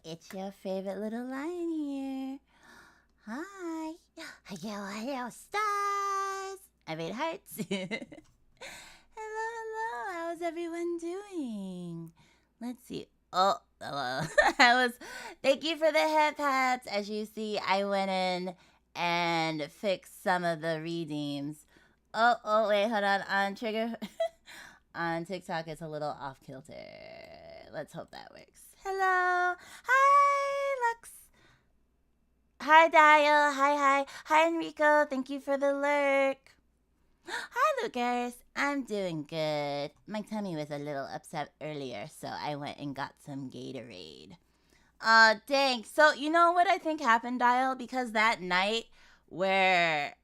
It's your favorite little lion here. Hi. Hello, stars. I made hearts. Hello. How's everyone doing? Let's see. Oh, hello. Thank you for the head pats. As you see, I went in and fixed some of the redeems. Oh, wait, hold on. On Trigger, on TikTok, it's a little off kilter. Let's hope that works. Hello. Hi, Lux. Hi, Dial. Hi, Enrico. Thank you for the lurk. Hi, Lucas. I'm doing good. My tummy was a little upset earlier, so I went and got some Gatorade. Dang. So, you know what I think happened, Dial? Because that night where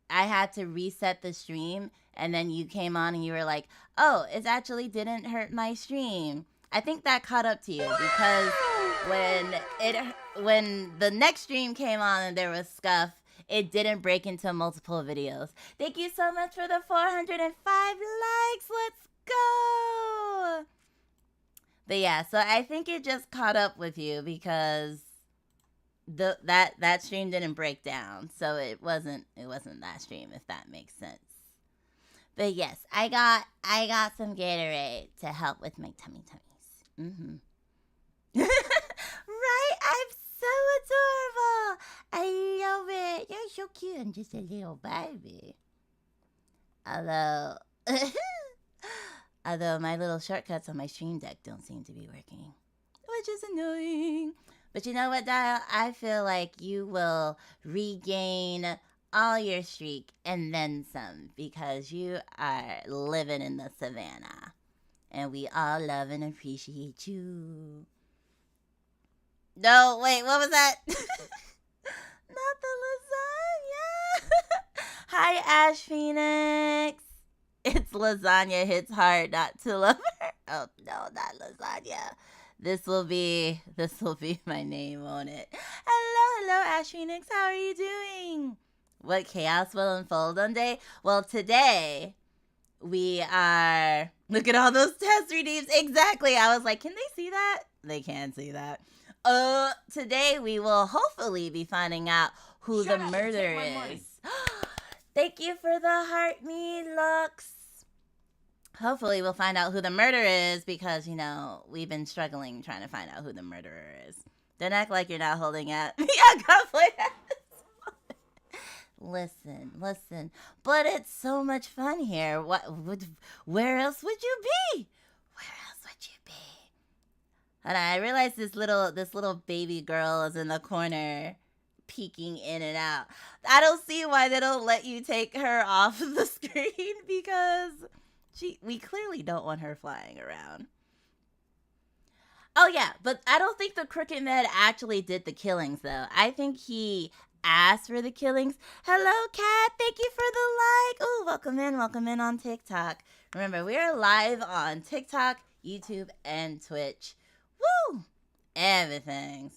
I had to reset the stream, and then you came on and you were like, oh, it actually didn't hurt my stream. I think that caught up to you because when the next stream came on and there was scuff, it didn't break into multiple videos. Thank you so much for the 405 likes. Let's go. But yeah, so I think it just caught up with you because that stream didn't break down. So it wasn't that stream, if that makes sense. But yes, I got some Gatorade to help with my tummies. Mm-hmm. Right? I'm so adorable. I love it. You're so cute. I'm just a little baby. Although my little shortcuts on my stream deck don't seem to be working, which is annoying. But you know what, Dial? I feel like you will regain all your streak and then some because you are living in the savannah. And we all love and appreciate you. No, wait, what was that? Not the lasagna. Hi, Ash Phoenix. It's lasagna hits hard not to love her. Oh, no, not lasagna. This will be my name, won't it? Hello, Ash Phoenix. How are you doing? What chaos will unfold one day? Well, today we are... Look at all those test redeems. Exactly. I was like, can they see that? They can't see that. Today we will hopefully be finding out who the murderer is. Thank you for the heart me, Lux. Hopefully we'll find out who the murderer is because, you know, we've been struggling trying to find out who the murderer is. Don't act like you're not holding at me. I gotta play that. Listen. But it's so much fun here. Where else would you be? And I realized this little baby girl is in the corner peeking in and out. I don't see why they don't let you take her off the screen because we clearly don't want her flying around. Oh yeah, but I don't think the Crooked Med actually did the killings though. I think he asked for the killings. Hello, Kat. Thank you for the like. Ooh, welcome in on TikTok. Remember, we are live on TikTok, YouTube, and Twitch. Woo! Everything.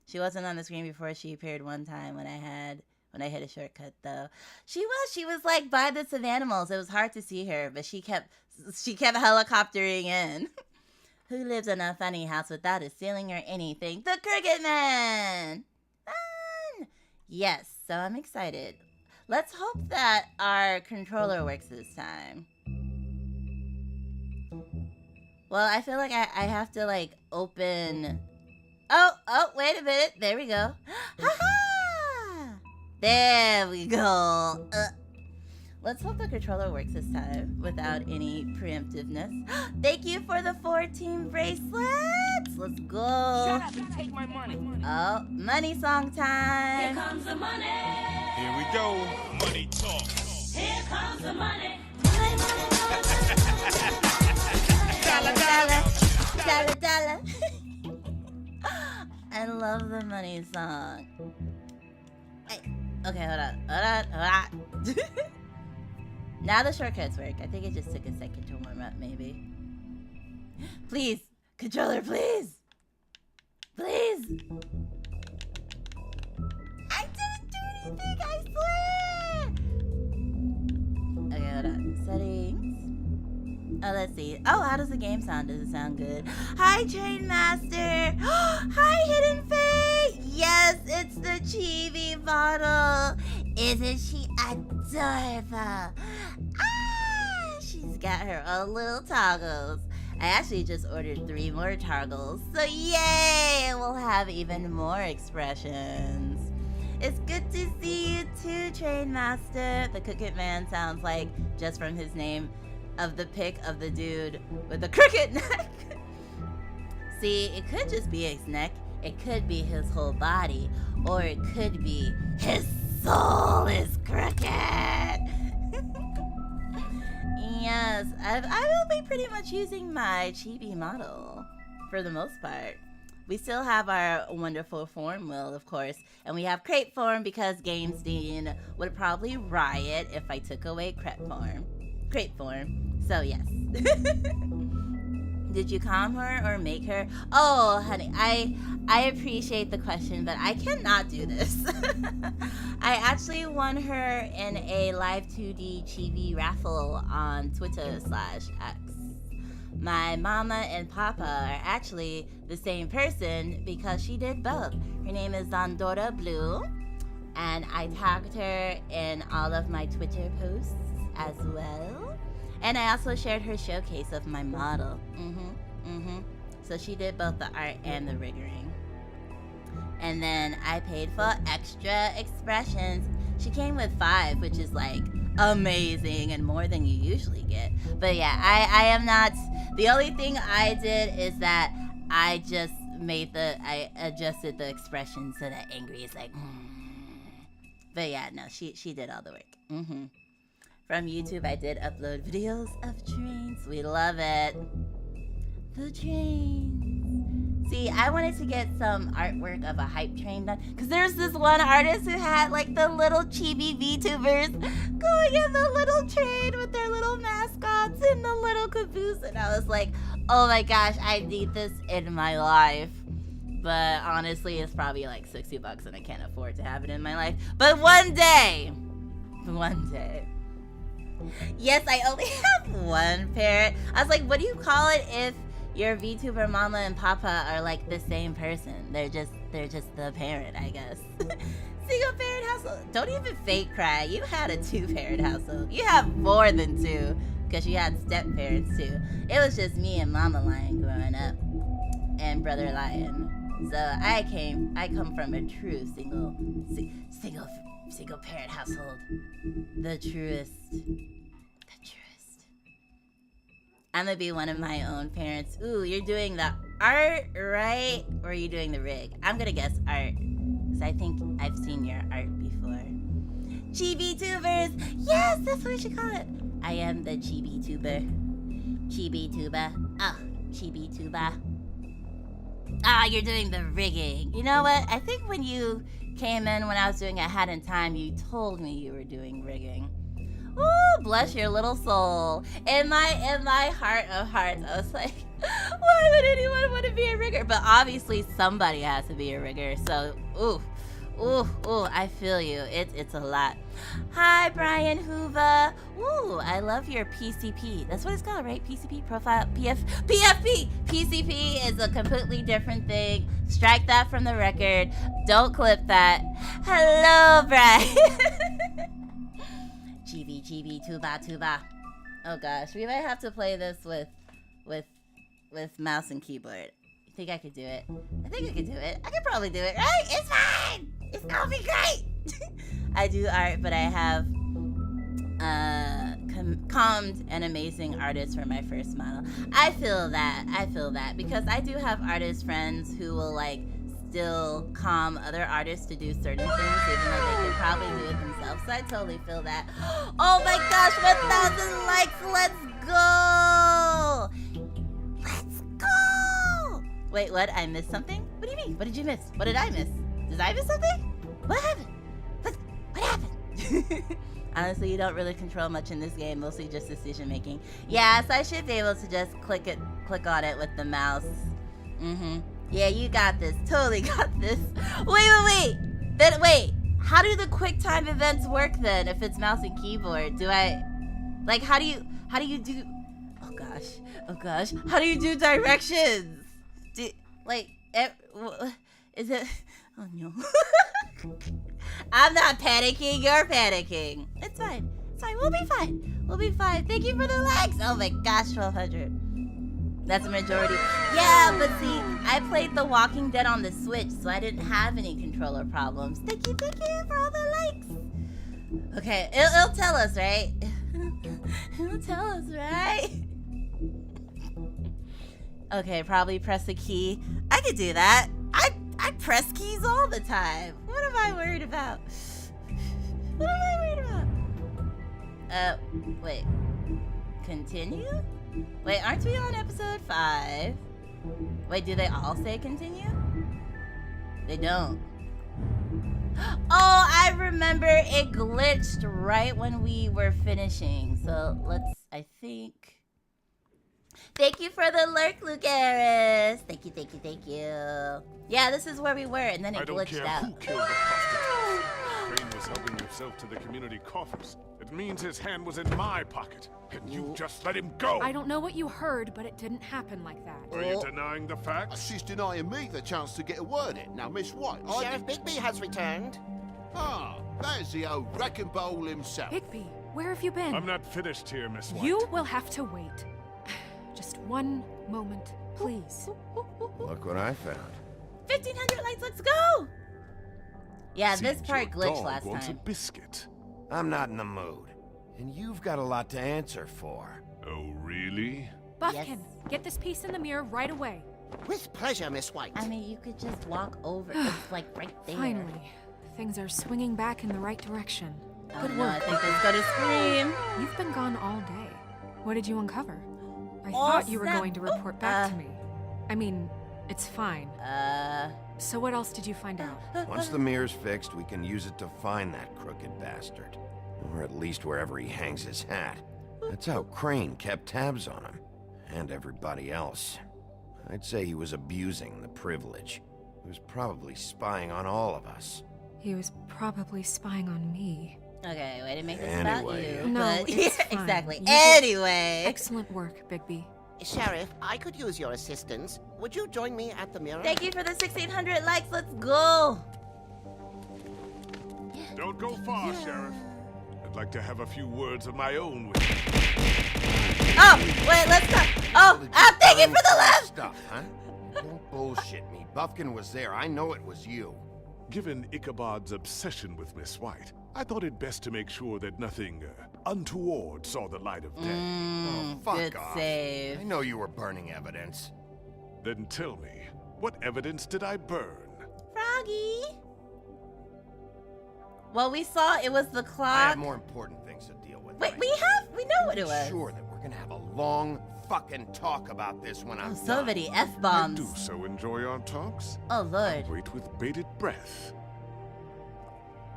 She wasn't on the screen before. She appeared one time when I hit a shortcut though. She was like by the Savannimals. It was hard to see her, but she kept helicoptering in. Who lives in a funny house without a ceiling or anything? The Cricket Man! Fun! Yes, so I'm excited. Let's hope that our controller works this time. Well, I feel like I have to, like, open... Oh, wait a minute. There we go. Ha-ha! There we go. Let's hope the controller works this time without any preemptiveness. Thank you for the 14 bracelets. Let's go. Shut up and take my money. Oh, money song time. Here comes the money. Here we go. Money talk. Here comes the money. Dollar. I love the money song. Okay, hold on. Now the shortcuts work. I think it just took a second to warm up, maybe. Please, controller, please. Please. I didn't do anything, I swear. Okay, hold on. Settings. Oh, let's see. Oh, how does the game sound? Does it sound good? Hi, Train Master. Hi, Hidden Fae. Yes, it's the chibi model. Isn't she adorable? She's got her own little toggles. I actually just ordered 3 more toggles. So yay, we'll have even more expressions. It's good to see you too, Train Master. The Crooked Man sounds like, just from his name, of the pic of the dude with the crooked neck. See, it could just be his neck, it could be his whole body, or it could be his soul is crooked. Yes, I will be pretty much using my chibi model for the most part. We still have our wonderful form wheel, of course, and we have crate form because Games Dean would probably riot if I took away crate form. So yes. Did you calm her or make her? Oh, honey, I appreciate the question, but I cannot do this. I actually won her in a live 2D chibi raffle on Twitter/X. My mama and papa are actually the same person because she did both. Her name is Zandora Blue, and I tagged her in all of my Twitter posts as well. And I also shared her showcase of my model. So she did both the art and the riggering. And then I paid for extra expressions. She came with 5, which is like amazing and more than you usually get. But yeah, I am not. The only thing I did is that I just I adjusted the expression so that Angry is like, But yeah, no, she did all the work. From YouTube, I did upload videos of trains. We love it. The trains. See, I wanted to get some artwork of a hype train done, because there's this one artist who had like the little chibi VTubers going in the little train with their little mascots in the little caboose, and I was like, oh my gosh, I need this in my life. But honestly, it's probably like $60 and I can't afford to have it in my life. But one day. Yes, I only have one parrot. I was like, what do you call it if your VTuber mama and papa are like the same person? They're just the parent, I guess. Single parent household. Don't even fake cry. You had a 2-parent household. You have more than 2, because you had step parents too. It was just me and Mama Lion growing up, and Brother Lion. So I come from a true single parent household. The truest. I'm gonna be one of my own parents. Ooh, you're doing the art, right? Or are you doing the rig? I'm gonna guess art, because I think I've seen your art before. Chibi tubers! Yes, that's what we should call it. I am the chibi tuber. Chibi tuba. Oh, chibi tuba. You're doing the rigging. You know what? I think when you came in when I was doing Ahead in Time, you told me you were doing rigging. Ooh, bless your little soul. In my heart of hearts, I was like, why would anyone want to be a rigger? But obviously somebody has to be a rigger. So, I feel you. It's a lot. Hi, Brian Hoover. Ooh, I love your PCP. That's what it's called, right? PCP profile, PFP. PCP is a completely different thing. Strike that from the record. Don't clip that. Hello, Brian. Chibi, tuba. Oh gosh, we might have to play this with mouse and keyboard. You think I could do it? I think I could do it. I could probably do it, right? It's fine. It's gonna be great. I do art, but I have calmed an amazing artist for my first model. I feel that because I do have artist friends who will like still calm other artists to do certain things even though they could probably do it themselves. So I totally feel that. Oh my gosh, 1,000 likes. Let's go. Wait, what? I missed something? What do you mean? What did you miss? What did I miss? Did I miss something? What happened? What happened? Honestly, you don't really control much in this game, mostly just decision making. Yeah, so I should be able to just click on it with the mouse. Yeah, you got this. Totally got this. Wait. Then wait. How do the quick time events work then if it's mouse and keyboard? Do I like how do you do Oh gosh. How do you do directions? Is it? Oh no. I'm not panicking. You're panicking. It's fine. We'll be fine. Thank you for the likes. Oh my gosh, 1,200. That's a majority. Yeah, but see, I played The Walking Dead on the Switch, so I didn't have any controller problems. Thank you for all the likes. Okay, it'll tell us, right? It'll tell us, right? Okay, probably press the key. I could do that. I press keys all the time. What am I worried about? Wait. Continue? Wait, aren't we on episode 5? Wait, do they all say continue? They don't. Oh, I remember it glitched right when we were finishing. So I think. Thank you for the lurk, Lucaris. Thank you. Yeah, this is where we were, and then it glitched out. I don't care who killed the prostitutes. Crane was helping himself to the community coffers. It means his hand was in my pocket, and you just let him go. I don't know what you heard, but it didn't happen like that. Are you denying the facts? She's denying me the chance to get a word in. Now, Miss White, Sheriff Bigby has returned. Ah, there's the old wrecking bowl himself. Bigby, where have you been? I'm not finished here, Miss White. You will have to wait. Just one moment, please. Look what I found. 1,500 likes, let's go! Yeah, this Seems part your glitched dog last wants time. a biscuit. I'm not in the mood. And you've got a lot to answer for. Oh, really? Buffkin, get this piece in the mirror right away. With pleasure, Miss White. I mean, you could just walk over. It's like right there. Finally, things are swinging back in the right direction. Oh, Good no, I work. think it's gonna scream. You've been gone all day. What did you uncover? I thought you were going to report back to me. I mean, it's fine. So what else did you find out? Once the mirror's fixed, we can use it to find that crooked bastard. Or at least wherever he hangs his hat. That's how Crane kept tabs on him. And everybody else. I'd say he was abusing the privilege. He was probably spying on all of us. He was probably spying on me. Okay, way to make this about Anyway. you. No, but- it's yeah, fine. exactly. You did Anyway. Excellent work, Bigby. Sheriff, I could use your assistance. Would you join me at the mirror? Thank you for the 1,600 likes. Let's go. Don't go far, Sheriff. I'd like to have a few words of my own with you. Oh, wait, let's go. Oh, thank you for the left. Stuff, huh? Don't bullshit me. Buffkin was there. I know it was you. Given Ichabod's obsession with Miss White, I thought it best to make sure that nothing untoward saw the light of day. Oh, fuck Good off. save. I know you were burning evidence. Then tell me, what evidence did I burn? Froggy. Well, we saw it was the I clock. have more important things to deal with. Wait, right we know what it now. was. Sure that we're gonna have a long fucking talk about this when I'm So done. many I F-bombs. do so enjoy our talks. Oh, Lord. Wait with bated breath.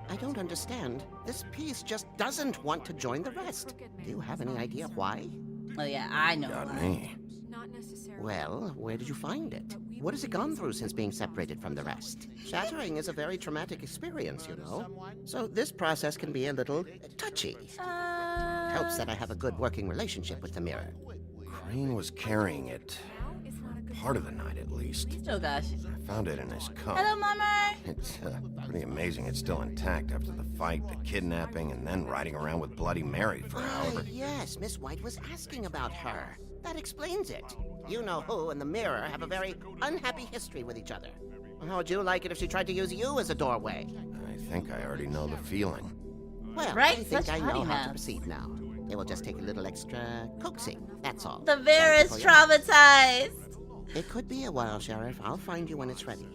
I don't understand. This piece just doesn't want to join the rest. Do you have any idea why? Oh, yeah, I know Got why. me. Not necessarily. Well, where did you find it? What has it gone through since being separated from the rest? Shattering is a very traumatic experience, you know. So this process can be a little touchy. Helps that I have a good working relationship with the mirror. Crane was carrying it. Part of the night, at least. Oh, gosh. I found it in his cup. Hello, Mama. It's pretty amazing it's still intact after the fight, the kidnapping, and then riding around with Bloody Mary for however... Yes, Miss White was asking about her. That explains it. You know who and the mirror have a very unhappy history with each other. How would you like it if she tried to use you as a doorway? I think I already know the feeling. Well, Right, I think such I know potty how to mouth. proceed now. It will just take a little extra coaxing, that's all. The bear is Thank you for your- traumatized. It could be a while, Sheriff. I'll find you when it's ready.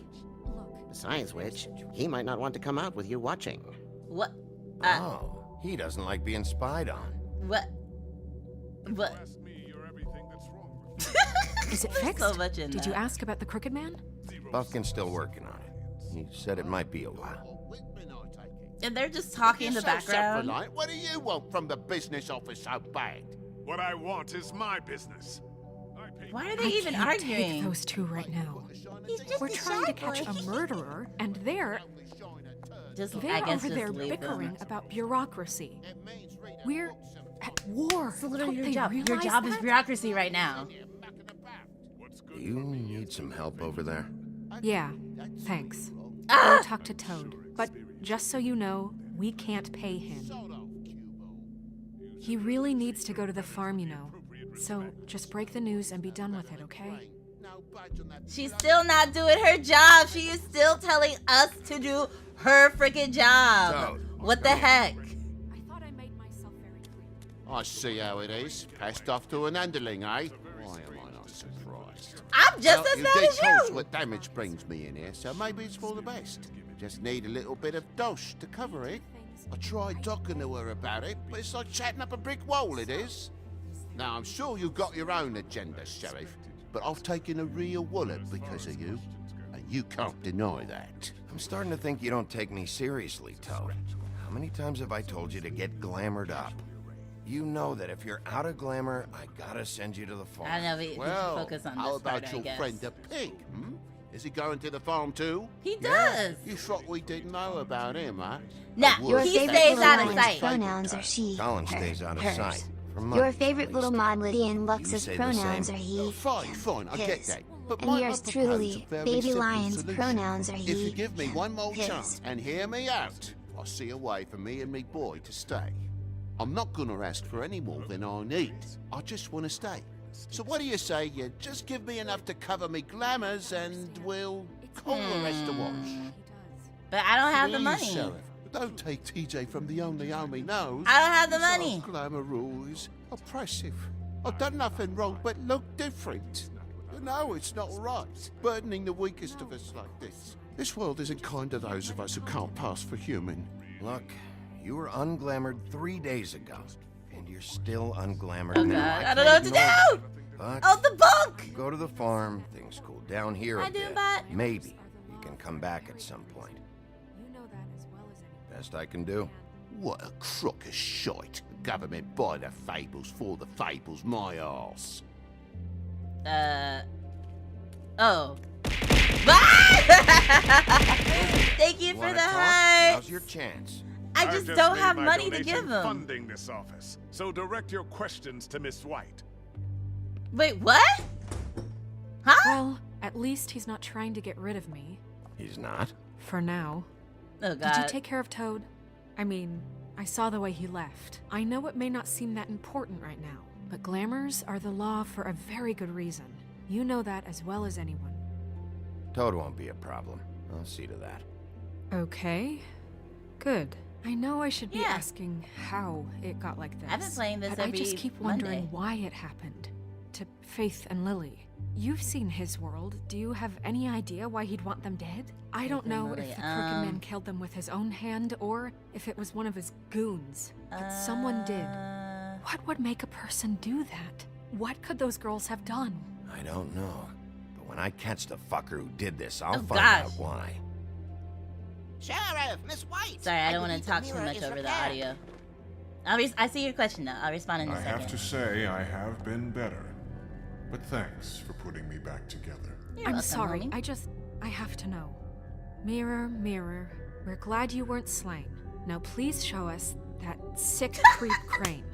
Besides which, he might not want to come out with you watching. What? Oh, he doesn't like being spied on. What? What? Ask me, you're everything that's wrong with me. Is it There's fixed? so much in Did that. you ask about the Crooked Man? Buffkin's still working on it. He said it might be a while. And they're just talking in the background. What do you want from the business office so bad? What I want is my business. I pay Why are they I even can't take arguing? those two right now. He's just We're a trying to shy catch boy. a murderer, and they're Just, I they're guess over just there leave bickering them. about bureaucracy. We're war. It's literally Don't your they job. Your realize job is that? bureaucracy right now. Do you need some help over there? Yeah, thanks. Ah! Go talk to Toad. But just so you know, we can't pay him. He really needs to go to the farm, you know. So just break the news and be done with it, okay? She's still not doing her job. She is still telling us to do her freaking job. Toad, What the come here. heck? I thought I made myself very clear. I see how it is. Passed off to an underling, eh? Why am I not surprised? I'm just Well, as you bad did as tell us you. what damage brings me in here, so maybe it's for the best. Just need a little bit of dosh to cover it. I tried talking to her about it, but it's like chatting up a brick wall, it is. Now, I'm sure you've got your own agenda, Sheriff, but I've taken a real wallop because of you, and you can't deny that. I'm starting to think you don't take me seriously, Toad. How many times have I told you to get glamored up? You know that if you're out of glamour, I gotta send you to the farm. I know, we Well, should focus on how this part, about I your guess. friend the pig, hmm? Is he going to the farm too? He does. You thought we didn't know about him, huh? Nah, Your he favorite stays little out of line sight. Pronouns are she, Colin her, stays out of hers. sight. For Your months, favorite at little least. mod Lydian You Lux's say the pronouns same. are he, Fine, I get his. that. But And might I yours propose truly, a very Baby simple Lion's solution? pronouns are If he, you give me one more his. chance and hear me out, I'll see a way for me and me boy to stay. I'm not gonna ask for any more than I need. I just want to stay. So what do you say you just give me enough to cover me glamours and we'll call the rest a wash? He does. But I don't have the Please, money. Sheriff, don't take TJ from the only home he knows. I don't have the This money. old glamour rule is oppressive. I've done nothing wrong but look different. You know it's not right, burdening the weakest of us like this. This world isn't kind to those of us who can't pass for human. Look, you were unglamored 3 days ago, and you're still unglamored Oh now. god, I don't know what to can't do. ignore that. Oh, the bunk. But go to the farm, things cool down here I a do, bit. but- Maybe you can come back at some point. You know that as well as anyone. Best I can do. What a crock of shite. Government by the Fables, for the Fables, my arse. Oh. Thank you for Wanna the talk? heart. Now's your chance. I I've just don't made have my money to donation give him. funding this office, so direct your questions to Miss White. Wait, what? Huh? Well, at least he's not trying to get rid of me. He's not. For now. Oh Did you god. take care of Toad? I mean, I saw the way he left. I know it may not seem that important right now, but glamours are the law for a very good reason. You know that as well as anyone. Toad won't be a problem. I'll see to that. Okay. Good. I know I should be Yeah. asking how it got like this. I've been playing this but I every just keep wondering Monday. why it happened. To Faith and Lily. You've seen his world. Do you have any idea why he'd want them dead? I don't and know Lily, if the Crooked Man killed them with his own hand or if it was one of his goons. But someone did. What would make a person do that? What could those girls have done? I don't know. But when I catch the fucker who did this, I'll Oh, find gosh. out why. Sheriff, Miss White. Sorry, I don't want believe to the talk too mirror much is over the repaired. audio. I see your question though. I'll respond in a I second. have to say I have been better. But thanks for putting me back together. You're I'm welcome, sorry. homie. I have to know. Mirror, mirror, we're glad you weren't slain. Now please show us that sick creep Crane.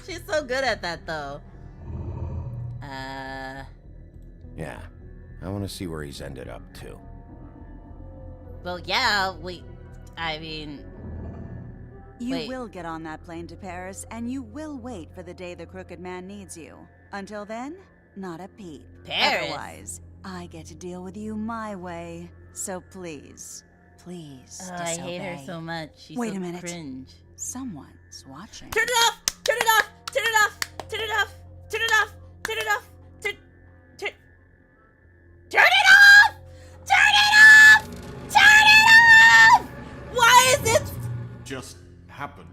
She's so good at that though. Yeah. I want to see where he's ended up, too. Well, yeah. I mean, You Wait. will get on that plane to Paris, and you will wait for the day the Crooked Man needs you. Until then, not a peep. Paris? Otherwise, I get to deal with you my way. So please, please oh, I disobey. hate her so much. She's Wait so a minute. cringe. Someone's watching. Turn it off! Turn it off! Turn it off! Turn it off! Turn it off! Turn it off! Turn it off! Turn it off! Turn it off! Why is it, Just happened.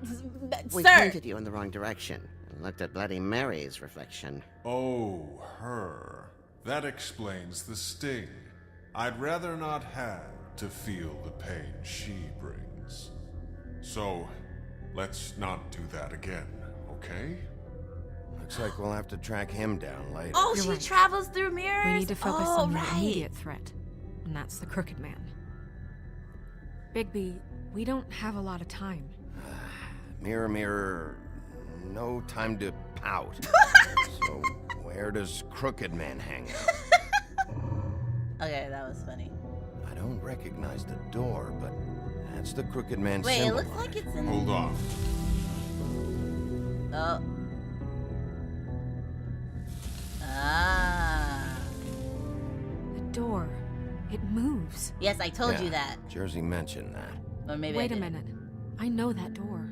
We sir? pointed you in the wrong direction and looked at Bloody Mary's reflection. Oh, her. That explains the sting. I'd rather not have to feel the pain she brings. So, let's not do that again, okay? Looks like we'll have to track him down later. Oh, You're she right. travels through mirrors. We need to focus oh, on the right. immediate threat, and that's the Crooked Man. Bigby, we don't have a lot of time. Mirror, mirror, no no time to pout. So, where does Crooked Man hang out? Okay, that was funny. I don't recognize the door, but that's the Crooked Man Wait, it symbol looks on like it. it's in. Hold on. Oh. Ah. The door. It moves. Yes, I told Yeah, you that. Jersey mentioned that. Or maybe I Wait a didn't. minute. I know that door.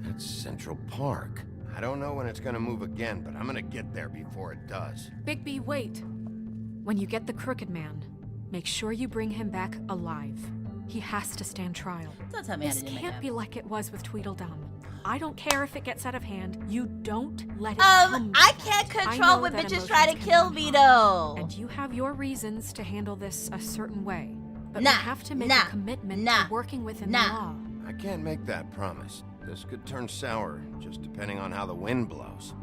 That's Central Park. I don't know when it's gonna move again, but I'm gonna get there before it does. Bigby, wait. When you get the Crooked Man, make sure you bring him back alive. He has to stand trial. Don't tell me how This to do my can't job. be like it was with Tweedledum. I don't care if it gets out of hand. You don't let it come to I that. can't I control know when that bitches try to emotions can kill run me, high, though. And you have your reasons to handle this a certain way. But Nah, we have to make nah, a commitment nah, to working within nah. the law. I can't make that promise. This could turn sour, just depending on how the wind blows.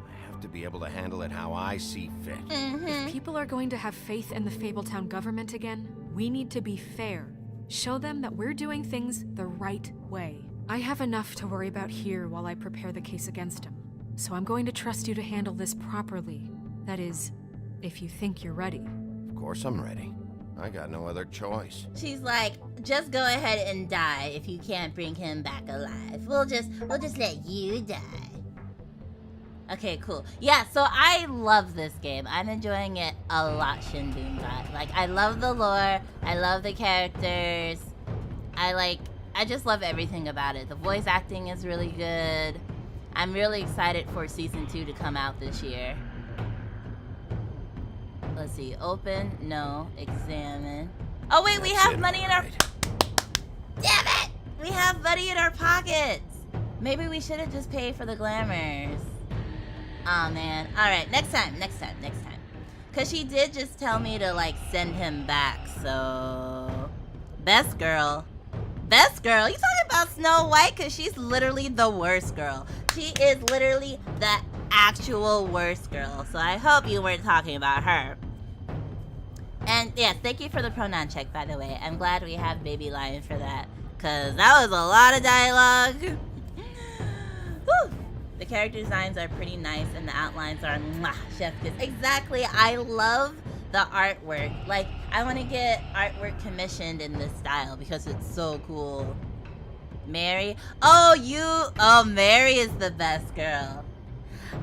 I have to be able to handle it how I see fit. Mm-hmm. If people are going to have faith in the Fabletown government again, we need to be fair. Show them that we're doing things the right way. I have enough to worry about here while I prepare the case against him. So I'm going to trust you to handle this properly. That is, if you think you're ready. Of course I'm ready. I got no other choice. She's like, just go ahead and die if you can't bring him back alive. We'll just let you die. Okay, cool. Yeah, so I love this game. I'm enjoying it a lot, Shinbunbot. Like, I love the lore. I love the characters. I just love everything about it. The voice acting is really good. I'm really excited for Season 2 to come out this year. Let's see. Open. No. Examine. Oh, wait. We That's have it, money in our... alright. Damn it! We have money in our pockets. Maybe we should have just paid for the glamours. Aw, man. Alright. Next time. Because she did just tell me to, like, send him back. So... Best girl. You talking about Snow White? Because she's literally the worst girl. She is literally the actual worst girl. So I hope you weren't talking about her. And yes, thank you for the pronoun check, by the way. I'm glad we have Baby Lion for that. Because that was a lot of dialogue. Whew. The character designs are pretty nice and the outlines are mwah, chef kiss. Exactly. I love the artwork. Like, I want to get artwork commissioned in this style because it's so cool. Mary? Oh, Mary is the best girl.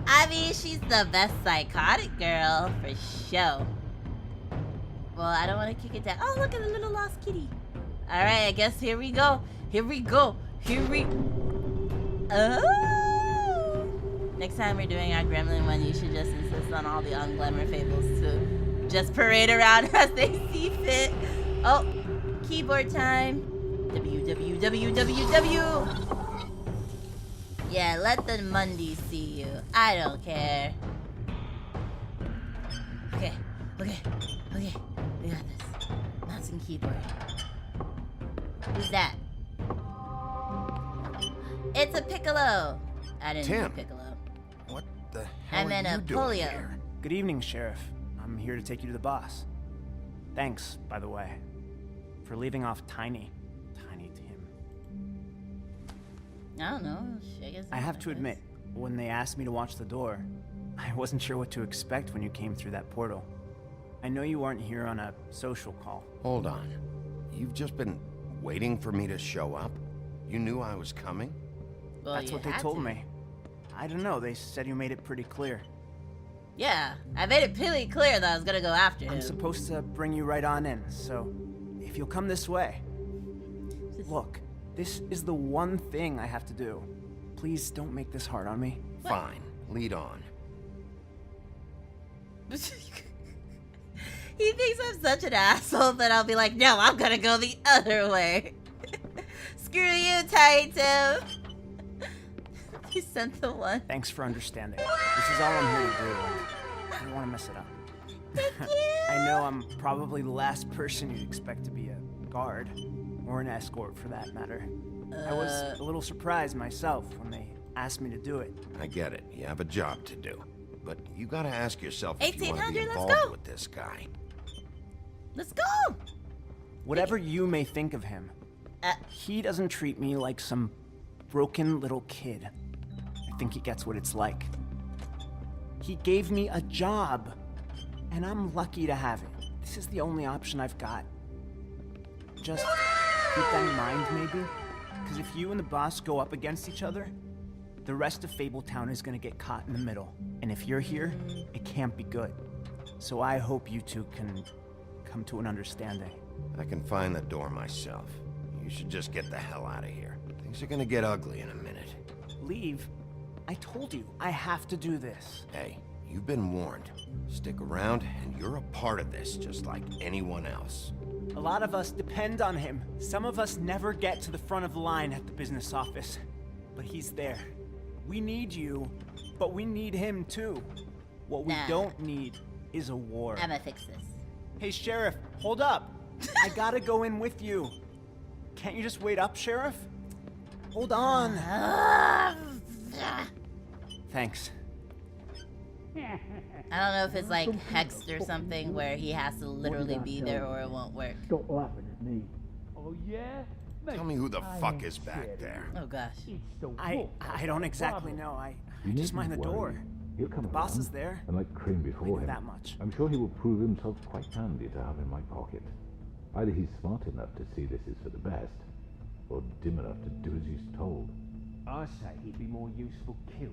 I mean, she's the best psychotic girl, for sure. Well, I don't want to kick it down. Oh, look at the little lost kitty. Alright, I guess here we go. Oh! Next time we're doing our Gremlin one, you should just insist on all the unglamour fables to just parade around as they see fit. Oh, keyboard time. WWWWW. Yeah, let the Monday see you. I don't care. Okay. We got this. Mouse and keyboard. Who's that? It's a Piccolo. I didn't Tim. know Piccolo. What the hell I'm are in a you doing polio. here? Good evening, Sheriff. I'm here to take you to the boss. Thanks, by the way, for leaving off Tiny Tim. I don't know. I guess I have to admit, when they asked me to watch the door, I wasn't sure what to expect when you came through that portal. I know you weren't here on a social call. Hold on. You've just been waiting for me to show up? You knew I was coming? Well, That's you what they had told to. me. I don't know, they said you made it pretty clear. Yeah, I made it pretty clear that I was gonna go after him. I'm supposed to bring you right on in, so if you'll come this way. Look, this is the one thing I have to do. Please don't make this hard on me. Fine. Lead on. He thinks I'm such an asshole that I'll be like, no, I'm gonna go the other way. Screw you, Tiny Tim. You sent the one. Thanks for understanding. This is all I'm here to do. I don't want to mess it up. Thank you. I know I'm probably the last person you'd expect to be a guard, or an escort for that matter. I was a little surprised myself when they asked me to do it. I get it. You have a job to do. But you gotta ask yourself if you want to be 1800, let's involved go. with this guy. Let's go. Whatever you may think of him, he doesn't treat me like some broken little kid. I think he gets what it's like. He gave me a job, and I'm lucky to have it. This is the only option I've got. Just keep that in mind, maybe? Because if you and the boss go up against each other, the rest of Fabletown is gonna get caught in the middle. And if you're here, it can't be good. So I hope you two can come to an understanding. I can find the door myself. You should just get the hell out of here. Things are gonna get ugly in a minute. Leave? I told you, I have to do this. Hey, you've been warned. Stick around, and you're a part of this, just like anyone else. A lot of us depend on him. Some of us never get to the front of the line at the business office. But he's there. We need you, but we need him too. What we don't need is a war. I'ma fix this. Hey, Sheriff, hold up. I gotta go in with you. Can't you just wait up, Sheriff? Hold on. Thanks. I don't know if it's like hexed or something where he has to literally be there or it won't work. Stop laughing at me. Oh yeah? Tell me who the fuck is back there. Oh gosh. I don't exactly know. I just mind the door. He'll come The boss around, is there. and like cream before him. That much. I'm sure he will prove himself quite handy to have in my pocket. Either he's smart enough to see this is for the best, or dim enough to do as he's told. I say he'd be more useful killed,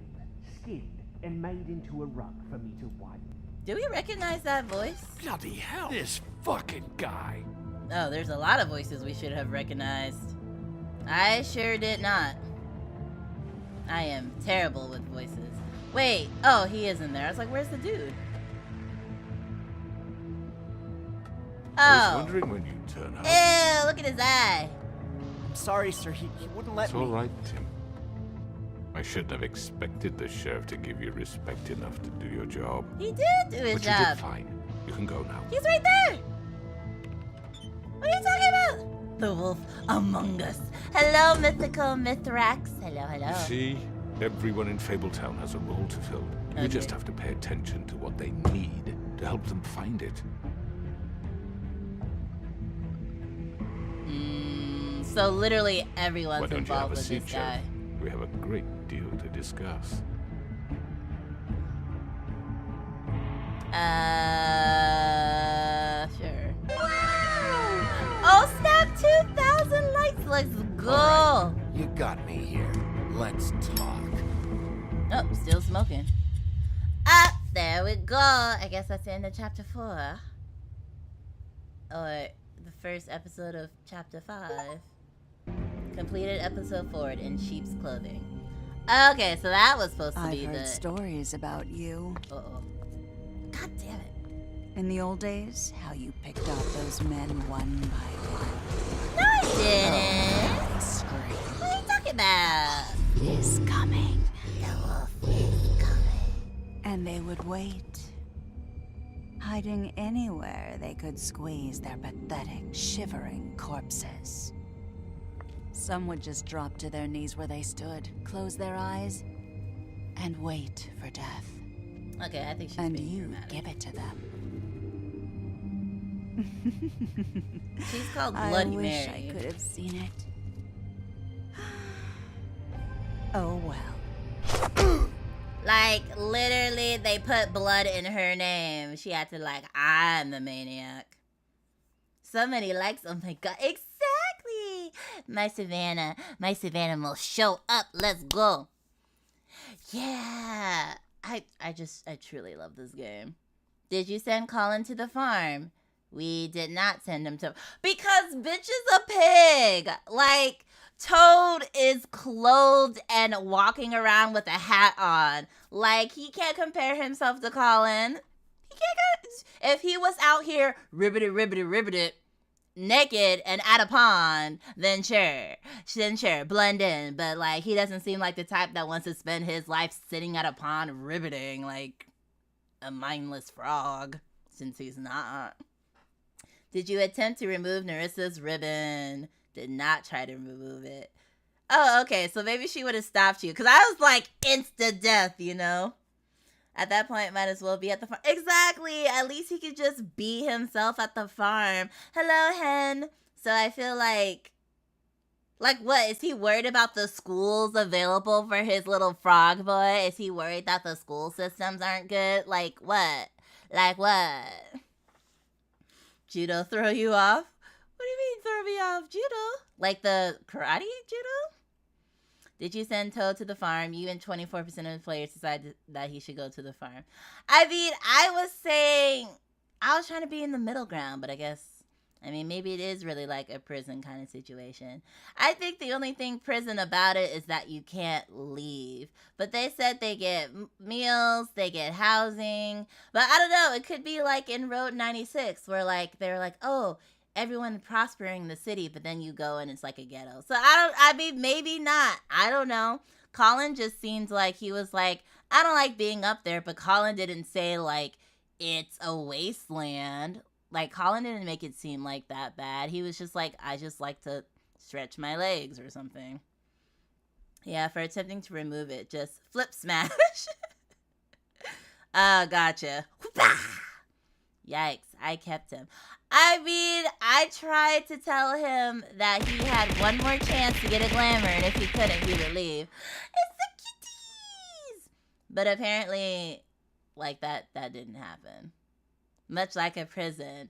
skinned, and made into a rug for me to wipe. Do we recognize that voice? Bloody hell! This fucking guy! Oh, there's a lot of voices we should have recognized. I sure did not. I am terrible with voices. Wait, oh, he is in there. I was like, where's the dude? I was Oh. wondering when you turn up. Ew, look at his eye. I'm sorry, sir. He wouldn't let It's me. all right, Tim. I shouldn't have expected the sheriff to give you respect enough to do your job. He did do his But you job. did fine. You can go now. He's right there. What are you talking about? The wolf among us. Hello, mythical Mithrax. Hello, hello. You see, everyone in Fabletown has a role to fill. You just have to pay attention to what they need to help them find it. So literally Why everyone's don't you have involved a with seat, this guy. Sheriff? We have a great deal to discuss. Sure. Oh, snap! 2,000 likes. Let's go. All right, you got me here. Let's talk. Oh, still smoking. Ah, there we go. I guess that's the end of chapter 4. Or the first episode of chapter 5. Completed episode 4 in sheep's clothing. Okay, so that was supposed to I've be heard the... stories about you. Uh-oh. God damn it. In the old days, how you picked off those men one by one. No, I didn't. They screamed. What are you talking about? Is coming. The wolf is coming. And they would wait, hiding anywhere they could squeeze their pathetic, shivering corpses. Some would just drop to their knees where they stood, close their eyes, and wait for death. Okay, I think she's And being you dramatic. give it to them. She's called I Bloody wish Mary. I could have seen it. Oh well. Like, literally, they put blood in her name. She had to, like, I'm the maniac. So many likes. Oh my god. Exactly. My Savannah will show up. Let's go. Yeah. I truly love this game. Did you send Colin to the farm? We did not send him to... Because bitch is a pig. Like... Toad is clothed and walking around with a hat on. Like, he can't compare himself to Colin. He can't. If he was out here ribbit, naked and at a pond, then sure, blend in. But, like, he doesn't seem like the type that wants to spend his life sitting at a pond ribbiting like a mindless frog, since he's not. Did you attempt to remove Nerissa's ribbon? Did not try to remove it. Oh, okay. So maybe she would have stopped you. Because I was like, insta death, you know? At that point, might as well be at the farm. Exactly. At least he could just be himself at the farm. Hello, hen. So I feel like Like, what? Is he worried about the schools available for his little frog boy? Is he worried that the school systems aren't good? Like, what? Like, what? Judo throw you off? What do you mean throw me off? Judo? Like the karate judo? Did you send Toad to the farm? You and 24% of the players decided that he should go to the farm. I mean, I was saying, I was trying to be in the middle ground, but I guess, I mean, maybe it is really like a prison kind of situation. I think the only thing prison about it is that you can't leave. But they said they get meals, they get housing. But I don't know, it could be like in Road 96 where like they're like, oh, everyone prospering in the city, but then you go and it's like a ghetto. So I mean, maybe not. I don't know. Colin just seems like he was like, I don't like being up there, but Colin didn't say like, it's a wasteland. Like, Colin didn't make it seem like that bad. He was just like, I just like to stretch my legs or something. Yeah, for attempting to remove it, just flip smash. Oh, gotcha. Yikes, I kept him. I mean, I tried to tell him that he had one more chance to get a glamour, and if he couldn't, he would leave. It's the kitties! But apparently, like, that didn't happen. Much like a prison.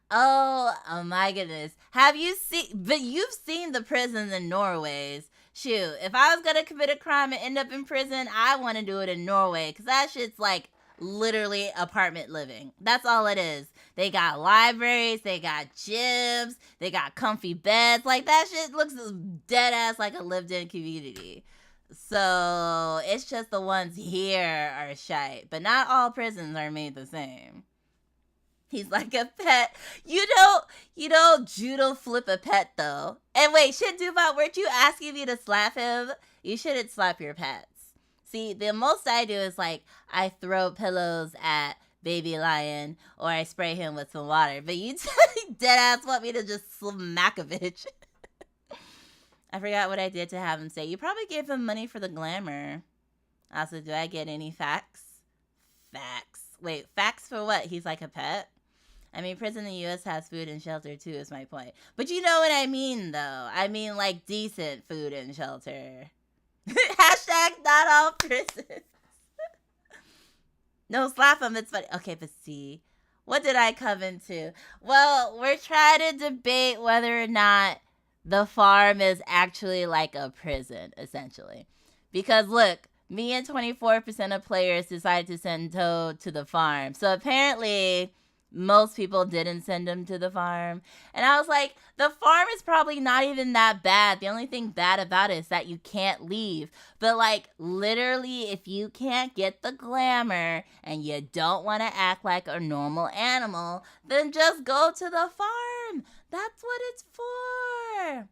Oh my goodness. Have you seen, but you've seen the prisons in Norway's. Shoot, if I was gonna commit a crime and end up in prison, I want to do it in Norway, because that shit's like literally apartment living. That's all it is. They got libraries, they got gyms, they got comfy beds. Like, that shit looks dead ass like a lived in community. So it's just the ones here are shite, but not all prisons are made the same. He's like a pet. You know, Judo flip a pet though. And wait, shit, Dubot, weren't you asking me to slap him? You shouldn't slap your pets. See, the most I do is like, I throw pillows at Baby Lion, or I spray him with some water. But you dead ass want me to just smack a bitch. I forgot what I did to have him say. You probably gave him money for the glamour. Also, do I get any facts? Facts. Wait, facts for what? He's like a pet? I mean, prison in the U.S. has food and shelter, too, is my point. But you know what I mean, though. I mean, like, decent food and shelter. Hashtag not all prisons. No, slap him. It's funny. Okay, but see, what did I come into? Well, we're trying to debate whether or not the farm is actually like a prison, essentially. Because, look, me and 24% of players decided to send Toad to the farm. So apparently, most people didn't send him to the farm. And I was like, the farm is probably not even that bad. The only thing bad about it is that you can't leave. But like, literally, if you can't get the glamour and you don't want to act like a normal animal, then just go to the farm. That's what it's for.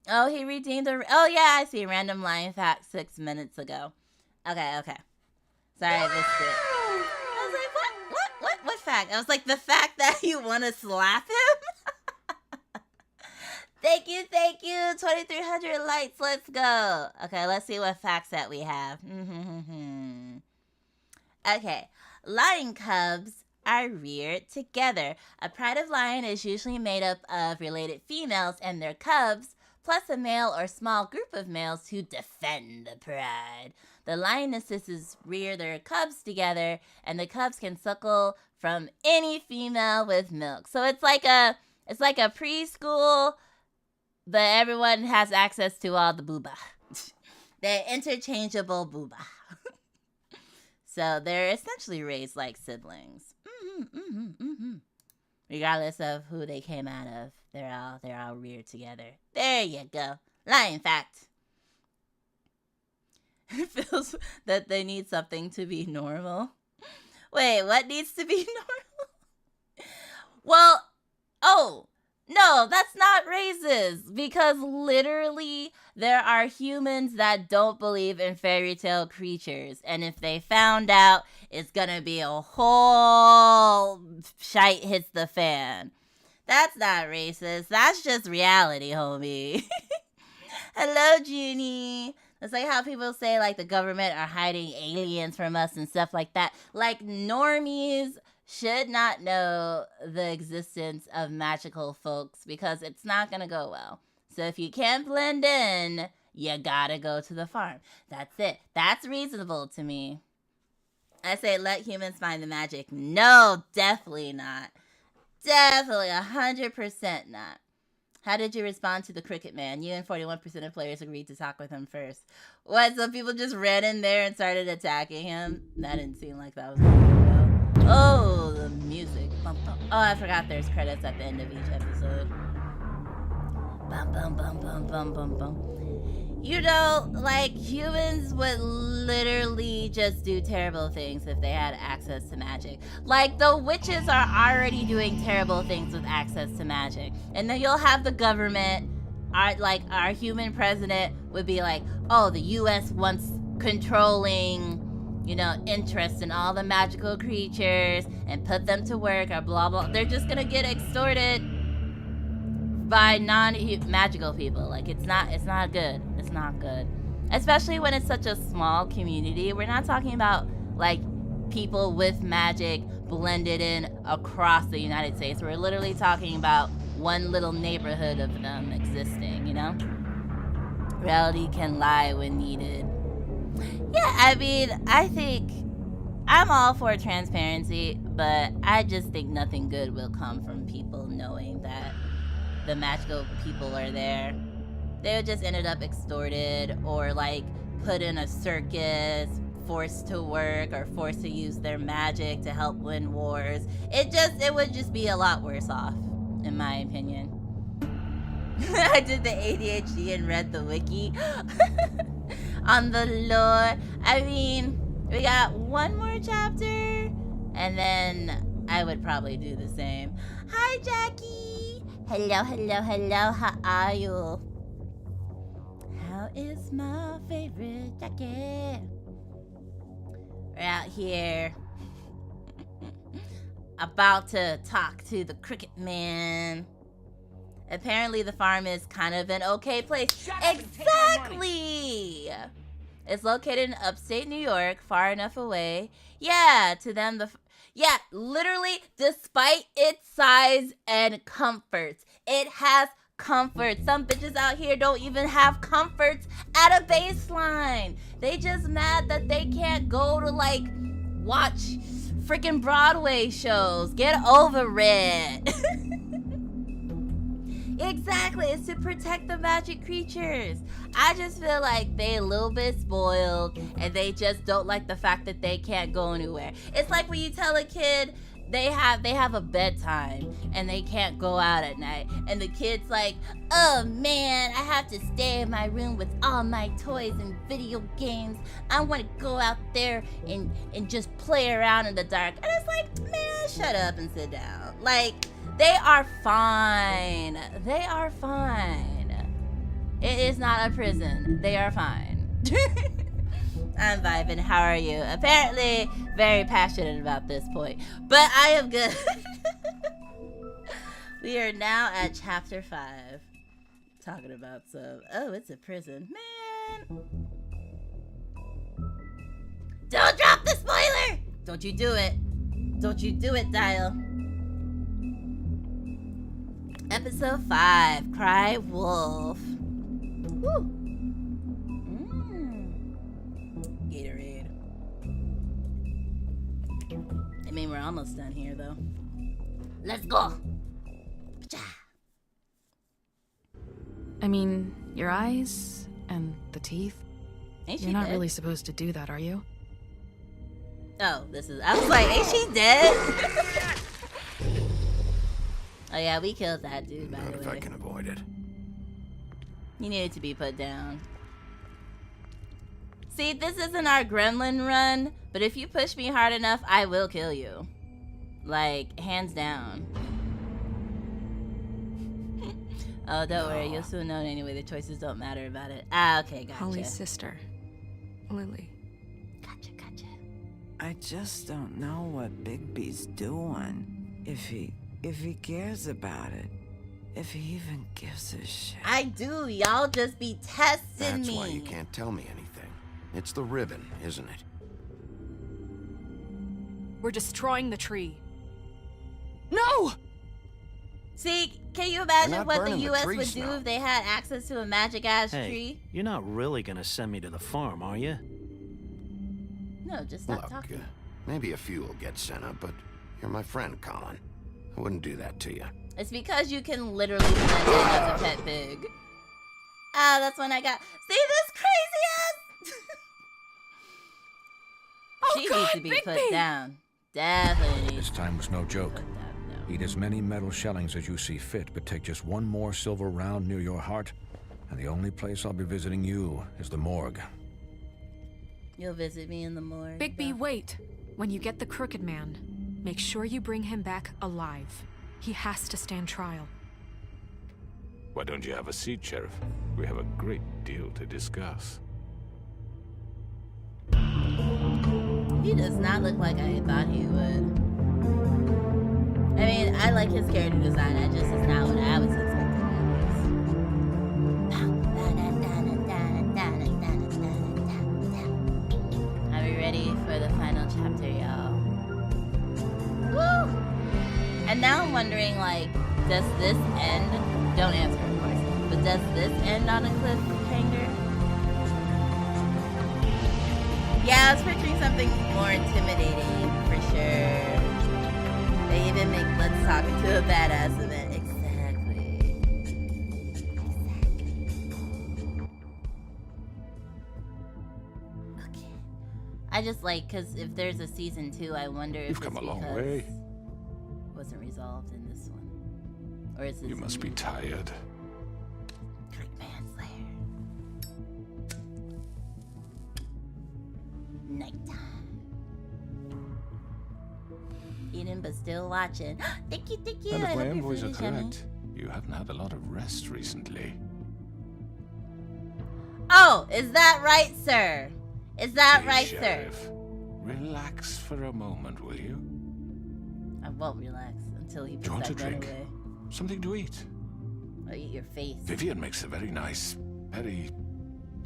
Oh, he redeemed the... Oh, yeah, I see. Random line fact 6 minutes ago. Okay. Sorry, I missed it. I was like, what fact? I was like, the fact that you want to slap him? Thank you. 2,300 lights. Let's go. Okay, let's see what facts that we have. Okay. Lion cubs are reared together. A pride of lion is usually made up of related females and their cubs, plus a male or small group of males who defend the pride. The lionesses rear their cubs together, and the cubs can suckle from any female with milk. So it's like a preschool, but everyone has access to all the booba. They're interchangeable booba. So they're essentially raised like siblings. Regardless of who they came out of, they're all reared together. There you go. Lion fact. It feels that they need something to be normal. Wait, what needs to be normal? Well, oh, no, that's not racist. Because literally, there are humans that don't believe in fairy tale creatures. And if they found out, it's gonna be a whole shite hits the fan. That's not racist. That's just reality, homie. Hello, Junie. It's like how people say, like, the government are hiding aliens from us and stuff like that. Like, normies should not know the existence of magical folks because it's not going to go well. So if you can't blend in, you gotta go to the farm. That's it. That's reasonable to me. I say let humans find the magic. No, definitely not. Definitely 100% not. How did you respond to the Cricket Man? You and 41% of players agreed to talk with him first. What, so people just ran in there and started attacking him? That didn't seem like that was going to go well. Oh, the music. Bum, bum. Oh, I forgot there's credits at the end of each episode. Bum, bum, bum, bum, bum, bum, bum. You know, like, humans would literally just do terrible things if they had access to magic. Like, the witches are already doing terrible things with access to magic. And then you'll have the government, our human president would be like, oh, the U.S. wants controlling, interest in all the magical creatures and put them to work or blah, blah. They're just gonna get extorted by non-magical people. Like, it's not good. It's not good. Especially when it's such a small community. We're not talking about, like, people with magic blended in across the United States. We're literally talking about one little neighborhood of them existing, Reality can lie when needed. Yeah, I mean, I think I'm all for transparency, but I just think nothing good will come from people knowing that the magical people are there. They would just ended up extorted or like put in a circus, forced to work or forced to use their magic to help win wars. It would just be a lot worse off, in my opinion. I did the ADHD and read the wiki on the lore. I mean, we got one more chapter and then I would probably do the same. Hi, Jackie. Hello, hello, hello, how are you? How is my favorite jacket? We're out here about to talk to the Cricket Man. Apparently the farm is kind of an okay place. Exactly! It's located in upstate New York, far enough away. Yeah, to them yeah, literally, despite its size and comforts, it has comforts. Some bitches out here don't even have comforts at a baseline. They just mad that they can't go to, like, watch freaking Broadway shows. Get over it. Exactly, it's to protect the magic creatures. I just feel like they a little bit spoiled and they just don't like the fact that they can't go anywhere. It's like when you tell a kid they have a bedtime and they can't go out at night and the kid's like, oh man, I have to stay in my room with all my toys and video games. I want to go out there and just play around in the dark. And it's like, man, shut up and sit down. Like, they are fine. They are fine. It is not a prison. They are fine. I'm vibing. How are you? Apparently very passionate about this point. But I am good. We are now at chapter 5. Talking about some... Oh, it's a prison. Man. Don't drop the spoiler! Don't you do it. Don't you do it, Dial. Episode 5, Cry Wolf. Woo. Gatorade. I mean, we're almost done here, though. Let's go. I mean, your eyes and the teeth. Ain't she You're not dead? really supposed to do that, are you? Oh, this is... I was like, ain't she dead? Oh yeah, we killed that dude, by Not the if way. I can avoid it. He needed to be put down. See, this isn't our gremlin run, but if you push me hard enough, I will kill you. Like, hands down. Oh, don't worry, you'll soon know anyway. The choices don't matter about it. Ah, okay, gotcha. Holly's sister, Lily. Gotcha. I just don't know what Bigby's doing. If he cares about it. If he even gives a shit. I do. Y'all just be testing me. That's why you can't tell me anything. It's the ribbon, isn't it? We're destroying the tree. No! See, can you imagine not what the burning the U.S. would trees do now. if they had access to a magic-ass Hey, tree? you're not really gonna send me to the farm, are you? No, just stop Look, talking. maybe a few will get sent up, but you're my friend, Colin. I wouldn't do that to you. It's because you can literally blend in as a pet pig. Ah, that's when I got. See this crazy ass? She needs to be put down. Definitely. This time was no joke. Eat as many metal shellings as you see fit, but take just one more silver round near your heart, and the only place I'll be visiting you is the morgue. You'll visit me in the morgue. Bigby, wait. When you get the Crooked Man, make sure you bring him back alive. He has to stand trial. Why don't you have a seat, Sheriff? We have a great deal to discuss. He does not look like I thought he would. I mean, I like his character design. I just is not what I was expecting. Are we ready for the final chapter, y'all? Woo! And now I'm wondering, like, does this end? Don't answer, of course. But does this end on a cliffhanger? Yeah, I was picturing something more intimidating, for sure. They even make Let's Talk into a badass event. Exactly. Okay. I just like, because if there's a season 2, I wonder if You've come it's a long because way. it wasn't resolved in this one. Or is this You must be tired. Manslayer. Nighttime. Eating but still watching. Thank you, thank you. And I if my hope your envoys food are is yummy. correct, you haven't had a lot of rest recently. Oh, is that right, sir? Is that Hey, right, Sheriff, sir? relax for a moment, will you? I won't relax until he Do you want puts a that gun drink? away. Something to eat? I'll eat your face. Vivian makes a very nice,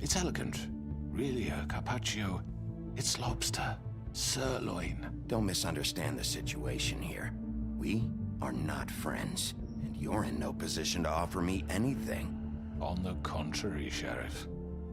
it's elegant. Really a carpaccio. It's lobster, sirloin. Don't misunderstand the situation here. We are not friends, and you're in no position to offer me anything. On the contrary, Sheriff.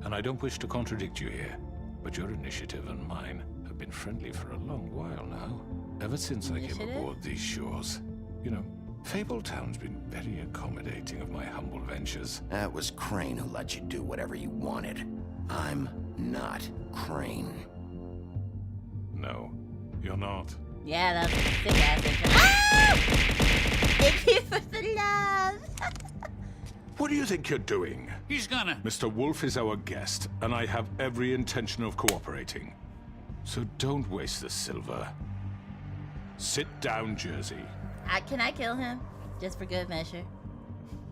And I don't wish to contradict you here, but your initiative and mine have been friendly for a long while now. Ever since I came aboard these shores. You know, Fabletown's been very accommodating of my humble ventures. That was Crane who let you do whatever you wanted. I'm not Crane. No, you're not. Yeah, that's a sick ass intro. Ah! Thank you for the love. What do you think you're doing? He's gonna. Mr. Wolf is our guest, and I have every intention of cooperating. So don't waste the silver. Sit down, Jersey. Can I kill him? Just for good measure.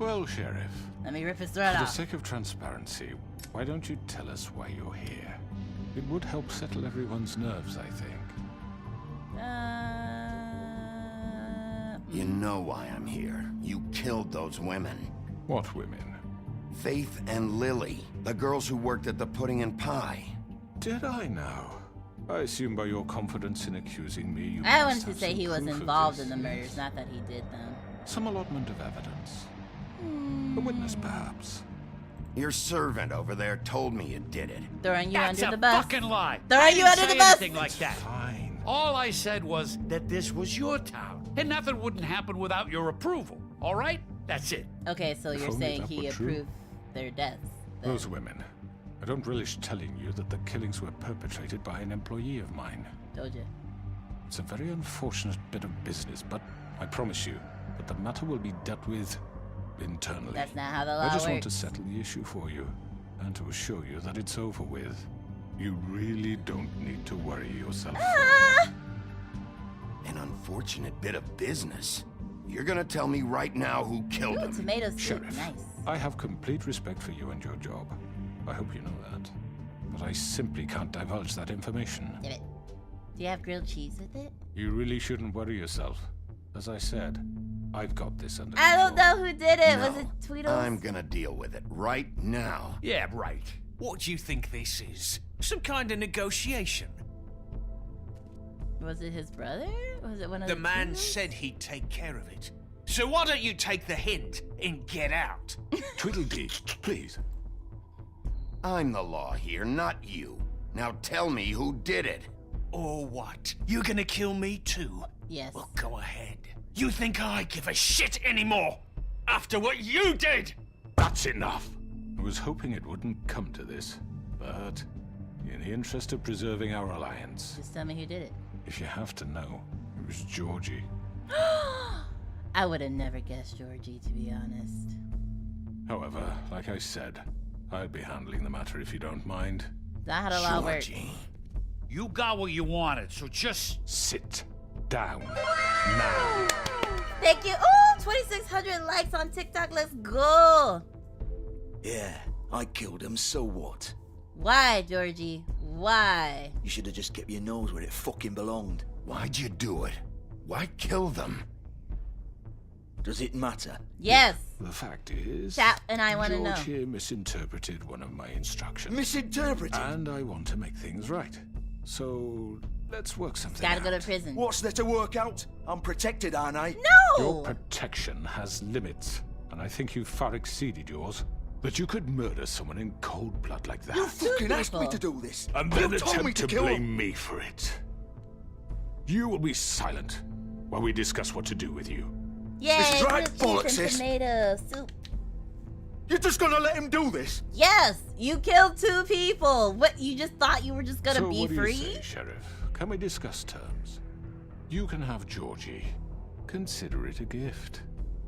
Well, Sheriff. Let me rip his throat For the off. sake of transparency, why don't you tell us why you're here? It would help settle everyone's nerves, I think. You know why I'm here. You killed those women. What women? Faith and Lily, the girls who worked at the Pudding and Pie. Did I now? I assume by your confidence in accusing me, you I must wanted to have say some he was proof of involved this, in the murders, yes? not that he did them. Some allotment of evidence. A witness, perhaps. Your servant over there told me you did it. Throwing you That's under a the bus. fucking lie. Throwing I you didn't under say the bus. anything like that. Fine. All I said was that this was your town, and nothing wouldn't happen without your approval. All right? That's it. Okay, so If you're only saying that he were true. approved their deaths. then. Those women. I don't relish telling you that the killings were perpetrated by an employee of mine. Told you. It's a very unfortunate bit of business, but I promise you that the matter will be dealt with internally. That's not how the law I just want to works. settle the issue for you, and to assure you that it's over with. You really don't need to worry yourself. An unfortunate bit of business. You're gonna tell me right now who killed Ooh, him. tomato soup. Sheriff, Nice. I have complete respect for you and your job. I hope you know that. But I simply can't divulge that information. Damn it. Do you have grilled cheese with it? You really shouldn't worry yourself. As I said, I've got this under I don't know who did it. No, Was it Tweedles? I'm gonna deal with it right now. Yeah, right. What do you think this is? Some kind of negotiation? Was it his brother? Was it one of The the man Tweedles? said he'd take care of it. So why don't you take the hint and get out? Tweedledee, please. I'm the law here, not you. Now tell me who did it. Or what? You gonna kill me too? Yes. Well, go ahead. You think I give a shit anymore? After what you did? That's enough. I was hoping it wouldn't come to this, but in the interest of preserving our alliance... Just tell me who did it. If you have to know, it was Georgie. I would have never guessed Georgie, to be honest. However, like I said, I'd be handling the matter if you don't mind. Not how the law works. Georgie, you got what you wanted, so just... Sit down. Now. Thank you. Ooh, 2,600 likes on TikTok. Let's go. Yeah, I killed him, so what? Why, Georgie? Why? You should have just kept your nose where it fucking belonged. Why'd you do it? Why kill them? Does it matter? Yes. The fact is... Chap and I want to know. Georgie misinterpreted one of my instructions. Misinterpreted? And I want to make things right. So, let's work something Gotta out. go to prison. What's there to work out? I'm protected, aren't I? No! Your protection has limits, and I think you've far exceeded yours. That you could murder someone in cold blood like that. You fucking asked me to do this. And then you told me attempt to kill blame him. me for it. You will be silent while we discuss what to do with you. Yay, This is right, grilled cheese bollocks, and sis. tomato soup. You're just gonna let him do this? Yes, you killed 2 people. What, you just thought you were just gonna So be what do free? you say, Sheriff? Can we discuss terms? You can have Georgie. Consider it a gift,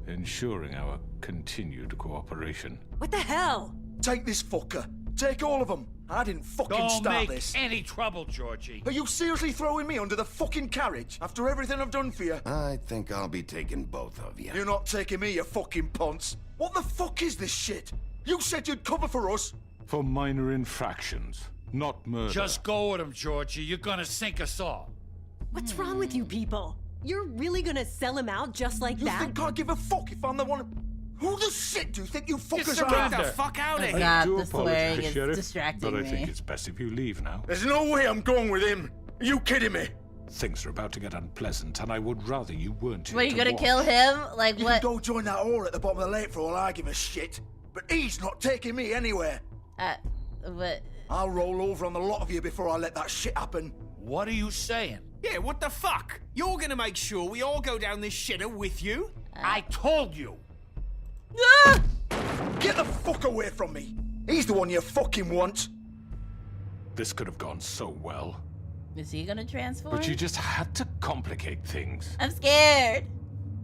ensuring our continued cooperation. What the hell? Take this fucker. Take all of them. I didn't fucking Don't start make this. any trouble, Georgie. Are you seriously throwing me under the fucking carriage after everything I've done for you? I think I'll be taking both of you. You're not taking me, you fucking ponce. What the fuck is this shit? You said you'd cover for us. For minor infractions, not murder. Just go with him, Georgie. You're gonna sink us all. What's wrong with you people? You're really gonna sell him out just like You that? think I give a fuck if I'm the one? Who the shit do you think you fuckers surrender. are? The fuck out of Oh here. God, I do the swearing apologize, is Sheriff, distracting but I me. think it's best if you leave now. There's no way I'm going with him. Are you kidding me? Things are about to get unpleasant, and I would rather you weren't here What, you to gonna watch. kill him? Like You what? can go join that whore at the bottom of the lake for all I give a shit. But he's not taking me anywhere. What? I'll roll over on the lot of you before I let that shit happen. What are you saying? Yeah, what the fuck? You're gonna make sure we all go down this shitter with you? I told you. Ah! Get the fuck away from me. He's the one you fucking want. This could have gone so well, Is he gonna transform? but you just had to complicate things. I'm scared.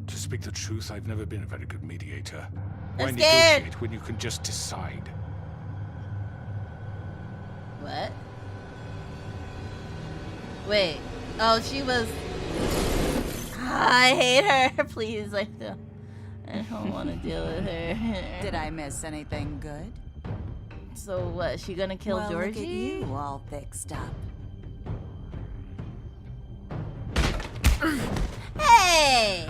To speak the truth, I've never been a very good mediator. Why I'm scared. negotiate when you can just decide? What? Wait. Oh, she was. I hate her. Please, I don't want to deal with her. Did I miss anything good? So what? She gonna kill well, Georgie? Look at you all fixed up. Hey!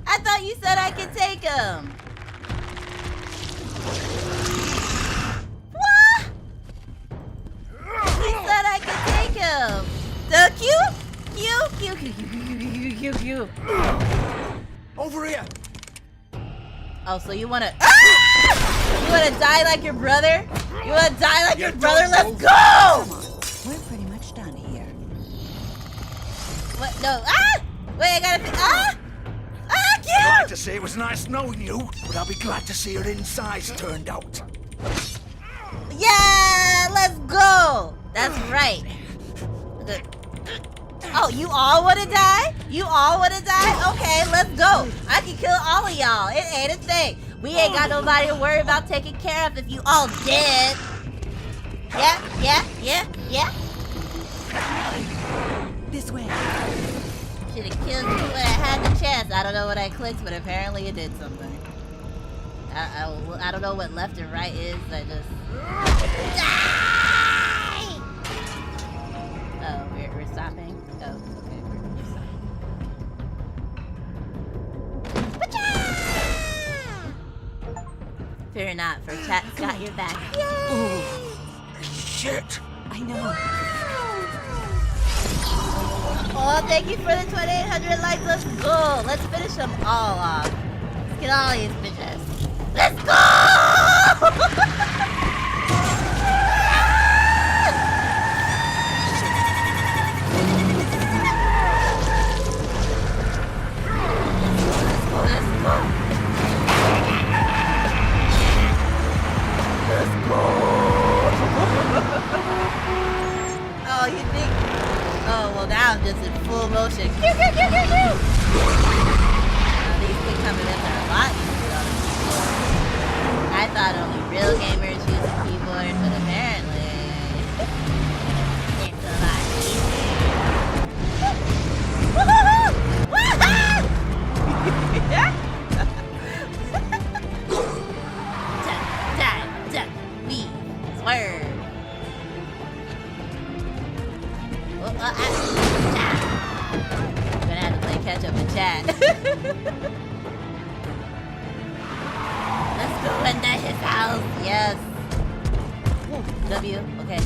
I thought you said I could take him. What? You said I could take him. The Q. Over here. Oh, so you wanna? Ah! You wanna die like your brother? You wanna die like your brother? Let's go! We're pretty much done here. What? No. Ah! Wait, I gotta. I'd Q! like to say it was nice knowing you, but I'll be glad to see your insides turned out. Yeah, let's go. That's right. Oh, you all want to die? You all want to die? Okay, let's go. I can kill all of y'all. It ain't a thing. We ain't got nobody to worry about taking care of if you all dead. Yeah. This way. Should have killed you when I had the chance. I don't know what I clicked, but apparently it did something. I don't know what left and right is. I just... Die! Oh, we're stopping? Oh, okay. We're stopping. Fear not, for chat's got your back. Yay! Shit. I know. well, thank you for the 2,800 likes. Let's go. Let's finish them all off. Let's get all these bitches. Let's go! Oh, you think? Oh, well, now I'm just in full motion. These quick time events are a lot easier on the keyboard. I thought only real gamers use a keyboard, but apparently it's a lot easier. Woohoo! Woohoo! Duck, weave, swerve. Gonna have to play catch up in chat. Let's go into his house. Yes. W. Okay.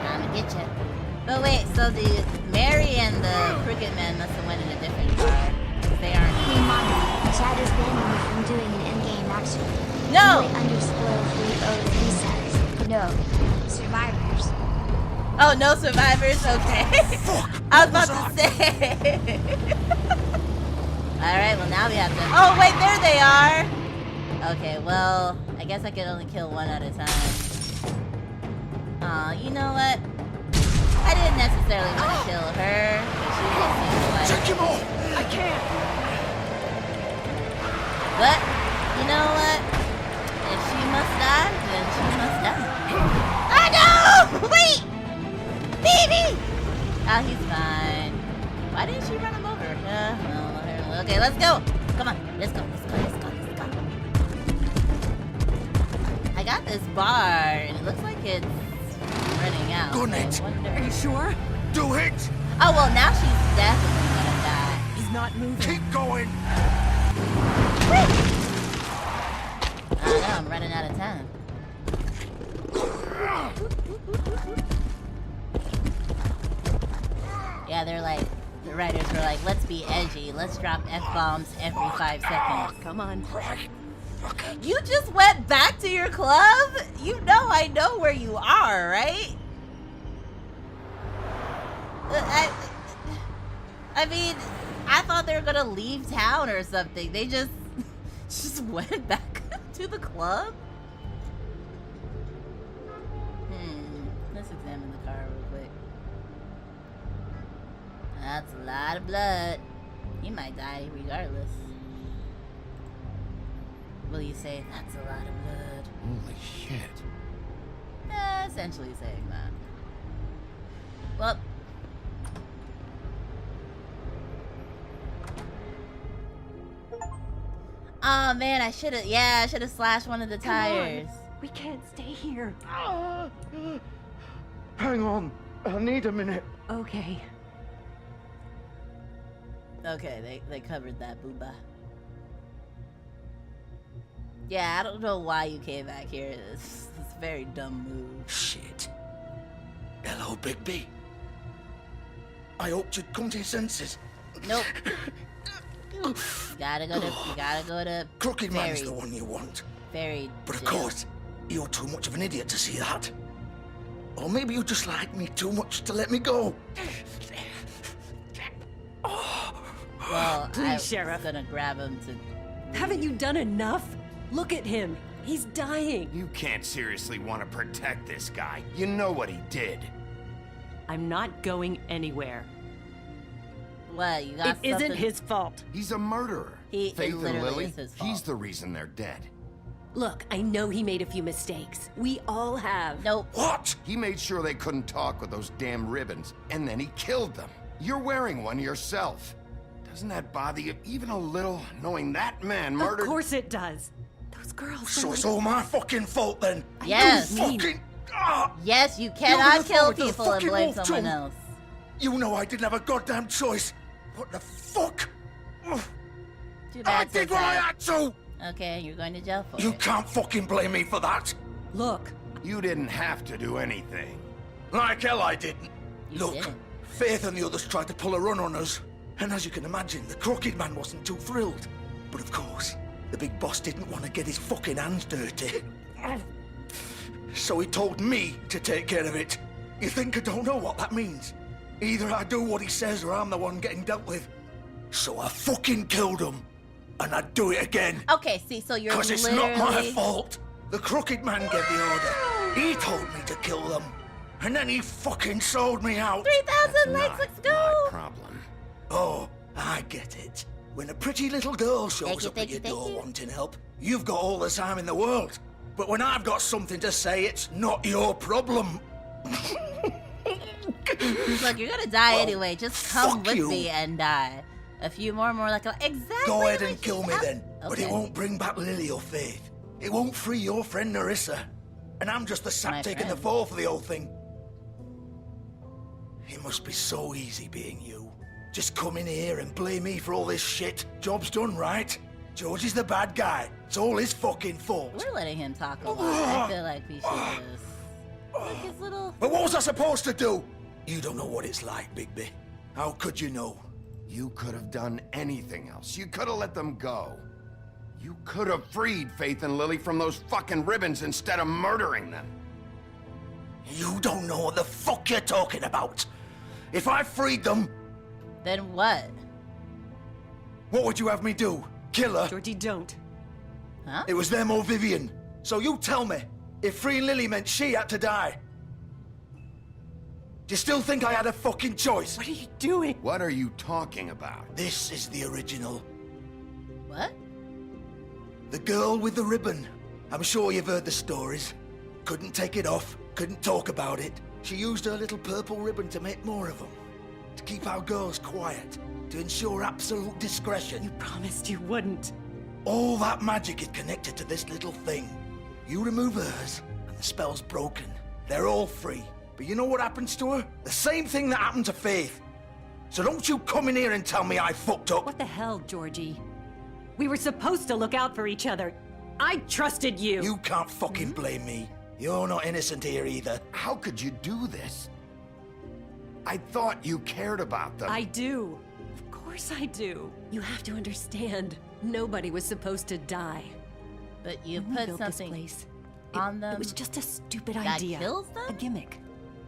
I'ma get you. But wait, so the Mary and the Crooked Man must have went in a different car. They aren't. Hey, Mom. Chad is banning me from doing an in-game action. No! _3037 says, no survivors. Oh, no survivors? Okay. I was about to say. Alright, well now we have to... Oh, wait, there they are! Okay, well, I guess I can only kill one at a time. You know what? I didn't necessarily want to kill her, but she just seems like... Check him off! I can't! But, you know what? If she must die, then she must die. Oh no! Wait! Baby! Oh, he's fine. Why didn't she run him over? Well, okay, let's go. Come on, let's go. I got this bar, and it looks like it's running out. Go, Nate. Are you sure? Do it! Oh, well, now she's definitely gonna die. He's not moving. Keep going! Oh no, I'm running out of time. Yeah, they're like, the writers were like, let's be edgy. Let's drop F-bombs every 5 seconds. Come on. You just went back to your club? You know I know where you are, right? I mean, I thought they were gonna leave town or something. They just went back to the club? Let's examine the car real quick. That's a lot of blood. He might die regardless. Will you say that's a lot of blood? Holy shit. Essentially saying that. Well. Oh man, I should have slashed one of the tires. We can't stay here. Hang on. I need a minute. Okay. Okay, they covered that, booba. Yeah, I don't know why you came back here. It's a very dumb move. Shit. Hello, Bigby. I hoped you'd come to your senses. Nope. You gotta go to Crooked Man's the one you want. Very. But of course, you're too much of an idiot to see that. Or maybe you just like me too much to let me go. Well, Please, Sheriff. I'm gonna grab him to... Haven't you done enough? Look at him. He's dying. You can't seriously want to protect this guy. You know what he did. I'm not going anywhere. What, you got It something? isn't his fault. He's a murderer. It Faith and literally Lily, is his fault. he's the reason they're dead. Look, I know he made a few mistakes. We all have. Nope. What? He made sure they couldn't talk with those damn ribbons, and then he killed them. You're wearing one yourself. Doesn't that bother you even a little, knowing that man murdered... Of course it does. Those girls... So it's all my fucking fault then? Yes. You fucking... Yes, you You're cannot gonna kill throw it to the people and fucking blame wolf someone too. else. You know I didn't have a goddamn choice. What the fuck? Too I bad, did what I had to! Okay, you're going to jail for You it. can't fucking blame me for that. Look, You didn't have to do anything. Like hell I didn't. You Look, didn't. Faith and the others tried to pull a run on us. And as you can imagine, the Crooked Man wasn't too thrilled. But of course, the big boss didn't want to get his fucking hands dirty. So he told me to take care of it. You think I don't know what that means? Either I do what he says or I'm the one getting dealt with. So I fucking killed him. And I'd do it again. Okay, see, so you're Because it's not my fault. The Crooked Man gave the order. He told me to kill them. And then he fucking sold me out. 3,000 likes, let's go! Problem. Oh, I get it. When a pretty little girl shows up at your door wanting help, you've got all the time in the world. But when I've got something to say, it's not your problem. Look, you're gonna die anyway. Just come fuck with you. me and die. A few more like exactly. Go ahead what and kill me she's then. But it Okay. won't bring back Lily or Faith. It won't free your friend Narissa. And I'm just the sap My taking the friend. fall for the whole thing. It must be so easy being you. Just come in here and blame me for all this shit. Job's done, right? George is the bad guy. It's all his fucking fault. We're letting him talk a lot. I feel like we should just. Look, his little. But what was I supposed to do? You don't know what it's like, Bigby. How could you know? You could have done anything else. You could have let them go. You could have freed Faith and Lily from those fucking ribbons instead of murdering them. You don't know what the fuck you're talking about. If I freed them, Then what? what would you have me do? Kill her? Georgie, don't. Huh? It was them or Vivian. So you tell me, if freeing Lily meant she had to die, do you still think I had a fucking choice? What are you doing? What are you talking about? This is the original. What? The girl with the ribbon. I'm sure you've heard the stories. Couldn't take it off, couldn't talk about it. She used her little purple ribbon to make more of them. To keep our girls quiet. To ensure absolute discretion. You promised you wouldn't. All that magic is connected to this little thing. You remove hers, and the spell's broken. They're all free. But you know what happens to her? The same thing that happened to Faith. So don't you come in here and tell me I fucked up. What the hell, Georgie? We were supposed to look out for each other. I trusted you. You can't fucking blame me. You're not innocent here either. How could you do this? I thought you cared about them. I do. Of course I do. You have to understand. Nobody was supposed to die. But you When we put built something this place, on them. It was just a stupid that idea. kills them? A gimmick.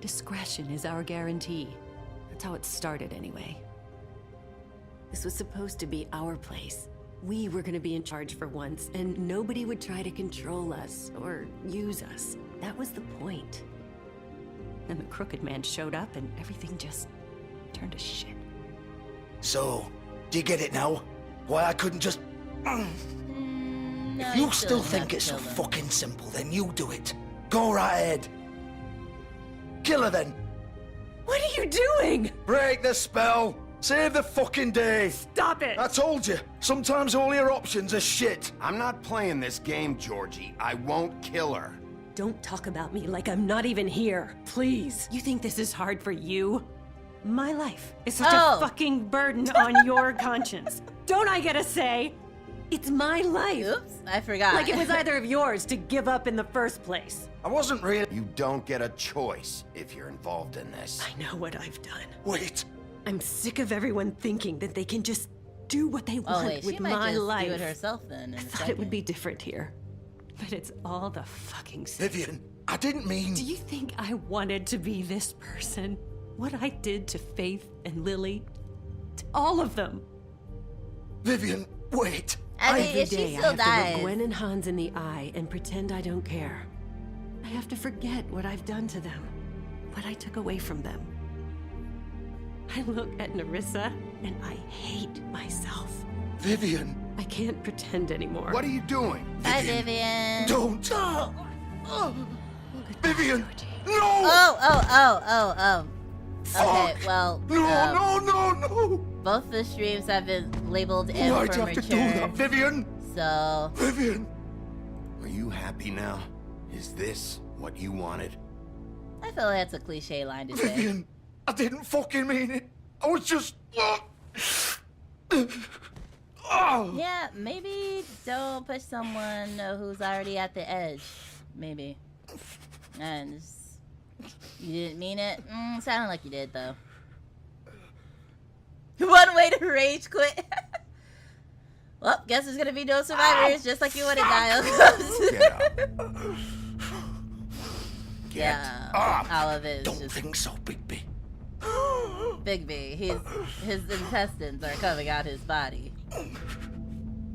Discretion is our guarantee. That's how it started anyway. This was supposed to be our place. We were gonna be in charge for once, and nobody would try to control us or use us. That was the point. Then the Crooked Man showed up and everything just turned to shit. So, do you get it now? Why I couldn't just... No, If you still have think to it's so kill them. fucking simple, then you do it. Go right ahead. Kill her then. What are you doing? Break the spell. Save the fucking day. Stop it. I told you. Sometimes all your options are shit. I'm not playing this game, Georgie. I won't kill her. Don't talk about me like I'm not even here. Please. You think this is hard for you? My life is such Oh. a fucking burden on your conscience. Don't I get a say? It's my life. Oops, I forgot. Like it was either of yours to give up in the first place. I wasn't really... You don't get a choice if you're involved in this. I know what I've done. Wait. I'm sick of everyone thinking that they can just do what they Oh want wait, with she might my just life. do it herself then. I thought it would be different here. But it's all the fucking same. Vivian, I didn't mean... Do you think I wanted to be this person? What I did to Faith and Lily? To all of them. Vivian, wait. I mean, Every if she day still I have to dies. look Gwen and Hans in the eye and pretend I don't care. I have to forget what I've done to them. What I took away from them. I look at Narissa and I hate myself. Vivian. I can't pretend anymore. What are you doing? Bye, Vivian. Don't. Vivian. No. Oh. Okay, Fuck. well. No. Both the streams have been labeled M Why'd for you have to do mature. that, Vivian? So. Vivian. Are you happy now? Is this what you wanted? I feel like that's a cliche line to say. Vivian, I didn't fucking mean it. I was just... Yeah, maybe don't push someone who's already at the edge. Maybe. And you didn't mean it? Sounded like you did, though. One way to rage quit. Well, guess there's gonna be no survivors, just like you wanted, Dial. Get up. All of it is Don't just think so, Bigby. Bigby. His intestines are coming out his body.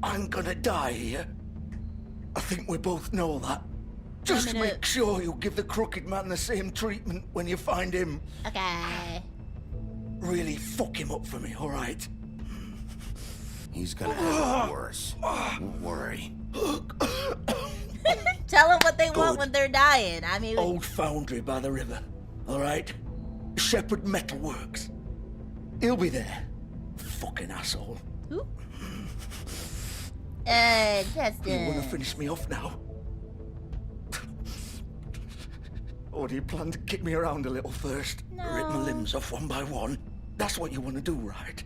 I'm gonna die here. I think we both know that. Just make sure you give the crooked man the same treatment when you find him. Okay. Really fuck him up for me, alright? He's gonna have it worse. Don't worry. Tell them what they want when they're dying. I mean, Old foundry by the river, alright? Shepherd Metalworks. He'll be there. Fucking asshole. Who? Justin. You wanna finish me off now? Or do you plan to kick me around a little first? No. Rip my limbs off one by one? That's what you want to do, right?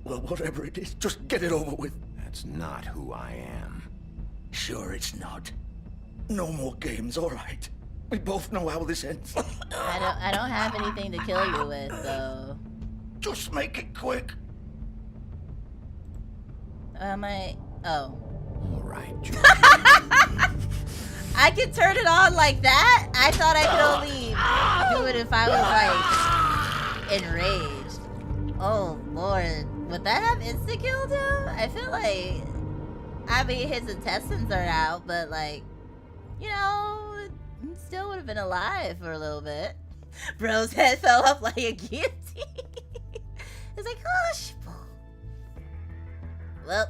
Well, whatever it is, just get it over with. That's not who I am. Sure it's not. No more games, all right? We both know how this ends. I don't have anything to kill you with, so. Just make it quick. Oh. All right, George. I could turn it on like that? I thought I could only do it if I was, like, enraged. Oh, Lord. Would that have insta-killed him? I feel like... I mean, his intestines are out, but, like, you know, he still would have been alive for a little bit. Bro's head fell off like a guillotine. It's like, gosh. Well...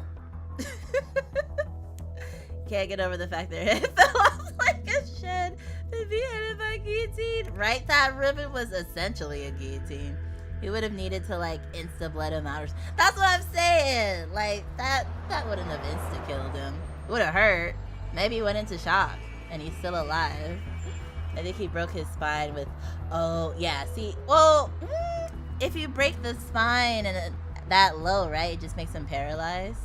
Can't get over the fact that her head fell off like a shed to be headed by guillotine. Right, that ribbon was essentially a guillotine. He would have needed to, like, insta-blood him out. That's what I'm saying. Like, that wouldn't have insta-killed him. It would have hurt. Maybe he went into shock, and he's still alive. I think he broke his spine with... Oh, yeah, see... Well, if you break the spine and that low, right, it just makes him paralyzed.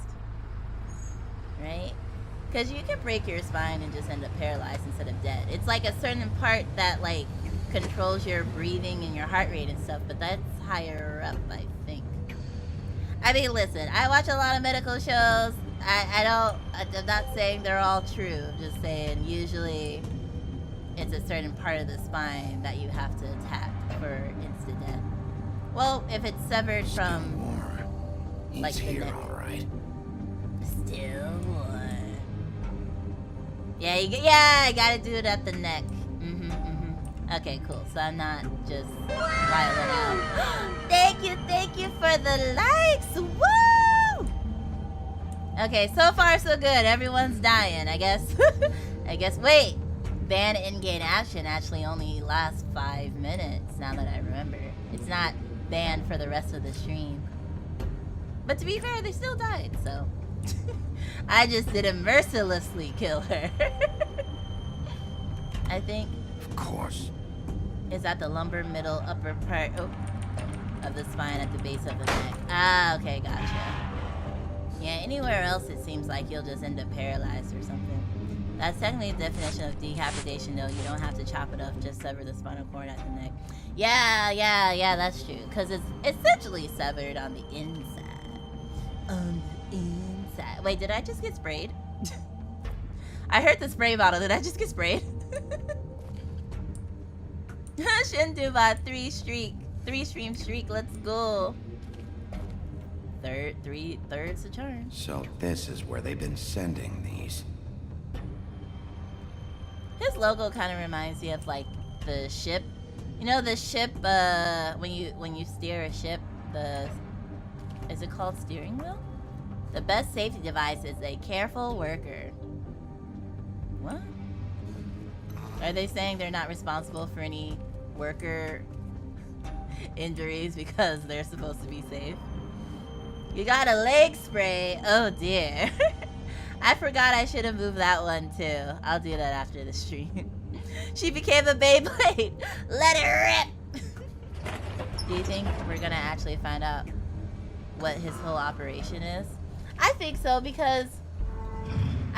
Right? Because you can break your spine and just end up paralyzed instead of dead. It's like a certain part that, like, controls your breathing and your heart rate and stuff, but that's higher up, I think. I mean, listen, I watch a lot of medical shows. I'm not saying they're all true. I'm just saying usually it's a certain part of the spine that you have to attack for instant death. Well, if it's severed from, like, the here, neck. all right. Still more. Yeah, I gotta do it at the neck. Okay, cool. So I'm not just wilding out. Thank you for the likes. Woo! Okay, so far so good. Everyone's dying, I guess. Wait. Ban in-game action actually only lasts 5 minutes, now that I remember. It's not banned for the rest of the stream. But to be fair, they still died, so... I just didn't mercilessly kill her. I think... Of course. Is at the lumbar middle upper part of the spine at the base of the neck. Ah, okay, gotcha. Yeah, anywhere else it seems like you'll just end up paralyzed or something. That's technically the definition of decapitation, though. You don't have to chop it off, just sever the spinal cord at the neck. Yeah, that's true. Because it's essentially severed on the inside. On the inside. Wait, did I just get sprayed? I heard the spray bottle. Did I just get sprayed? Shinduba, 3-stream streak. Let's go. Third's the charm. So this is where they've been sending these. His logo kind of reminds me of, like, the ship. You know the ship, when you steer a ship, is it called steering wheel? The best safety device is a careful worker. What? Are they saying they're not responsible for any worker injuries because they're supposed to be safe? You got a leg spray. Oh dear. I forgot I should have moved that one too. I'll do that after the stream. She became a Beyblade. Let it rip. Do you think we're gonna actually find out what his whole operation is? I think so, because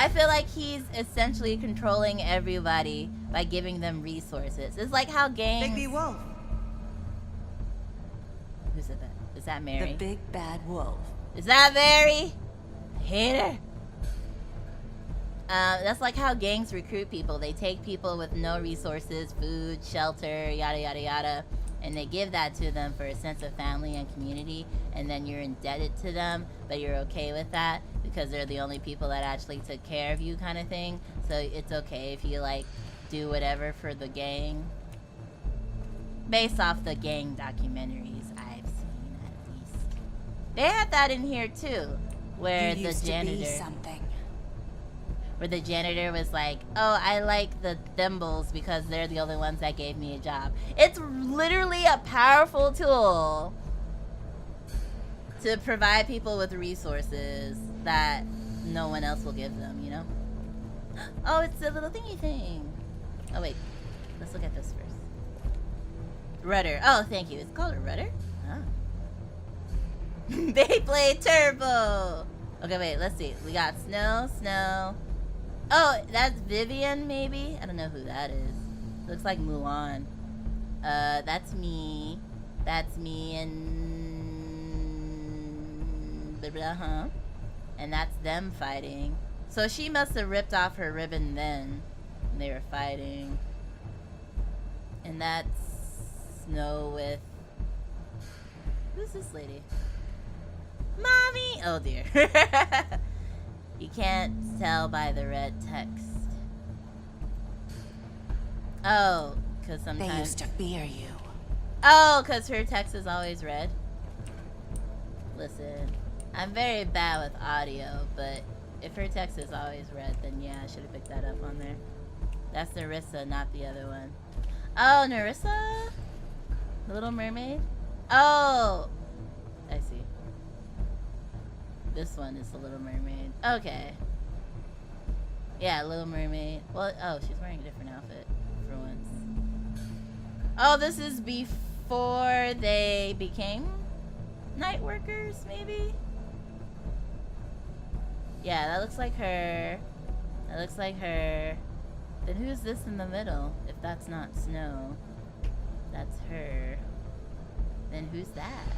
I feel like he's essentially controlling everybody by giving them resources. It's like how gangs... Bigby Wolf. Who said that? Is that Mary? The big bad wolf. Is that Mary? I hate her. That's like how gangs recruit people. They take people with no resources, food, shelter, yada, yada, yada, and they give that to them for a sense of family and community, and then you're indebted to them, but you're okay with that because they're the only people that actually took care of you kind of thing. So it's okay if you, like, do whatever for the gang. Based off the gang documentaries I've seen, at least. They had that in here, too, where You the used janitor... to be something. Where the janitor was like, oh, I like the thimbles because they're the only ones that gave me a job. It's literally a powerful tool to provide people with resources that no one else will give them, you know? Oh, it's a little thingy thing. Oh, wait. Let's look at this first. Rudder. Oh, thank you. It's called a rudder? Oh. Beyblade Turbo! Okay, wait. Let's see. We got Snow. Oh, that's Vivian, maybe? I don't know who that is. Looks like Mulan. That's me. That's me and... blah, blah, huh? And that's them fighting. So she must have ripped off her ribbon then. When they were fighting. And that's Snow with... Who's this lady? Mommy! Oh, dear. You can't tell by the red text. Oh, because sometimes... They used to fear you. Oh, because her text is always red. Listen, I'm very bad with audio, but if her text is always red, then yeah, I should have picked that up on there. That's Narissa, not the other one. Oh, Narissa? The Little Mermaid? Oh! I see. This one is the Little Mermaid. Okay. Yeah, Little Mermaid. Well, oh, she's wearing a different outfit for once. Oh, this is before they became night workers, maybe? Yeah, that looks like her. That looks like her. Then who's this in the middle? If that's not Snow. That's her. Then who's that?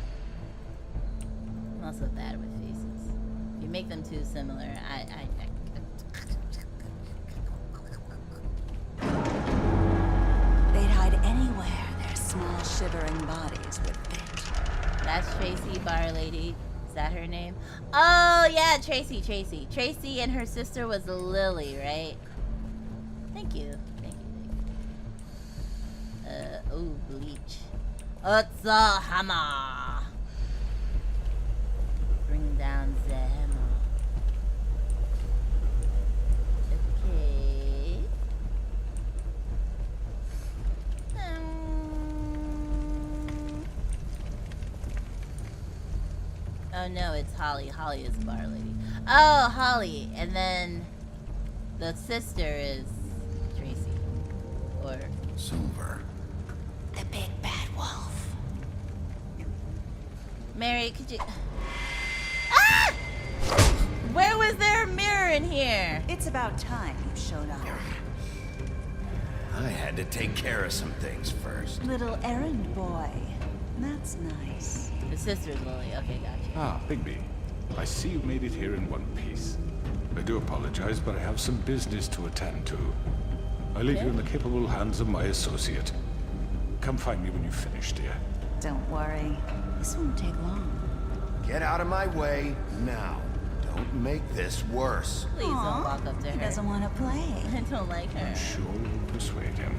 I'm also bad with faces. If you make them too similar, They'd hide anywhere their small shivering bodies would fit. That's Tracy Bar Lady. Is that her name? Oh yeah, Tracy. Tracy and her sister was Lily, right? Thank you. Oh, bleach. It's a hammer. Bring down the hammer. Okay. Oh no, it's Holly. Holly is Bar Lady. Oh, Holly. And then the sister is Tracy. Or Silver. The big bad wolf. Mary, could you... Ah! Where was there a mirror in here? It's about time you showed up. I had to take care of some things first. Little errand boy. That's nice. The sister's Lily. Okay, gotcha. Ah, Bigby. I see you made it here in one piece. I do apologize, but I have some business to attend to. I leave you in the capable hands of my associate. Come find me when you've finished, dear. Don't worry. This won't take long. Get out of my way now. Don't make this worse. Please don't walk up to her. He doesn't want to play. I don't like her. I'm sure you'll persuade him.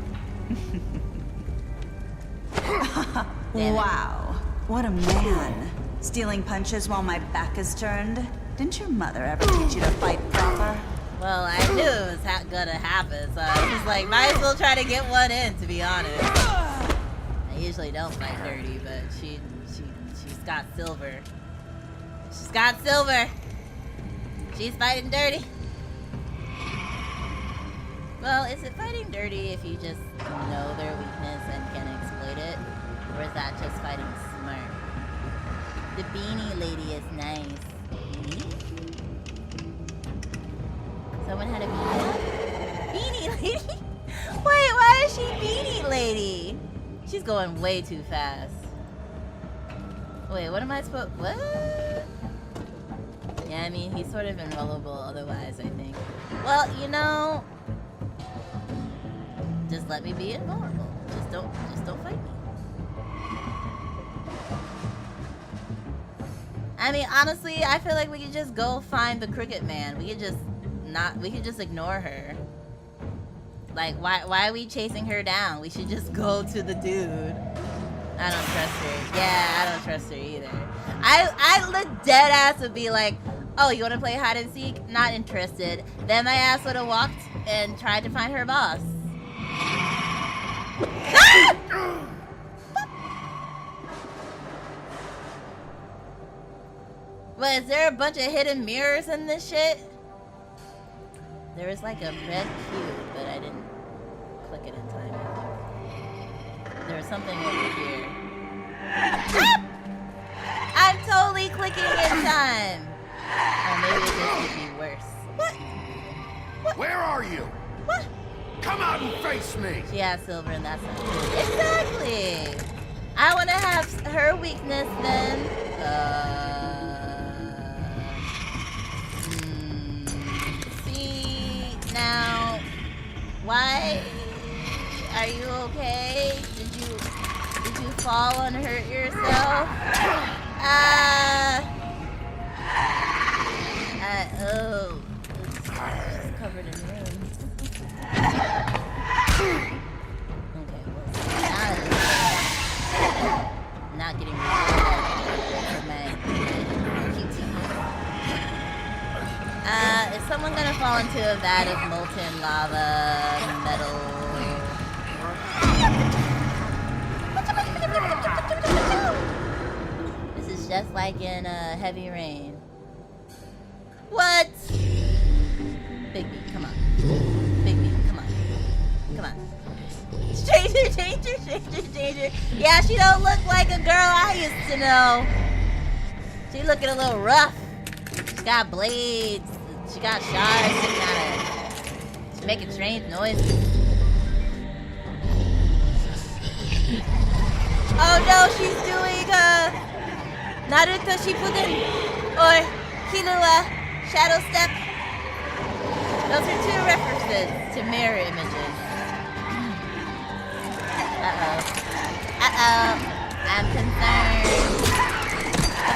Wow. What a man. Stealing punches while my back is turned. Didn't your mother ever teach you to fight proper? Well, I knew it was gonna happen, so I was like, might as well try to get one in, to be honest. I usually don't fight dirty, but she's got silver. She's got silver. She's fighting dirty. Well, is it fighting dirty if you just know their weakness and can exploit it? Or is that just fighting smart? The beanie lady is nice. Someone had a beanie lady? Wait, why is she beanie lady? She's going way too fast. Wait, what am I supposed... What? Yeah, I mean, he's sort of invulnerable otherwise, I think. Well, you know... Just let me be invulnerable. Just don't fight me. I mean, honestly, I feel like we could just go find the Crooked Man. We could just ignore her. Like, why are we chasing her down? We should just go to the dude. I don't trust her. Yeah, I don't trust her either. I look dead ass would be like, oh, you want to play hide and seek? Not interested. Then my ass would have walked and tried to find her boss. Ah! But is there a bunch of hidden mirrors in this shit? There was like a red cube, but I didn't click it in time. There was something over here. Ah! I'm totally clicking in time. Or maybe it just could be worse. What? Where are you? What? Come out and face me! She has silver and that's not good. Exactly! I want to have her weakness then. See, now, why are you okay? Did you fall and hurt yourself? Oh, it's covered in runes. Okay, well, not getting is someone gonna fall into a vat of molten lava, metal? This is just like in Heavy Rain. What? Bigby, come on. Bigby, come on. Come on. Stranger danger, stranger danger. Yeah, she don't look like a girl I used to know. She looking a little rough. She got blades. She got shards sticking out of her. She's making strange noises. Oh no, she's doing Naruto Shippuden or Killua Shadow Step. Those are two references to mirror images. Uh-oh. Uh-oh. I'm concerned.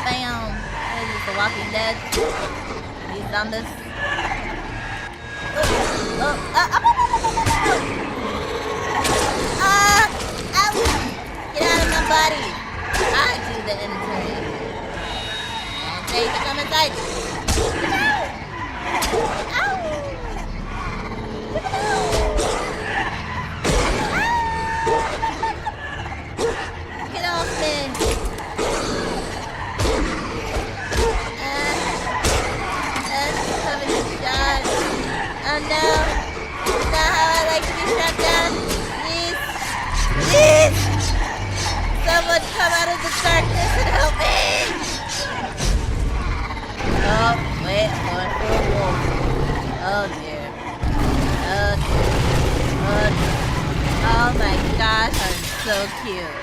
Bam. What is this, The Walking Dead? These zombies. Get out of my body. I do the entering. And say to come inside. Ow! Get off me. Having a shot. Oh no. That's not how I like to be shot down. Please. Please. Someone come out of the darkness and help me. Oh, wait. I'm going for a wolf. Oh dear. Oh dear. Oh dear. Oh my gosh, I'm so cute.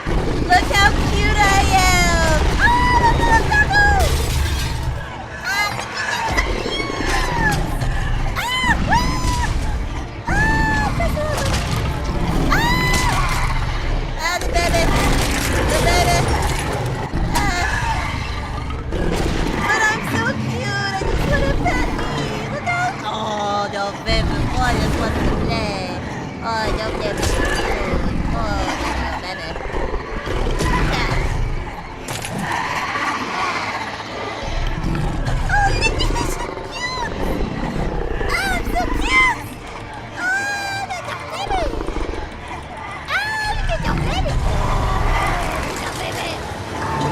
Look how cute I am! Oh, look at the circle! The baby! The baby! But I'm so cute! I just want to pet me! Look out! Oh, no, baby boy just wants to play. Oh, no, baby. Oh, baby. Yeah. Oh, Mickey, he's so cute! Oh, I'm so cute! Oh, that's a baby!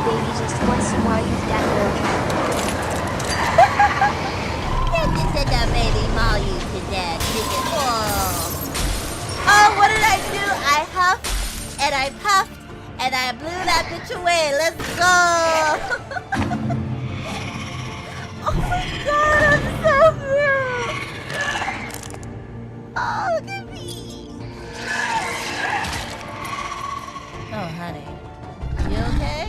Baby just wants to why you that little This is the baby maul you to death. Oh, what did I do? I huffed and I puffed and I blew that bitch away. Let's go. Oh my god, I'm so cute. Oh, look at me. Oh, honey. You okay?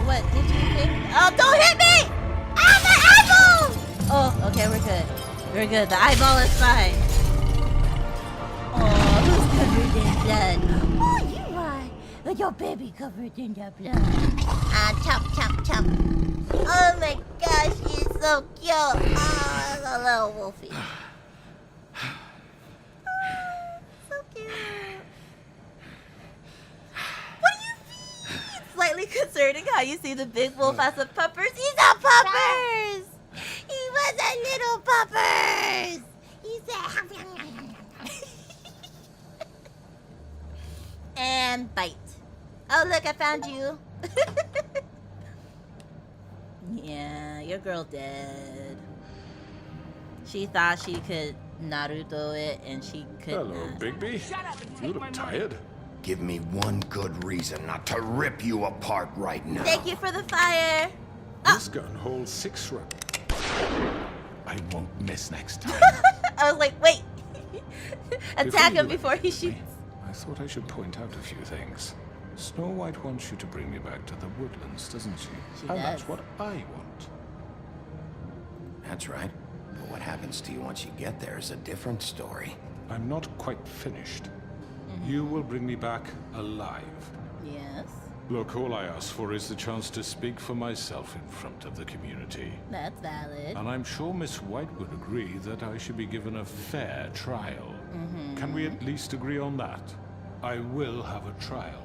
What did you think? Oh, don't hit me! Ah, my eyeball! Oh, okay, we're good. We're good. The eyeball is fine. Oh, who's covered in blood? Oh, you are. Your baby covered in the blood. Ah, chomp, chomp, chomp. Oh my gosh, he's so cute. Oh, the little wolfie. So cute. What do you mean? Slightly concerning how you see the big wolf as a puppers. He's a puppers! He was a little puppers! He's a... And bite. Oh, look, I found you. Yeah, your girl dead. She thought she could Naruto it, and she could Hello, not. Bigby. You look tired. Give me one good reason not to rip you apart right now. Thank you for the fire. This gun holds 6 rounds. I won't miss next time. I was like, wait. Attack him you before he shoots. I thought I should point out a few things. Snow White wants you to bring me back to the woodlands, doesn't she? She And does. that's what I want. That's right. But what happens to you once you get there is a different story. I'm not quite finished. You will bring me back alive. Yes, Look, all I ask for is the chance to speak for myself in front of the community. that's valid. And I'm sure Miss White would agree that I should be given a fair trial. Can we at least agree on that? I will have a trial.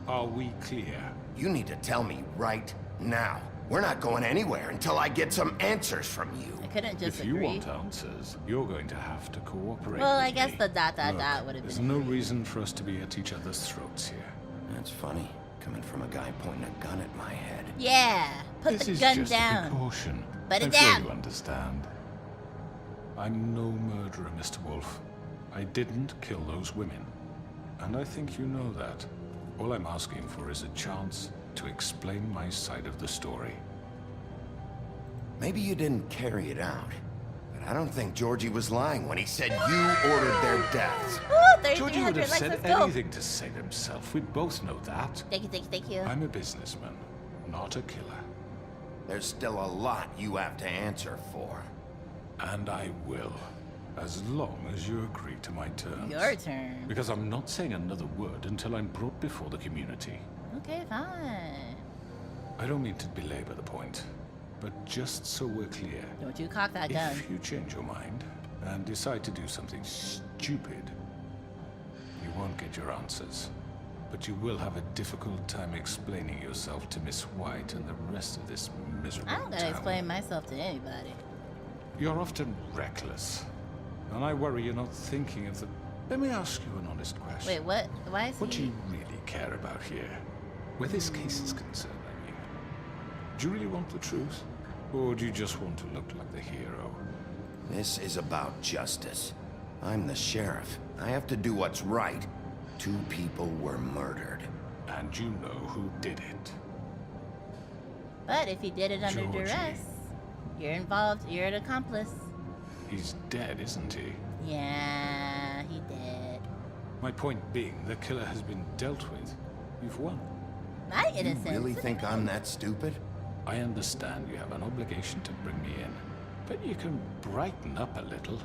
Are we clear? You need to tell me right now. We're not going anywhere until I get some answers from you. I couldn't just If you agree. want answers, you're going to have to cooperate. Well, with I guess me. the dot Look, would have there's been. no reason for us to be at each other's throats here. That's funny, coming from a guy pointing a gun at my head. Yeah, put This the is gun just down. a precaution. Put it I'm sure down. you understand. I'm no murderer, Mr. Wolf. I didn't kill those women. And I think you know that. All I'm asking for is a chance to explain my side of the story. Maybe you didn't carry it out, but I don't think Georgie was lying when he said you ordered their deaths. Ooh, Georgie would 3,300 have likes, said let's go. anything to save himself. We both know that. Thank you, thank you, thank you. I'm a businessman, not a killer. There's still a lot you have to answer for. And I will, as long as you agree to my terms. Your turn. Because I'm not saying another word until I'm brought before the community. Okay, fine. I don't mean to belabor the point, but just so we're clear. Don't you cock that gun. If you change your mind and decide to do something stupid, you won't get your answers. But you will have a difficult time explaining yourself to Miss White and the rest of this miserable I don't gotta town. explain myself to anybody. You're often reckless, and I worry you're not thinking of the... Let me ask you an honest question. Wait, what? Why is What do he? you really care about here? Where this case is concerned, I mean. Do you really want the truth? Or do you just want to look like the hero? This is about justice. I'm the sheriff. I have to do what's right. 2 people were murdered. And you know who did it. But if he did it under Georgie. duress, you're involved. You're an accomplice. He's dead, isn't he? Yeah, he did. My point being, the killer has been dealt with. You've won. My You innocence. really think I'm that stupid? I understand you have an obligation to bring me in, but you can brighten up a little.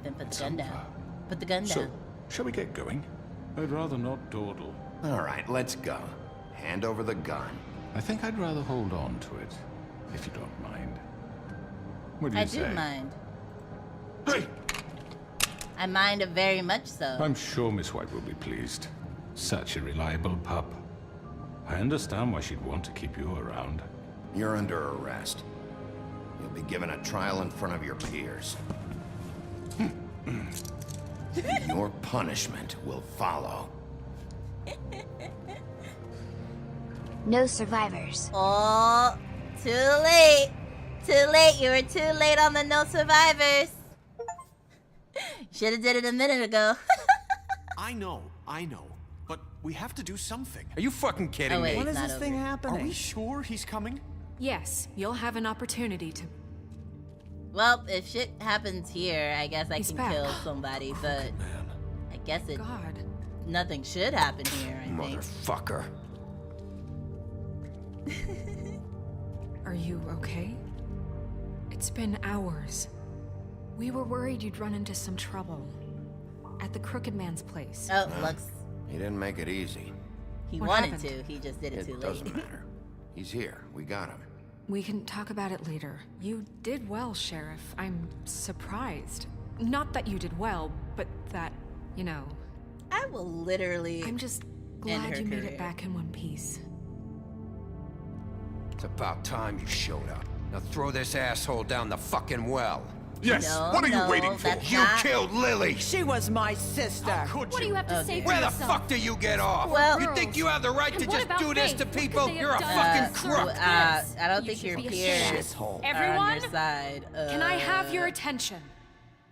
Then put It's the gun over. down. Put the gun So, down. shall we get going? I'd rather not dawdle. All right, let's go. Hand over the gun. I think I'd rather hold on to it, if you don't mind. What do you I say? do mind. Hey! I mind it very much so. I'm sure Miss White will be pleased. Such a reliable pup. I understand why she'd want to keep you around. You're under arrest. You'll be given a trial in front of your peers. Your punishment will follow. No survivors. Oh, too late. Too late. You were too late on the no survivors. Should have did it a minute ago. I know. But we have to do something. Are you fucking kidding Oh, wait, me? When it's is not this thing over. happening? Are we sure he's coming? Yes, you'll have an opportunity to... Well, if shit happens here, I guess I He's can back. kill somebody, but I guess nothing should happen here, I think. Motherfucker. Are you okay? It's been hours. We were worried you'd run into some trouble. At the Crooked Man's place. Oh, Lux. He didn't make it easy. He What wanted happened? to, he just did it too late. Doesn't matter. He's here. We got him. We can talk about it later. You did well, Sheriff. I'm surprised. Not that you did well, but that, you know... I will literally I'm just end her glad you made career. it back in one piece. It's about time you showed up. Now throw this asshole down the fucking well. Yes, No, what are you no, waiting for? that's You not- killed Lily! She was my sister. What do you have to say for Where the yourself? fuck do you get off? Well- you think you have the right to And what just about do this Faith? to What could people? they have You're a done? fucking crook. I don't You think should your be peers ashamed. are on Everyone, your side. Can I have your attention?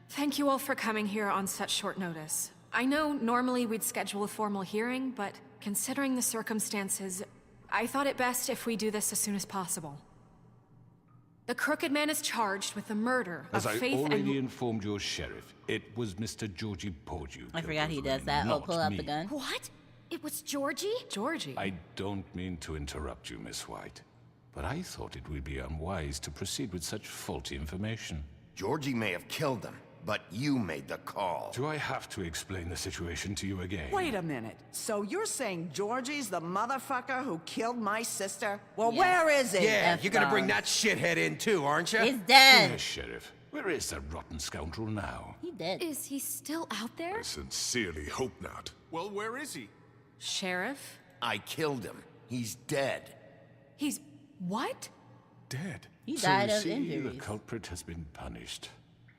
Thank you all for coming here on such short notice. I know normally we'd schedule a formal hearing, but considering the circumstances, I thought it best if we do this as soon as possible. The Crooked Man is charged with the murder As of I Faith already and... informed your sheriff, it was Mr. Georgie Pordew. I forgot he does that. Oh, not pull out me. the gun. What? It was Georgie? Georgie? I don't mean to interrupt you, Miss White, but I thought it would be unwise to proceed with such faulty information. Georgie may have killed him, but you made the call. Do I have to explain the situation to you again? Wait a minute. So you're saying Georgie's the motherfucker who killed my sister? Well, Yes. where is he? Yeah, you're gonna bring F-bombs. that shithead in too, aren't you? He's dead. Yes, Sheriff. Where is that rotten scoundrel now? He dead. Is he still out there? I sincerely hope not. Well, where is he? Sheriff? I killed him. He's dead. He's... what? Dead. He So died you of see, injuries. The culprit has been punished.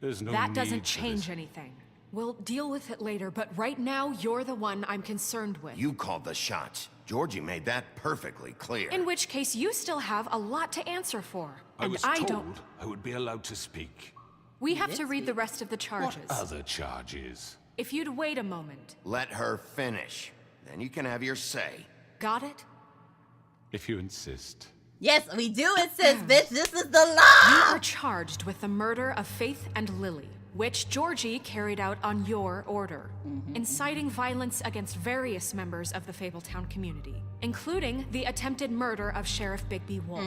There's no That need doesn't for change this. anything. We'll deal with it later, but right now, you're the one I'm concerned with. You called the shots. Georgie made that perfectly clear. In which case, you still have a lot to answer for. I And was I told don't... I would be allowed to speak. We have to read the rest of the charges. What other charges? If you'd wait a moment. Let her finish. Then you can have your say. Got it? If you insist. Yes, we do insist, bitch. This is the You law. are charged with the murder of Faith and Lily, which Georgie carried out on your order, inciting violence against various members of the Fabletown community, including the attempted murder of Sheriff Bigby Wolf.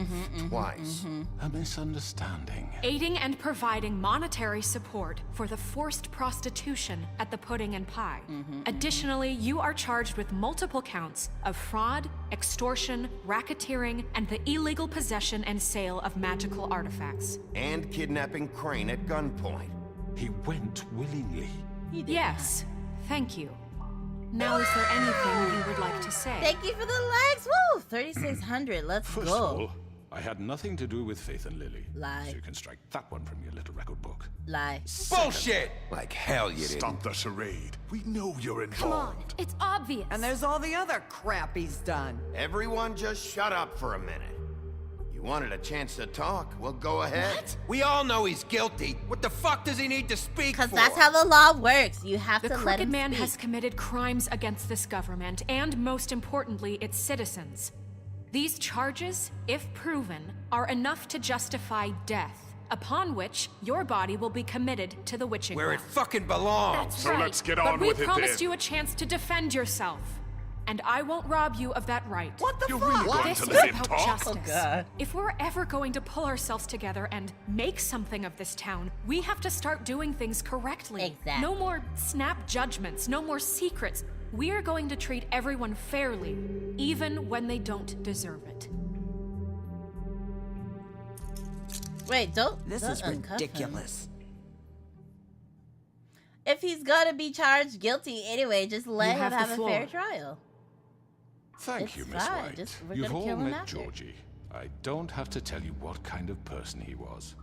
Twice. A misunderstanding. Aiding and providing monetary support for the forced prostitution at the Pudding and Pie. Additionally, you are charged with multiple counts of fraud, extortion, racketeering, and the illegal possession and sale of magical artifacts. And kidnapping Crane at gunpoint. He went willingly. Yes, thank you. Now, is there anything you would like to say? Thank you for the likes. Woo! 3,600. Let's First go. of all, I had nothing to do with Faith and Lily. Lie. So you can strike that one from your little record book. Lie. Bullshit! Like hell you didn't. Stop the charade. We know you're involved. Come on, it's obvious. And there's all the other crap he's done. Everyone just shut up for a minute. You wanted a chance to talk? Well, go ahead. What? We all know he's guilty. What the fuck does he need to speak for? Because that's how the law works. You have The to let Crooked him Man speak. has committed crimes against this government and, most importantly, its citizens. These charges, if proven, are enough to justify death, upon which your body will be committed to the witching Where well. it fucking belongs. That's So right. let's get But on we with it promised then. you a chance to defend yourself. And I won't rob you of that right. What the You're fuck? really going This to is let him about talk? justice. Oh, God. If we're ever going to pull ourselves together and make something of this town, we have to start doing things correctly. Exactly. No more snap judgments, no more secrets. We are going to treat everyone fairly, even when they don't deserve it. Wait, don't. This don't is uncuff him. ridiculous. If he's gonna be charged guilty anyway, just let You him have the have a floor. fair trial. Thank It's you, Miss fine. White. Just- we're You've gonna all kill him met after. Georgie. I don't have to tell you what kind of person he was.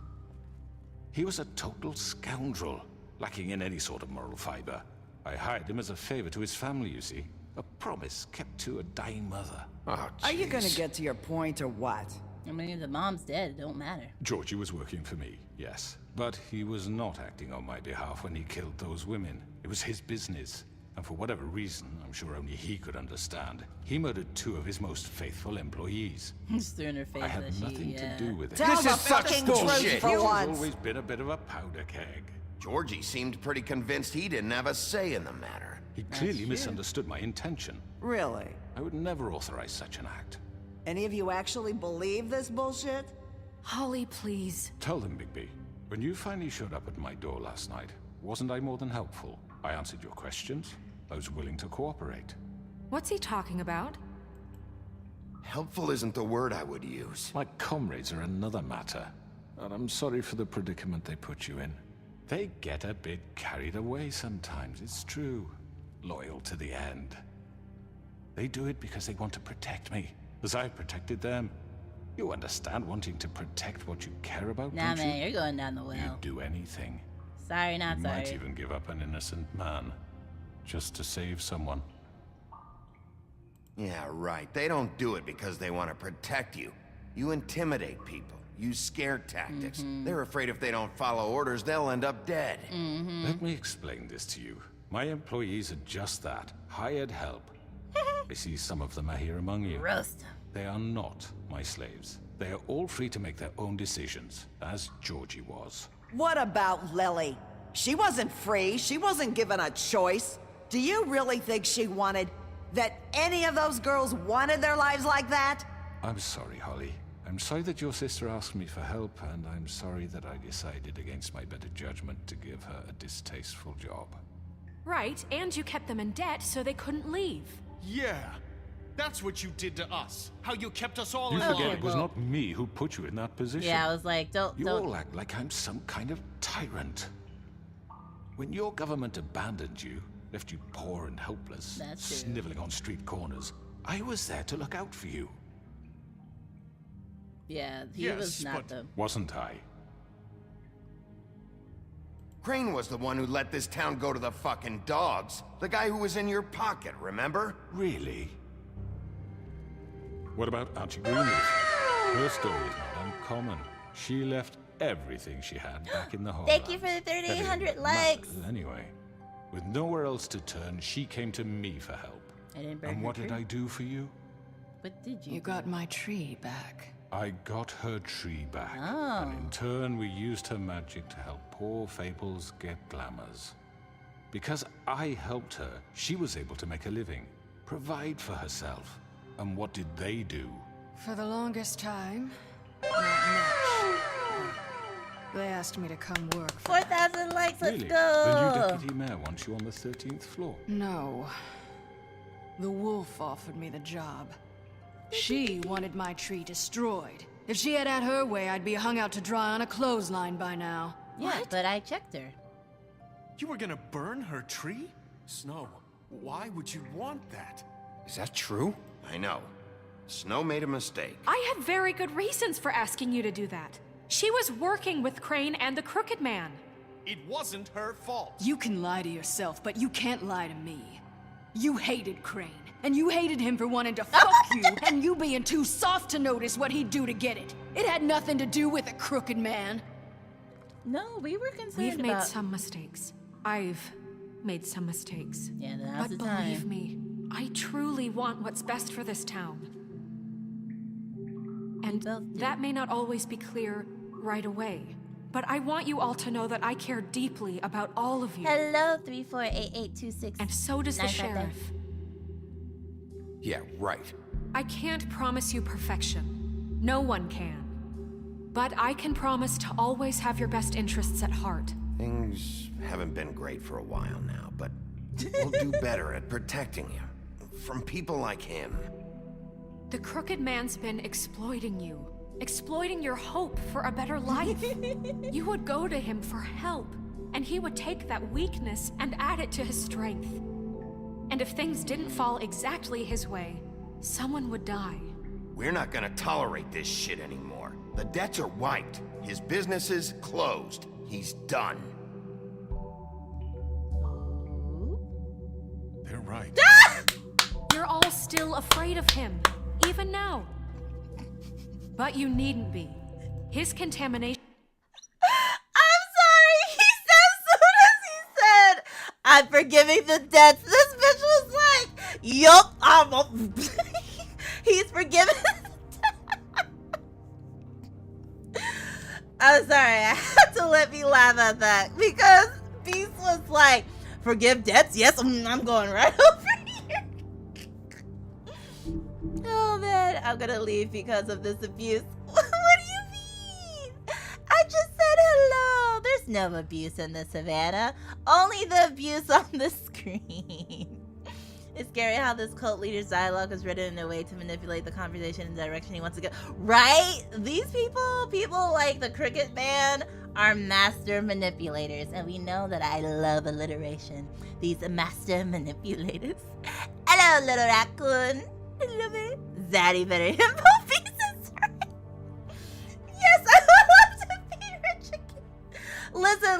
He was a total scoundrel, lacking in any sort of moral fiber. I hired him as a favor to his family, you see. A promise kept to a dying mother. Oh, Are you gonna jeez. get to your point or what? I mean, the mom's dead. It don't matter. Georgie was working for me, yes. But he was not acting on my behalf when he killed those women. It was his business. And for whatever reason, I'm sure only he could understand, he murdered 2 of his most faithful employees. He's threw in her face I had that nothing to do with it. Tell this is fucking bullshit. He's always been a bit of a powder keg. Georgie seemed pretty convinced he didn't have a say in the matter. He clearly misunderstood my intention. Really? I would never authorize such an act. Any of you actually believe this bullshit? Holly, please. Tell them, Bigby. When you finally showed up at my door last night, wasn't I more than helpful? I answered your questions. I was willing to cooperate. What's he talking about? Helpful isn't the word I would use. My comrades are another matter. And I'm sorry for the predicament they put you in. They get a bit carried away sometimes, it's true. Loyal to the end. They do it because they want to protect me, as I've protected them. You understand wanting to protect what you care about, Nah, don't man, you? you're going down the well. You'd do anything. Sorry, not You sorry. might even give up an innocent man, just to save someone. Yeah, right. They don't do it because they want to protect you. You intimidate people. Use scare tactics. They're afraid if they don't follow orders, they'll end up dead. Let me explain this to you. My employees are just that. Hired help. I see some of them are here among you. Roast. They are not my slaves. They are all free to make their own decisions, as Georgie was. What about Lily? She wasn't free. She wasn't given a choice. Do you really think she wanted... that any of those girls wanted their lives like that? I'm sorry, Holly. I'm sorry that your sister asked me for help, and I'm sorry that I decided against my better judgment to give her a distasteful job. Right, and you kept them in debt so they couldn't leave. Yeah. That's what you did to us. How you kept us all You in forget line. it was not me who put you in that position. Yeah, I was like, don't. You all act like I'm some kind of tyrant. When your government abandoned you, left you poor and helpless, That's true. sniveling on street corners, I was there to look out for you. Yeah, he was not the. Wasn't I? Crane was the one who let this town go to the fucking dogs. The guy who was in your pocket, remember? Really? What about Auntie Greenleaf? Her story is not uncommon. She left everything she had back in the home. Thank you for the 3,800 likes. Anyway, with nowhere else to turn, she came to me for help. I didn't burn And her what did tree. I do for you? What did you? You got my tree back. I got her tree back. Oh. And in turn, we used her magic to help poor Fables get glamours. Because I helped her, she was able to make a living, provide for herself. And what did they do? For the longest time, not much. They asked me to come work. 4,000 likes. Let's Really? go. The new deputy mayor wants you on the 13th floor. No. The wolf offered me the job. She wanted my tree destroyed. If she had her way, I'd be hung out to dry on a clothesline by now. Yeah, but I checked her. You were gonna burn her tree? Snow, why would you want that? Is that true? I know. Snow made a mistake. I had very good reasons for asking you to do that. She was working with Crane and the Crooked Man. It wasn't her fault. You can lie to yourself, but you can't lie to me. You hated Crane, and you hated him for wanting to fuck you, and you being too soft to notice what he'd do to get it. It had nothing to do with the Crooked Man. No, we were concerned We've made about... some mistakes. I've made some mistakes. Yeah, now's But the time. believe me, I truly want what's best for this town. And that may not always be clear right away. But I want you all to know that I care deeply about all of you. Hello, 348826. And so does the 955. sheriff. Yeah, right. I can't promise you perfection. No one can. But I can promise to always have your best interests at heart. Things haven't been great for a while now, but we'll do better at protecting you. From people like him. The Crooked Man's been exploiting you. Exploiting your hope for a better life. You would go to him for help, and he would take that weakness and add it to his strength. And if things didn't fall exactly his way, someone would die. We're not gonna tolerate this shit anymore. The debts are wiped. His business is closed. He's done. They're right. You're all still afraid of him, even now. But you needn't be. His contamination... I'm sorry. He said as soon as he said, I'm forgiving the debts. This bitch was like, yup, he's forgiven. I'm sorry, I had to let me laugh at that because Beast was like, forgive debts? Yes, I'm going right over here. Oh man, I'm gonna leave because of this abuse. What do you mean? I just said hello. There's no abuse in the savannah, only the abuse on the screen. It's scary how this cult leader's dialogue is written in a way to manipulate the conversation in the direction he wants to go. Right? These people like the Cricket Man, are master manipulators, and we know that I love alliteration. These master manipulators. Hello, little raccoon. I love it. Zaddy better him both pieces, right? Yes, I would love to be rich again. Listen.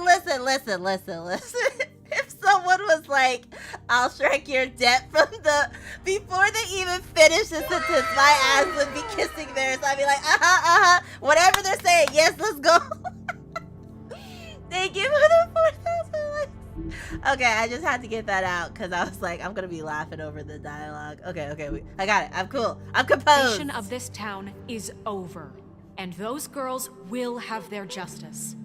If someone was like, I'll strike your debt from the... Before they even finish the sentence, my ass would be kissing theirs. I'd be like, whatever they're saying, yes, let's go. Thank you for the 4,000 likes. Okay, I just had to get that out because I was like, I'm going to be laughing over the dialogue. Okay, I got it. I'm cool. I'm composed. The of this town is over, and those girls will have their justice.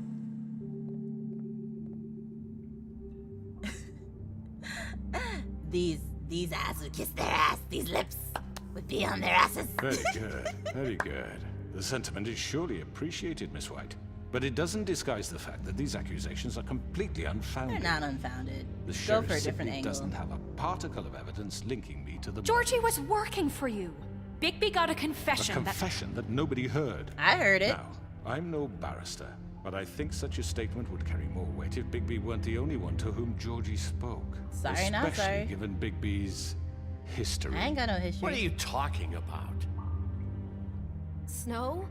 These ass would kiss their ass. These lips would be on their asses. Very good. The sentiment is surely appreciated, Miss White. But it doesn't disguise the fact that these accusations are completely unfounded. They're not unfounded. The Go sheriff for a different simply angle. doesn't have a particle of evidence linking me to the Georgie was working for you. Bigby got a confession. A confession that nobody heard. I heard it. Now, I'm no barrister, but I think such a statement would carry more weight if Bigby weren't the only one to whom Georgie spoke. Sorry, not Especially sorry. given Bigby's history. I ain't got no history. What are you talking about? Snow?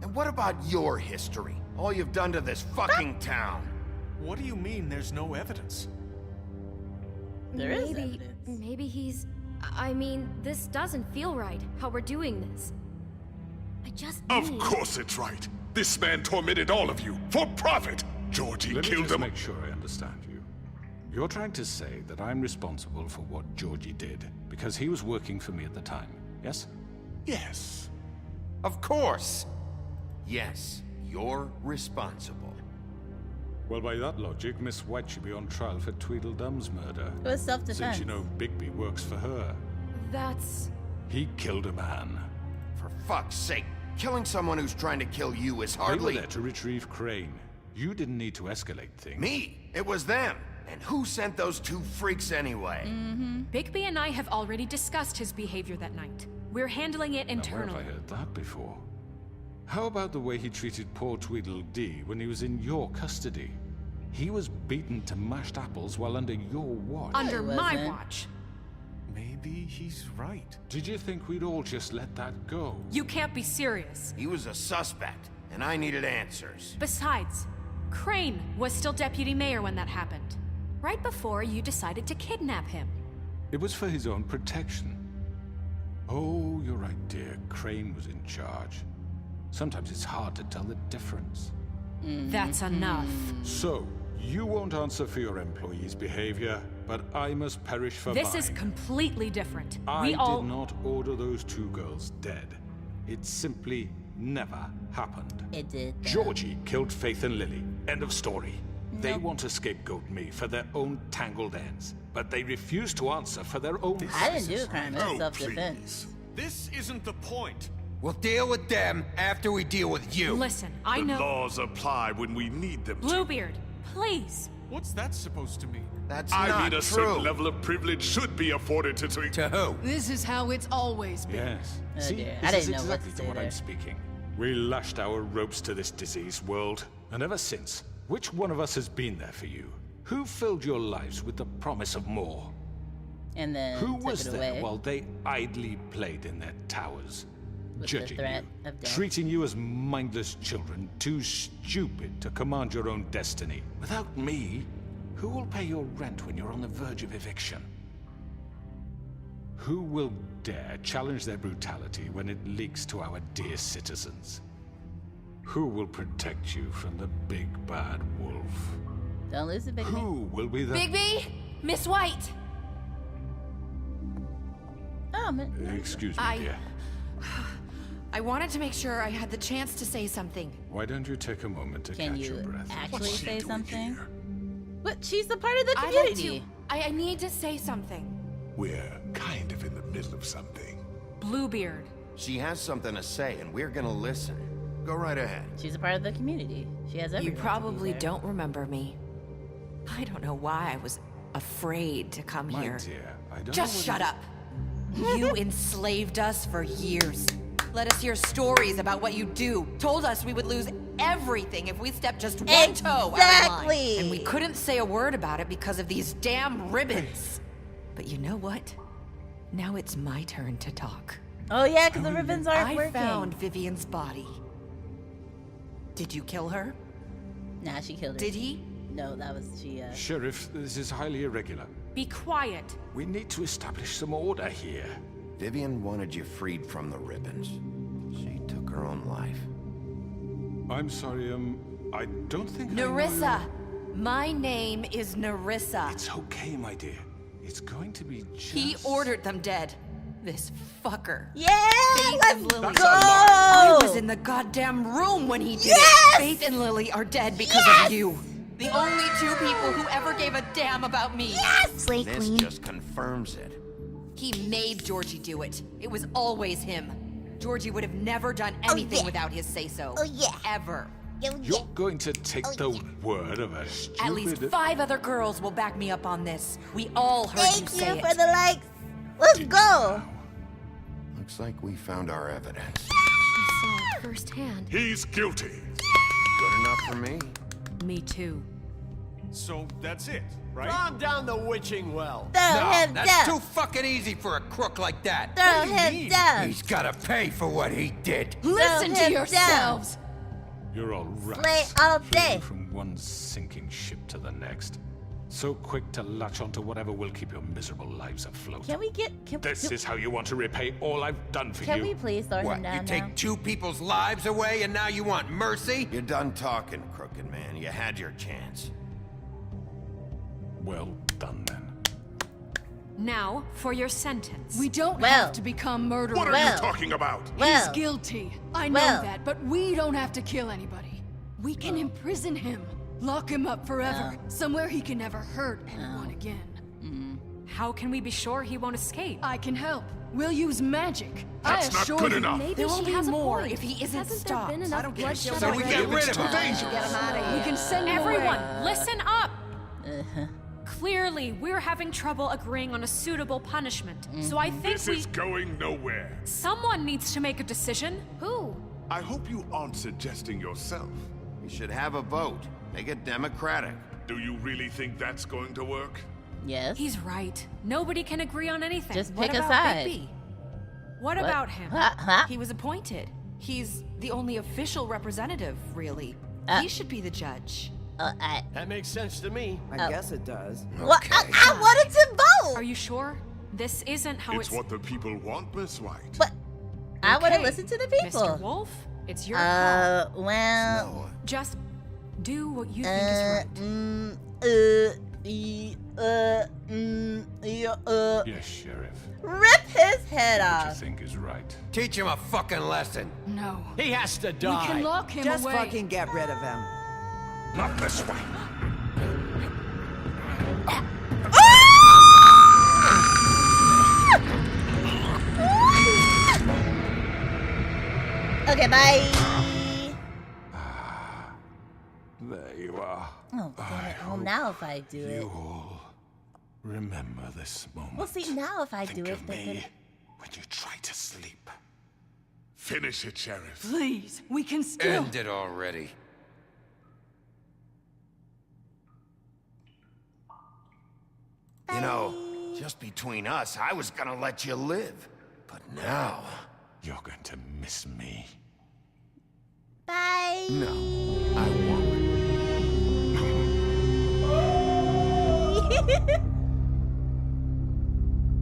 And what about your history? All you've done to this fucking town. What do you mean there's no evidence? There is evidence. Maybe he's... I mean, this doesn't feel right, how we're doing this. I just Of course it's right. This man tormented all of you for profit. Georgie Let me killed just them. make sure I understand you. You're trying to say that I'm responsible for what Georgie did because he was working for me at the time, yes? Yes. Of course. Yes, you're responsible. Well, by that logic, Miss White should be on trial for Tweedledum's murder. It was self-defense. Since you know Bigby works for her. That's... He killed a man. For fuck's sake, killing someone who's trying to kill you is hardly... They were there to retrieve Crane. You didn't need to escalate things. Me? It was them. And who sent those two freaks anyway? Bigby and I have already discussed his behavior that night. We're handling it Now, internally. where have I heard that before? How about the way he treated poor Tweedledee when he was in your custody? He was beaten to mashed apples while under your watch. Under my watch. Maybe he's right. Did you think we'd all just let that go? You can't be serious. He was a suspect, and I needed answers. Besides, Crane was still deputy mayor when that happened. Right before you decided to kidnap him. It was for his own protection. Oh, you're right, dear. Crane was in charge. Sometimes it's hard to tell the difference. That's enough. So, you won't answer for your employees' behavior, but I must perish for This mine. is completely different. I We all... did not order those two girls dead. It simply never happened. It did. Georgie killed Faith and Lily. End of story. They want to scapegoat me for their own tangled ends, but they refuse to answer for their own... I didn't do a crime. It was self-defense. This isn't the point. We'll deal with them after we deal with you. Listen, I know... The laws apply when we need them to. Bluebeard, please. What's that supposed to mean? That's I not mean, a true. certain level of privilege should be afforded to... To who? This is how it's always been. Yes. Oh, See, dear. this I is didn't know what exactly to to say what there. I'm speaking. We lashed our ropes to this diseased world, and ever since, which one of us has been there for you? Who filled your lives with the promise of more? And then Who took was it there away. while they idly played in their towers? With the Judging threat you, of death. treating you as mindless children, too stupid to command your own destiny. Without me, who will pay your rent when you're on the verge of eviction? Who will dare challenge their brutality when it leaks to our dear citizens? Who will protect you from the big bad wolf? Don't lose it, Bigby. Who will be the... Bigby, Miss White! Oh, Excuse me, I- dear. I wanted to make sure I had the chance to say something. Why don't you take a moment to Can catch your you breath? actually say something? But she's a part of the I'd like community. I need to say something. We're kind of in the middle of something. Bluebeard. She has something to say, and we're gonna listen. Go right ahead. She's a part of the community. She has every You right to be probably there. don't remember me. I don't know why I was afraid to come My here. dear, I don't Just know shut what up. You enslaved us for years. Let us hear stories about what you do. Told us we would lose everything if we stepped just one toe out of line. Exactly. And we couldn't say a word about it because of these damn ribbons. But you know what? Now it's my turn to talk. Oh yeah, because the ribbons aren't I working. found Vivian's body. Did you kill her? Nah, she killed her. Did he? No, that was she. Sheriff, this is highly irregular. Be quiet. We need to establish some order here. Vivian wanted you freed from the ribbons. She took her own life. I'm sorry, I don't think Nerissa! My name is Nerissa. It's okay, my dear. It's going to be just... He ordered them dead. This fucker. Yeah, Faith let's and Lily. go! I was in the goddamn room when he did it. Faith and Lily are dead because of you. The only two people who ever gave a damn about me. Slay This Queen. just confirms it. He made Georgie do it. It was always him. Georgie would have never done anything without his say-so. Oh, yeah. Ever. You're going to take the word of a stupid... At least 5 other girls will back me up on this. We all heard Thank you say you it. for the likes. Let's go. Looks like we found our evidence. I saw it firsthand. He's guilty. Good enough for me. Me too. So that's it, right? Calm down the witching well. Throw him That's down. too fucking easy for a crook like that. Throw him down. He's gotta pay for what he did. Listen Throw to him yourselves. You're all right. Slay all day. From one sinking ship to the next. So quick to latch onto whatever will keep your miserable lives afloat. Can we get? This is how you want to repay all I've done for Can you. we please throw What, him you down take now? 2 people's lives away and now you want mercy? You're done talking, crooked man. You had your chance. Well done, then. Now, for your sentence. We don't Well. have to become murderers. What are you talking about? Well. He's guilty. I know Well. that, but we don't have to kill anybody. We can imprison him. Lock him up forever. Somewhere he can never hurt anyone again. How can we be sure he won't escape? I can help. We'll use magic. That's I not assure good you. enough. Maybe There will she be has a more point. if he isn't Hasn't stopped. there been enough bloodshed So we already? get rid of him. Get him out of here. We can send him Everyone, away. listen up! Clearly, we're having trouble agreeing on a suitable punishment. So I think This is going nowhere. someone needs to make a decision. Who? I hope you aren't suggesting yourself. We should have a vote. Make it democratic. Do you really think that's going to work? Yes. He's right. Nobody can agree on anything. Just What pick a about side. Bigby? What about him? He was appointed. He's the only official representative, really. He should be the judge. That makes sense to me. I guess it does. What? I wanted to vote. Are you sure? This isn't how It's what the people want, Miss White. But I want to Okay, listen to the people. Mr. Wolf, it's your call. Well. Just do what you think is right. Yes, Sheriff. Rip his head What you off. think is right. Teach him a fucking lesson. No. He has to We die. can lock him Just away. fucking get rid of him. Not this way. Okay, bye. There you are. Oh, damn it. Well, now if I do it. You all remember this moment. Well, see, now if I do Think it, of they're me gonna... when you try to sleep. Finish it, Sheriff. Please, we can still. End it already. You know, just between us, I was gonna let you live. But now... You're going to miss me. Bye. No, I won't.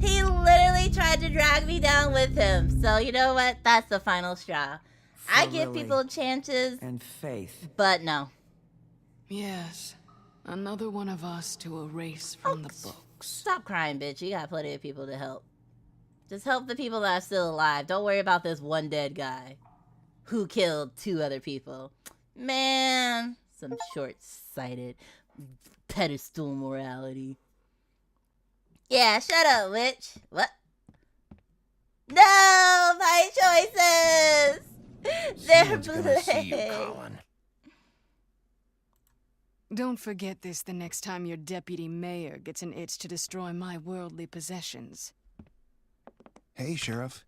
He literally tried to drag me down with him. So you know what? That's the final straw. I give Lily people chances, and Faith. but no. Yes. Another one of us to erase from the books. Stop crying, bitch. You got plenty of people to help. Just help the people that are still alive. Don't worry about this one dead guy who killed 2 other people. Man, some short-sighted pedestal morality. Yeah, shut up, witch. What? No, my choices! They're blank. Don't forget this the next time your deputy mayor gets an itch to destroy my worldly possessions. Hey, Sheriff.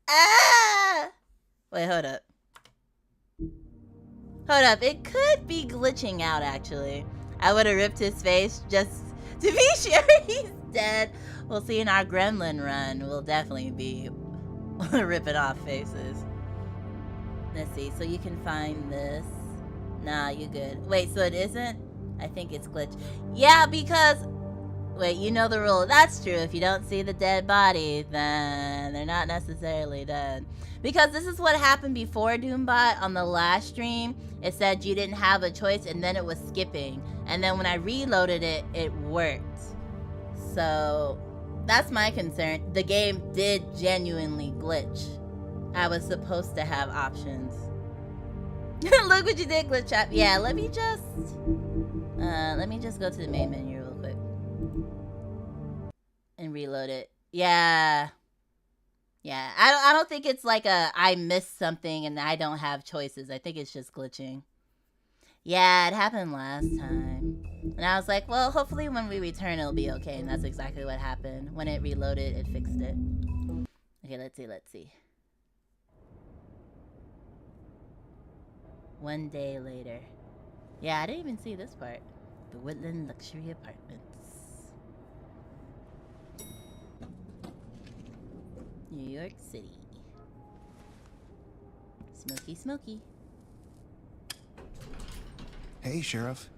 Ah! Wait, hold up. Hold up. It could be glitching out, actually. I would have ripped his face just to be sure he's dead. We'll see in our gremlin run. We'll definitely be ripping off faces. Let's see. So you can find this. Nah, you good. Wait, so it isn't? I think it's glitch. Yeah, because... Wait, you know the rule. That's true. If you don't see the dead body, then they're not necessarily dead. Because this is what happened before Doombot on the last stream. It said you didn't have a choice, and then it was skipping. And then when I reloaded it, it worked. So, that's my concern. The game did genuinely glitch. I was supposed to have options. Look what you did, Glitch Trap. Yeah, let me just go to the main menu real quick. And reload it. Yeah. Yeah, I don't think it's like a I missed something and I don't have choices. I think it's just glitching. Yeah, it happened last time. And I was like, well, hopefully when we return it'll be okay. And that's exactly what happened. When it reloaded, it fixed it. Okay, let's see. One day later. Yeah, I didn't even see this part. The Woodland Luxury Apartments. New York City. Smoky, smoky. Hey, Sheriff.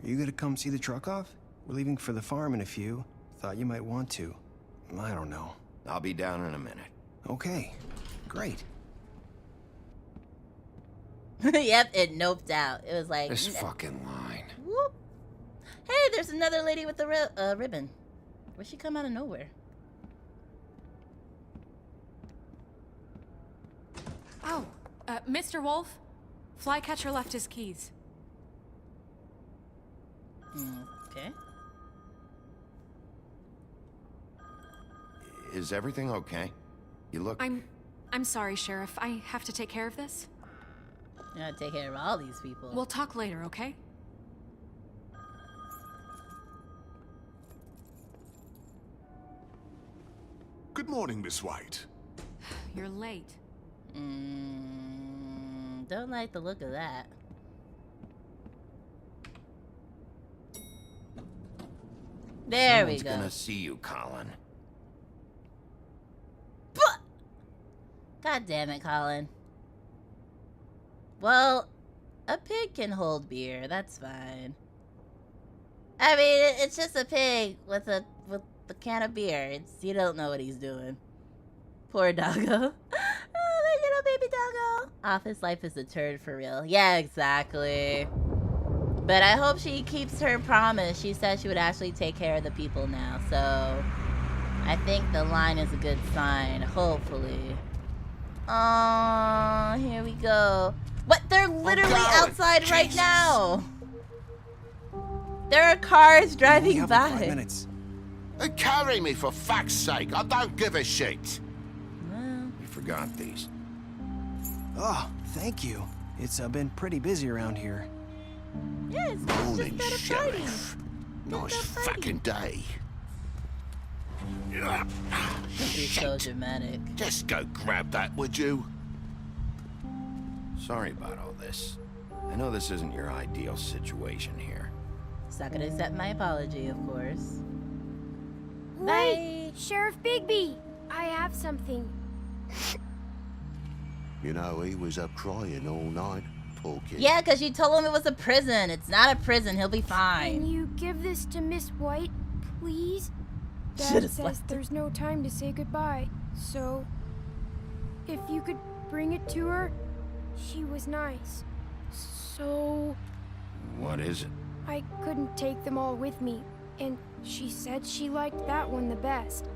Are you gonna come see the truck off? We're leaving for the farm in a few. Thought you might want to. I don't know. I'll be down in a minute. Okay, great. Yep, it noped out. It was like... This fucking line. Whoop. Hey, there's another lady with the ribbon. Where'd she come out of nowhere? Oh, Mr. Wolf? Flycatcher left his keys. Okay. Is everything okay? You look... I'm sorry, Sheriff. I have to take care of this. You gotta take care of all these people. We'll talk later, okay? Good morning, Miss White. You're late. Don't like the look of that. There we go. Someone's gonna see you, Colin. God damn it, Colin. Well, a pig can hold beer. That's fine. I mean, it's just a pig with a can of beer. You don't know what he's doing. Poor doggo. Oh, my little baby doggo. Office life is a turd for real. Yeah, exactly. But I hope she keeps her promise. She said she would actually take care of the people now. So I think the line is a good sign. Hopefully. Oh, here we go. What? They're literally outside right now. There are cars driving by. 5 minutes. Carry me, for fuck's sake. I don't give a shit. You forgot these. Oh, thank you. It's been pretty busy around here. Yeah, it's Morning, just Sheriff. Nice fucking day. He's so dramatic. Just go grab that, would you? Sorry about all this. I know this isn't your ideal situation here. He's not gonna accept my apology, of course. Wait, Sheriff Bigby, I have something. You know, he was up crying all night. Poor kid. Yeah, because you told him it was a prison. It's not a prison. He'll be fine. Can you give this to Miss White, please? Dad Should've says left there's no time to say goodbye, so if you could bring it to her, She was nice. So What is it? I couldn't take them all with me, and she said she liked that one the best.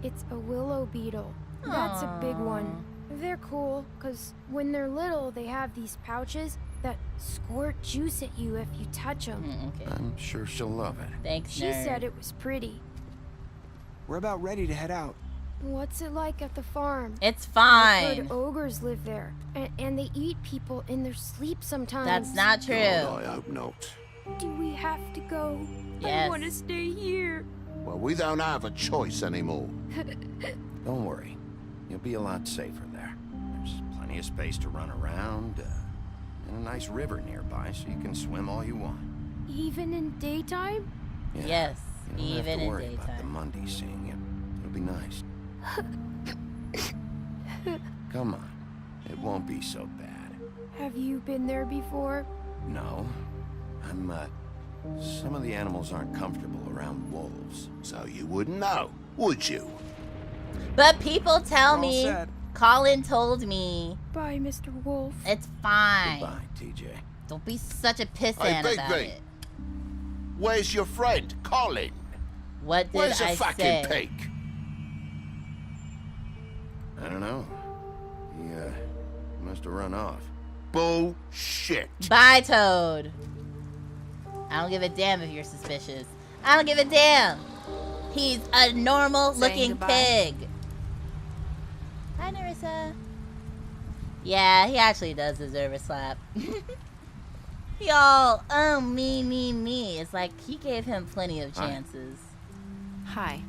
It's a willow beetle. That's a big one. They're cool, because when they're little, they have these pouches that squirt juice at you if you touch them. Okay. I'm sure she'll love it. Thanks, She said it was pretty. We're about ready to head out. What's it like at the farm? It's I've fine. heard ogres live there, and they eat people in their sleep sometimes. That's not true. God, I hope not. Do we have to go? Yes. I want to stay here. Well, we don't have a choice anymore. Don't worry. You'll be a lot safer there. There's plenty of space to run around, and a nice river nearby so you can swim all you want. Even in daytime? Yeah, Yes, you don't even have to in worry about the daytime. Mundy seeing you. It'll be nice. Come on. It won't be so bad. Have you been there before? No. Some of the animals aren't comfortable around wolves. So you wouldn't know, would you? But people tell All me, set. Colin told me, Bye, Mr. Wolf. it's fine. Goodbye, TJ. Don't be such a Hey, pissant about Bigby. it. Where's your friend, Colin? What did Where's the I fucking say? pig? I don't know. He must have run off. Bullshit. Bye, Toad. I don't give a damn if you're suspicious. I don't give a damn. He's a normal-looking goodbye? pig. Hi, Nerissa. Yeah, he actually does deserve a slap. Y'all, oh, me. It's like he gave him plenty of Hi. chances. Hi.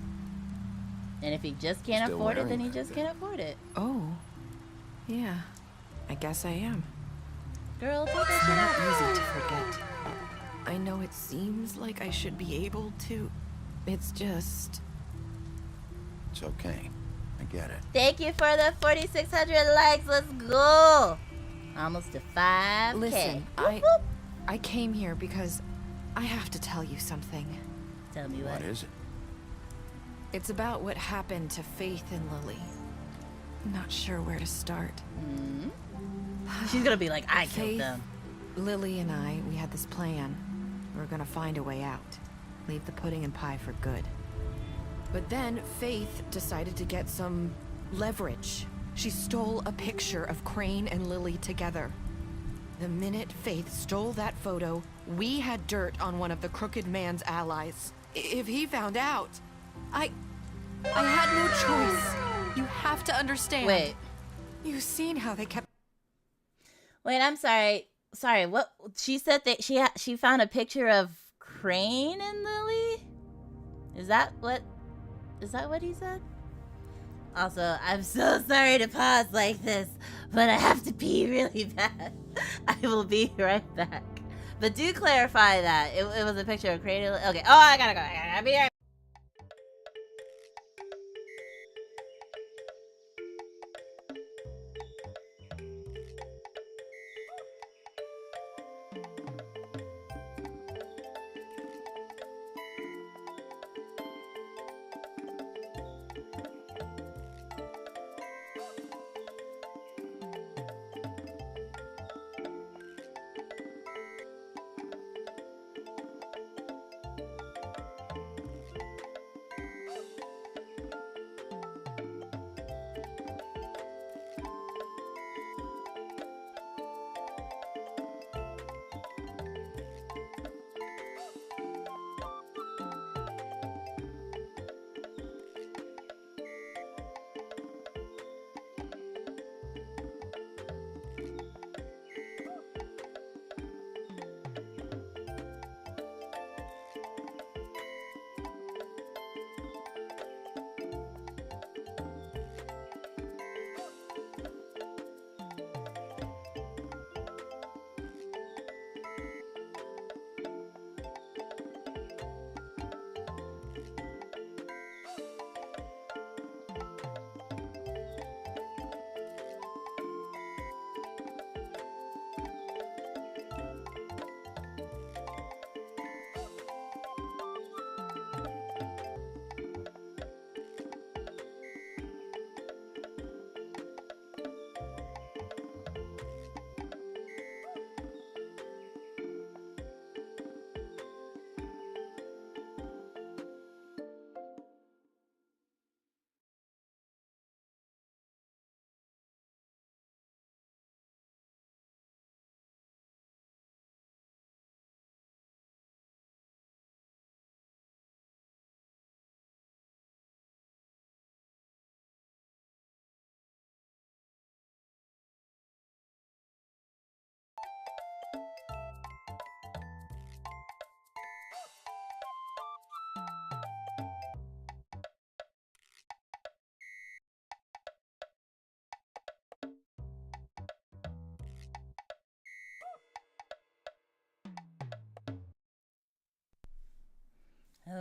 And if he just can't Still afford it, then wearing he that just can't afford it. Oh. Yeah. I guess I am. Girl, take that It's shit not off. easy to forget. I know it seems like I should be able to. It's just... It's okay. I get it. Thank you for the 4,600 likes. Let's go. Almost to 5K. Listen, Whoop, whoop. I came here because I have to tell you something. Tell me what. What is it? It's about what happened to Faith and Lily. I'm not sure where to start. She's gonna be like, I killed Faith, them. Lily and I, we had this plan. We're gonna find a way out. Leave the pudding and pie for good. But then Faith decided to get some leverage. She stole a picture of Crane and Lily together. The minute Faith stole that photo, we had dirt on one of the Crooked Man's allies. If he found out, I had no choice. You have to understand. Wait. You've seen how they kept... Wait, I'm sorry. Sorry, what? She said that she found a picture of Crane and Lily? Is that what he said? Also, I'm so sorry to pause like this, but I have to pee really bad. I will be right back. But do clarify that. It was a picture of Crane and Lily. Okay. Oh, I gotta go. I gotta be right.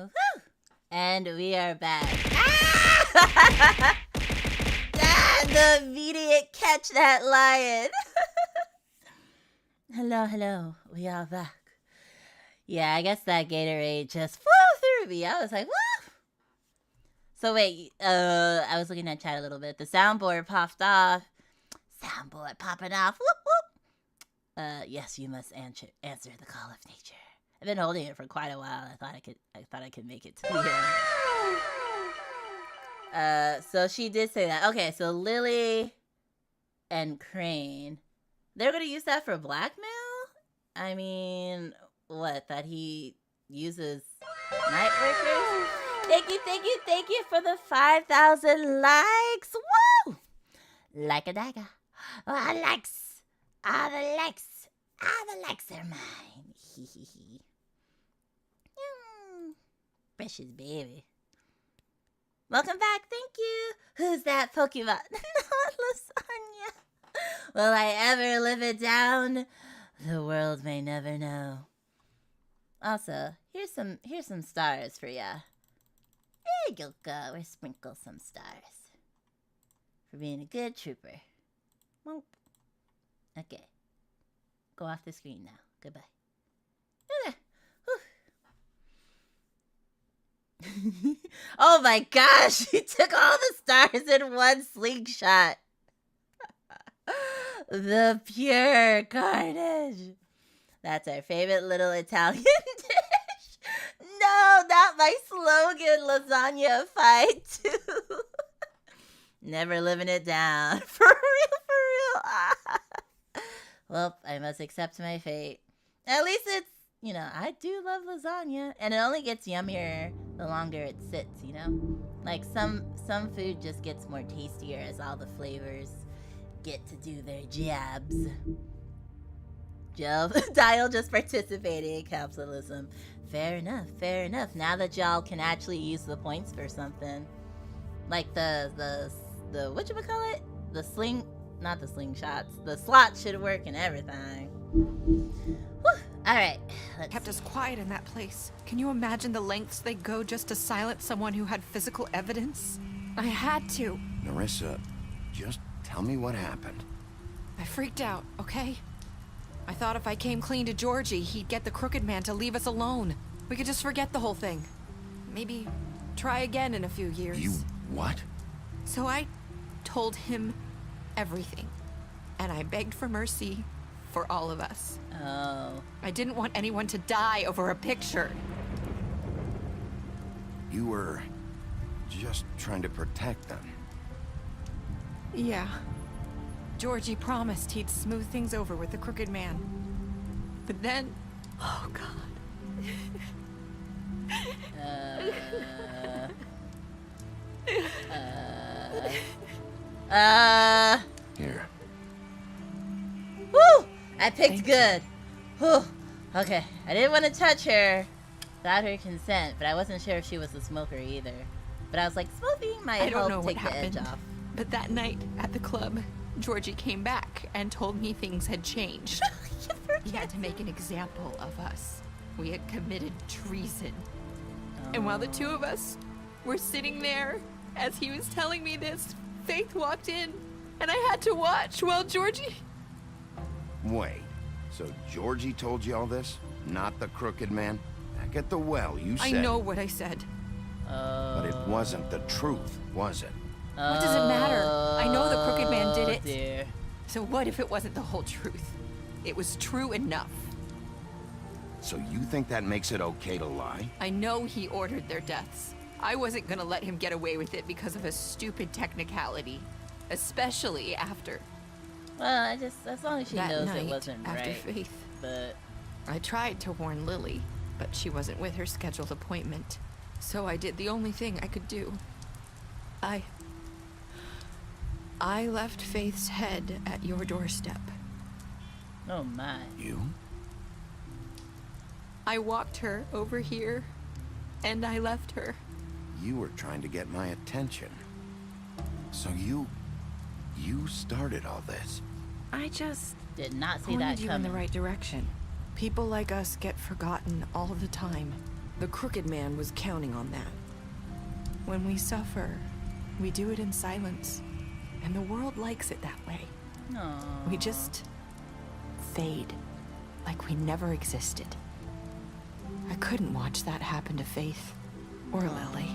Woo! And we are back. Ah! The immediate catch that lion. Hello. We are back. Yeah, I guess that Gatorade just flew through me. I was like, woo! So wait, I was looking at chat a little bit. The soundboard popped off. Soundboard popping off. Whoop, whoop. Yes, you must answer the call of nature. I've been holding it for quite a while. I thought I could make it to the end. So she did say that. Okay, so Lily and Crane, they're gonna use that for blackmail? I mean, what, that he uses night workers? Thank you for the 5,000 likes. Woo! Like a dagger. Oh, likes. All the likes are mine. Hee hee hee. Precious baby. Welcome back, thank you. Who's that Pokemon? Not Lasagna. Will I ever live it down? The world may never know. Also, here's some stars for ya. There you go. We'll sprinkle some stars. For being a good trooper. Whoop. Okay. Go off the screen now. Goodbye. Okay. Oh my gosh, he took all the stars in one slingshot. The pure carnage. That's our favorite little Italian dish. No, not my slogan, lasagna fight too. Never living it down. For real. Well, I must accept my fate. At least it's, I do love lasagna, and it only gets yummier the longer it sits, Like some food just gets more tastier as all the flavors get to do their jobs. Dial just participating in capitalism. Fair enough. Now that y'all can actually use the points for something. Like the whatchamacallit? Not the slingshots. The slots should work and everything. Whew. All right. Kept us quiet in that place. Can you imagine the lengths they go just to silence someone who had physical evidence? I had to. Nerissa, just tell me what happened. I freaked out, okay? I thought if I came clean to Georgie, he'd get the crooked man to leave us alone. We could just forget the whole thing. Maybe try again in a few years. You what? So I told him everything. And I begged for mercy for all of us. Oh. I didn't want anyone to die over a picture. You were just trying to protect them. Yeah. Georgie promised he'd smooth things over with the crooked man. But then... Oh, God. Here. Woo! I picked good. Whew. Okay, I didn't want to touch her without her consent, but I wasn't sure if she was a smoker either. But I was like, smoking might help take the edge off. But that night at the club, Georgie came back and told me things had changed. He had to make an example of us. We had committed treason. And while the two of us were sitting there, as he was telling me this, Faith walked in, and I had to watch while Georgie... Wait, so Georgie told you all this? Not the crooked man? Back at the well, you said... I know what I said. But it wasn't the truth, was it? What does it matter? I know the crooked man did it. Dear. So what if it wasn't the whole truth? It was true enough. So you think that makes it okay to lie? I know he ordered their deaths. I wasn't gonna let him get away with it because of a stupid technicality. Especially after... Well, as long as she knows it wasn't after right. Faith. But... I tried to warn Lily, but she wasn't with her scheduled appointment. So I did the only thing I could do. I left Faith's head at your doorstep. Oh my. You? I walked her over here, and I left her. You were trying to get my attention. So you started all this. I just did not see pointed that you coming. in the right direction. People like us get forgotten all the time. The Crooked Man was counting on that. When we suffer, we do it in silence. And the world likes it that way. Aww. We just fade, like we never existed. I couldn't watch that happen to Faith or Lily.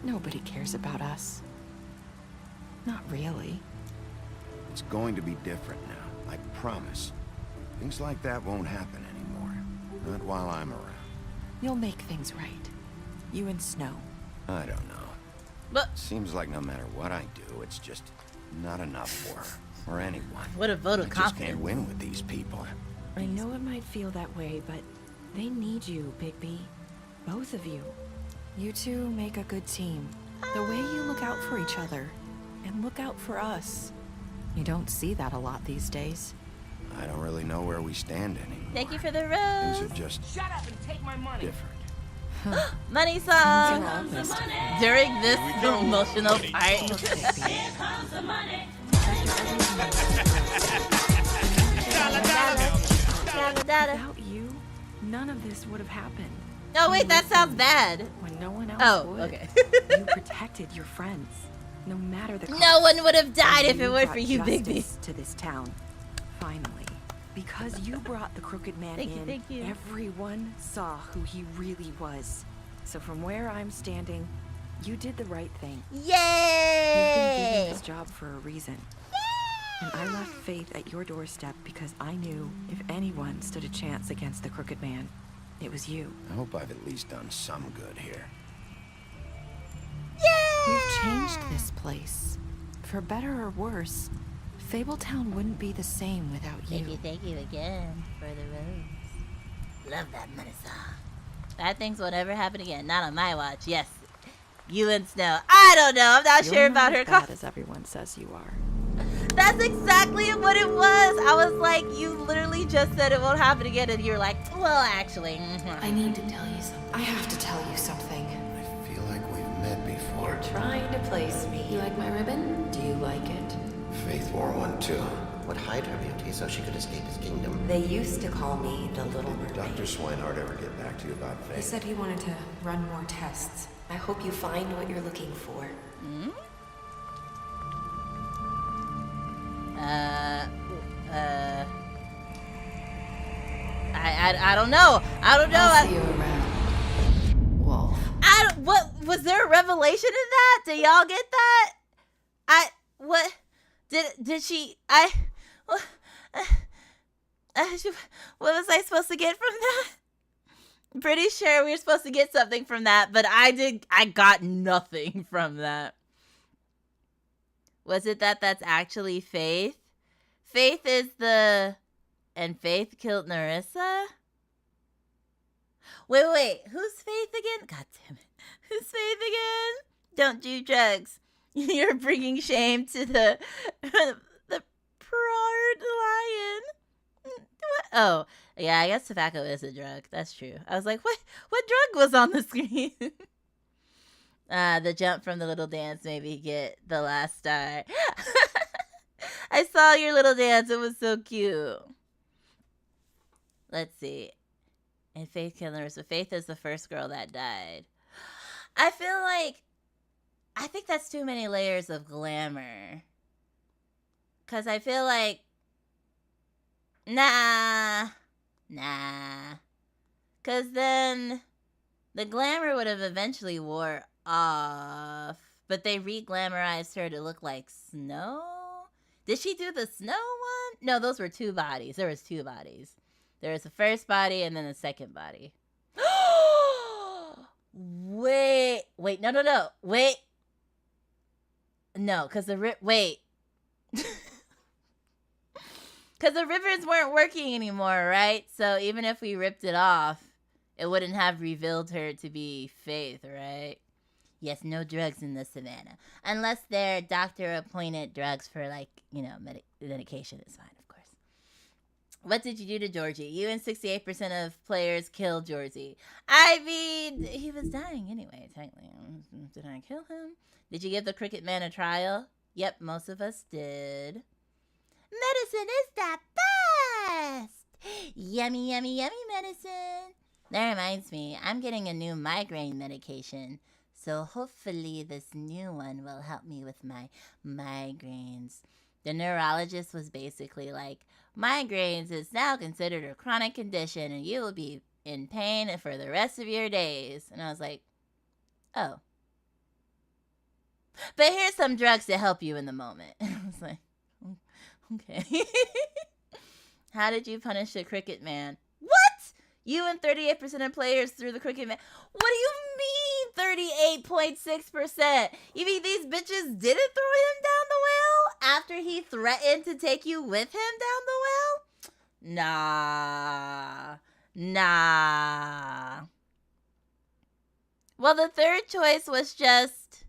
Nobody cares about us. Not really. It's going to be different now, I promise. Things like that won't happen anymore. Not while I'm around. You'll make things right. You and Snow. I don't know. But seems like no matter what I do, it's just not enough for her or anyone. What a vote of I just confidence. can't win with these people. I know it might feel that way, but they need you, Bigby. Both of you. You two make a good team. The way you look out for each other and look out for us. You don't see that a lot these days. I don't really know where we stand anymore. Thank you for the rose. Things are just Shut up and take my money. different. Money song during this emotional part. Without you, none of this would have happened. Oh wait, that sounds bad. When no one else would. Okay. You protected your friends, no matter the cost. No one would have died if it weren't brought for you, Bigby. justice to this town. Finally, because you brought the Crooked Man in, thank you. everyone saw who he really was. So from where I'm standing, you did the right thing. You've been Yay! given this job for a reason. And I left Faith at your doorstep because I knew if anyone stood a chance against the Crooked Man, it was you. I hope I've at least done some good here. You've changed this place. For better or worse, Fabletown wouldn't be the same without you. Thank you again for the rose. Love that money song. Bad things will never happen again. Not on my watch. Yes. You and Snow. I don't know. I'm not You're sure not about her. as bad as everyone says you are. That's exactly what it was. I was like, you literally just said it won't happen again, and you're like, well, actually. I need to tell you something. I have to tell you something. I feel like we've met before. You're trying to place me. You like my ribbon? Do you like it? Faith wore one too. Would hide her beauty so she could escape his kingdom. They used to call me the Little Mermaid. Dr. Swinehart ever get back to you about Faith? He said he wanted to run more tests. I hope you find what you're looking for. I don't know. I don't know. I'll see you around, Wolf. What was there a revelation in that? Did y'all get that? What did she? What was I supposed to get from that? I'm pretty sure we were supposed to get something from that, but I got nothing from that. Was it that's actually Faith? Faith is and Faith killed Narissa? Wait, who's Faith again? God damn it. Who's Faith again? Don't do drugs. You're bringing shame to the proud lion. What? Oh, yeah, I guess tobacco is a drug. That's true. I was like, what drug was on the screen? The jump from the little dance made me get the last star. I saw your little dance. It was so cute. Let's see. And Faith killed Narissa. Faith is the first girl that died. I think that's too many layers of glamour. Because I feel like, nah. Because then the glamour would have eventually wore off. But they re-glamorized her to look like Snow? Did she do the Snow one? No, those were two bodies. There was two bodies. There was the first body and then the second body. Wait, no. Wait. No, because wait. Because the rivers weren't working anymore, right? So even if we ripped it off, it wouldn't have revealed her to be Faith, right? Yes, no drugs in the savannah. Unless they're doctor-appointed drugs for, like, medication is fine, of course. What did you do to Georgie? You and 68% of players killed Georgie. I mean, he was dying anyway, technically. Did I kill him? Did you give the Crooked Man a trial? Yep, most of us did. Medicine is the best! Yummy, yummy, yummy medicine. That reminds me, I'm getting a new migraine medication. So hopefully this new one will help me with my migraines. The neurologist was basically like, migraines is now considered a chronic condition and you will be in pain for the rest of your days. And I was like, oh. But here's some drugs to help you in the moment. I was like, okay. How did you punish the Cricket Man? What? You and 38% of players threw the Cricket Man. What do you mean 38.6%? You mean these bitches didn't throw him down the well after he threatened to take you with him down the well? Nah. Well, the third choice was just ...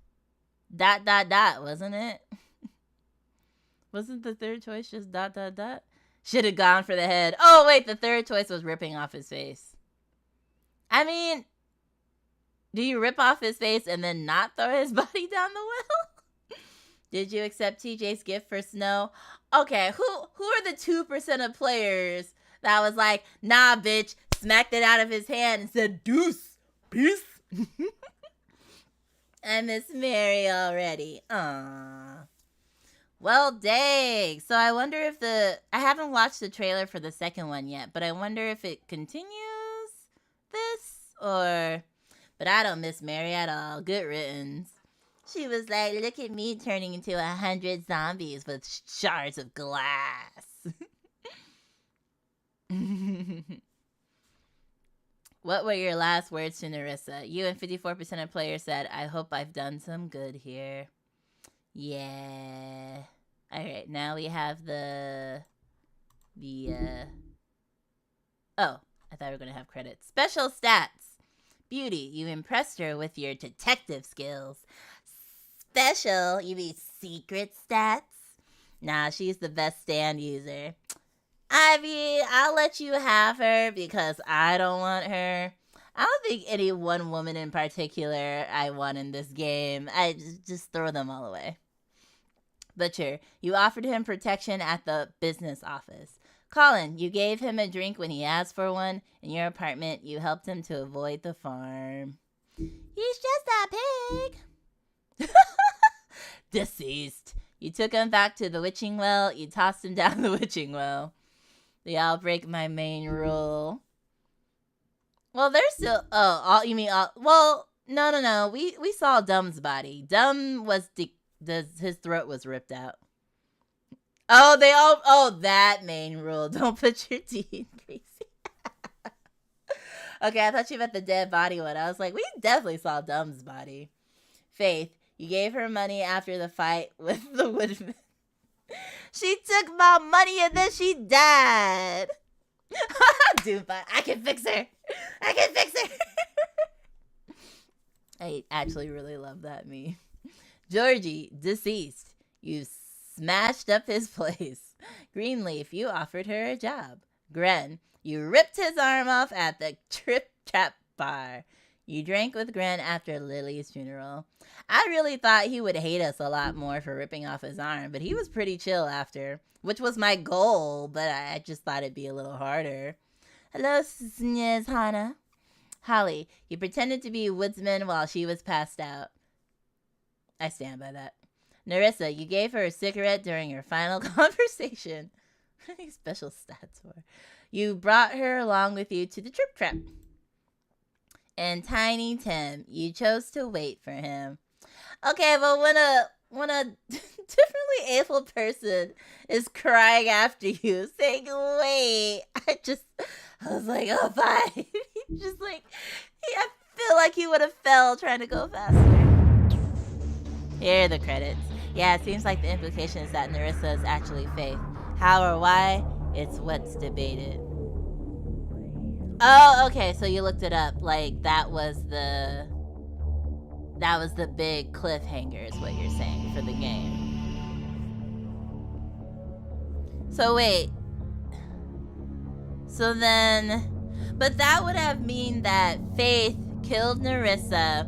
wasn't it? Wasn't the third choice just ... Should have gone for the head. Oh, wait, the third choice was ripping off his face. I mean, do you rip off his face and then not throw his body down the well? Did you accept TJ's gift for Snow? Okay, who are the 2% of players that was like, nah, bitch, smacked it out of his hand and said, deuce, peace? I miss Mary already. Aww. Well, dang. So I wonder if I haven't watched the trailer for the second one yet, but I wonder if it continues this or... But I don't miss Mary at all. Good riddance. She was like, look at me turning into 100 zombies with shards of glass. What were your last words to Nerissa? You and 54% of players said, I hope I've done some good here. Yeah. Alright, now we have the oh, I thought we were going to have credits. Special stats. Beauty, you impressed her with your detective skills. Special, you mean secret stats? Nah, she's the best stand user. I mean, I'll let you have her because I don't want her. I don't think any one woman in particular I want in this game. I just throw them all away. Butcher, you offered him protection at the business office. Colin, you gave him a drink when he asked for one. In your apartment, you helped him to avoid the farm. He's just a pig. Deceased. You took him back to the witching well. You tossed him down the witching well. They all break my main rule. Well, they're still... Oh, all, you mean... All, well, no. We saw Dumb's body. Dumb was... his throat was ripped out. Oh, they all... Oh, that main rule. Don't put your teeth in Gracie. Okay, I thought you meant the dead body one. I was like, we definitely saw Dumb's body. Faith, you gave her money after the fight with the woodman. She took my money and then she died. Doompa, I can fix her. I actually really love that meme. Georgie, deceased. You smashed up his place. Greenleaf, you offered her a job. Gren, you ripped his arm off at the Trip Trap Bar. You drank with Gren after Lily's funeral. I really thought he would hate us a lot more for ripping off his arm, but he was pretty chill after, which was my goal, but I just thought it'd be a little harder. Hello, Snes Hana. Holly, you pretended to be a woodsman while she was passed out. I stand by that. Nerissa, you gave her a cigarette during your final conversation. What are these special stats for? You brought her along with you to the Trip Trap. And Tiny Tim, you chose to wait for him. Okay, but when a differently able person is crying after you, saying wait, I was like, oh, fine. Just like, I feel like he would have fell trying to go faster. Here are the credits. Yeah, it seems like the implication is that Nerissa is actually Faith. How or why? It's what's debated. Oh, okay, so you looked it up. Like, that was the big cliffhanger is what you're saying for the game. So wait. So then... But that would have mean that Faith killed Nerissa,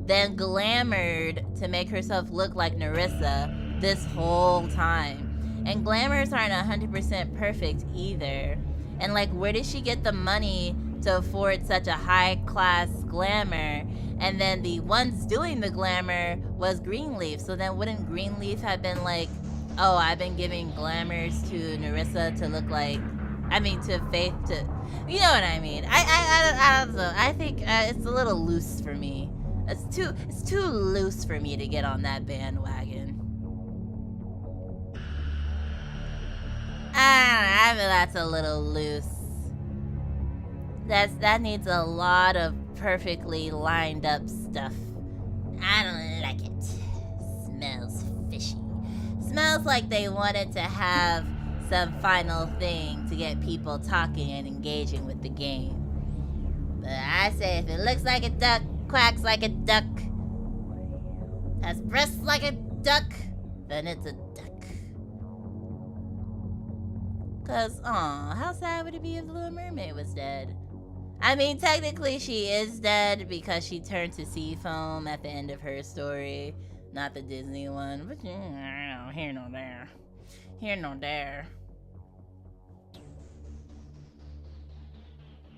then glamoured to make herself look like Nerissa this whole time. And glamours aren't 100% perfect either. And like, where did she get the money to afford such a high-class glamour, and then the ones doing the glamour was Greenleaf. So then wouldn't Greenleaf have been like, oh, I've been giving glamours to Nerissa to look like, I mean, to Faith to, you know what I mean? I don't know. I think it's a little loose for me. It's too loose for me to get on that bandwagon. I feel that's a little loose. That needs a lot of perfectly lined up stuff. I don't like it. Smells fishy. Smells like they wanted to have some final thing to get people talking and engaging with the game. But I say if it looks like a duck, quacks like a duck, has breasts like a duck, then it's a duck. Cause, aw, how sad would it be if the Little Mermaid was dead? I mean, technically she is dead because she turned to sea foam at the end of her story, not the Disney one. But here nor there. Here nor there.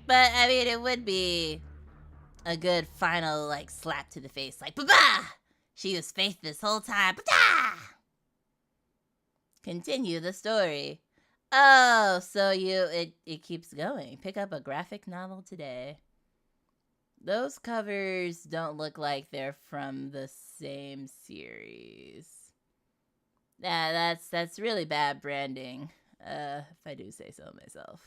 But, I mean, it would be a good final, like, slap to the face. Like, ba-ba! She was Faith this whole time. Ba-da! Continue the story. Oh, so it keeps going. Pick up a graphic novel today. Those covers don't look like they're from the same series. Yeah, that's really bad branding, if I do say so myself.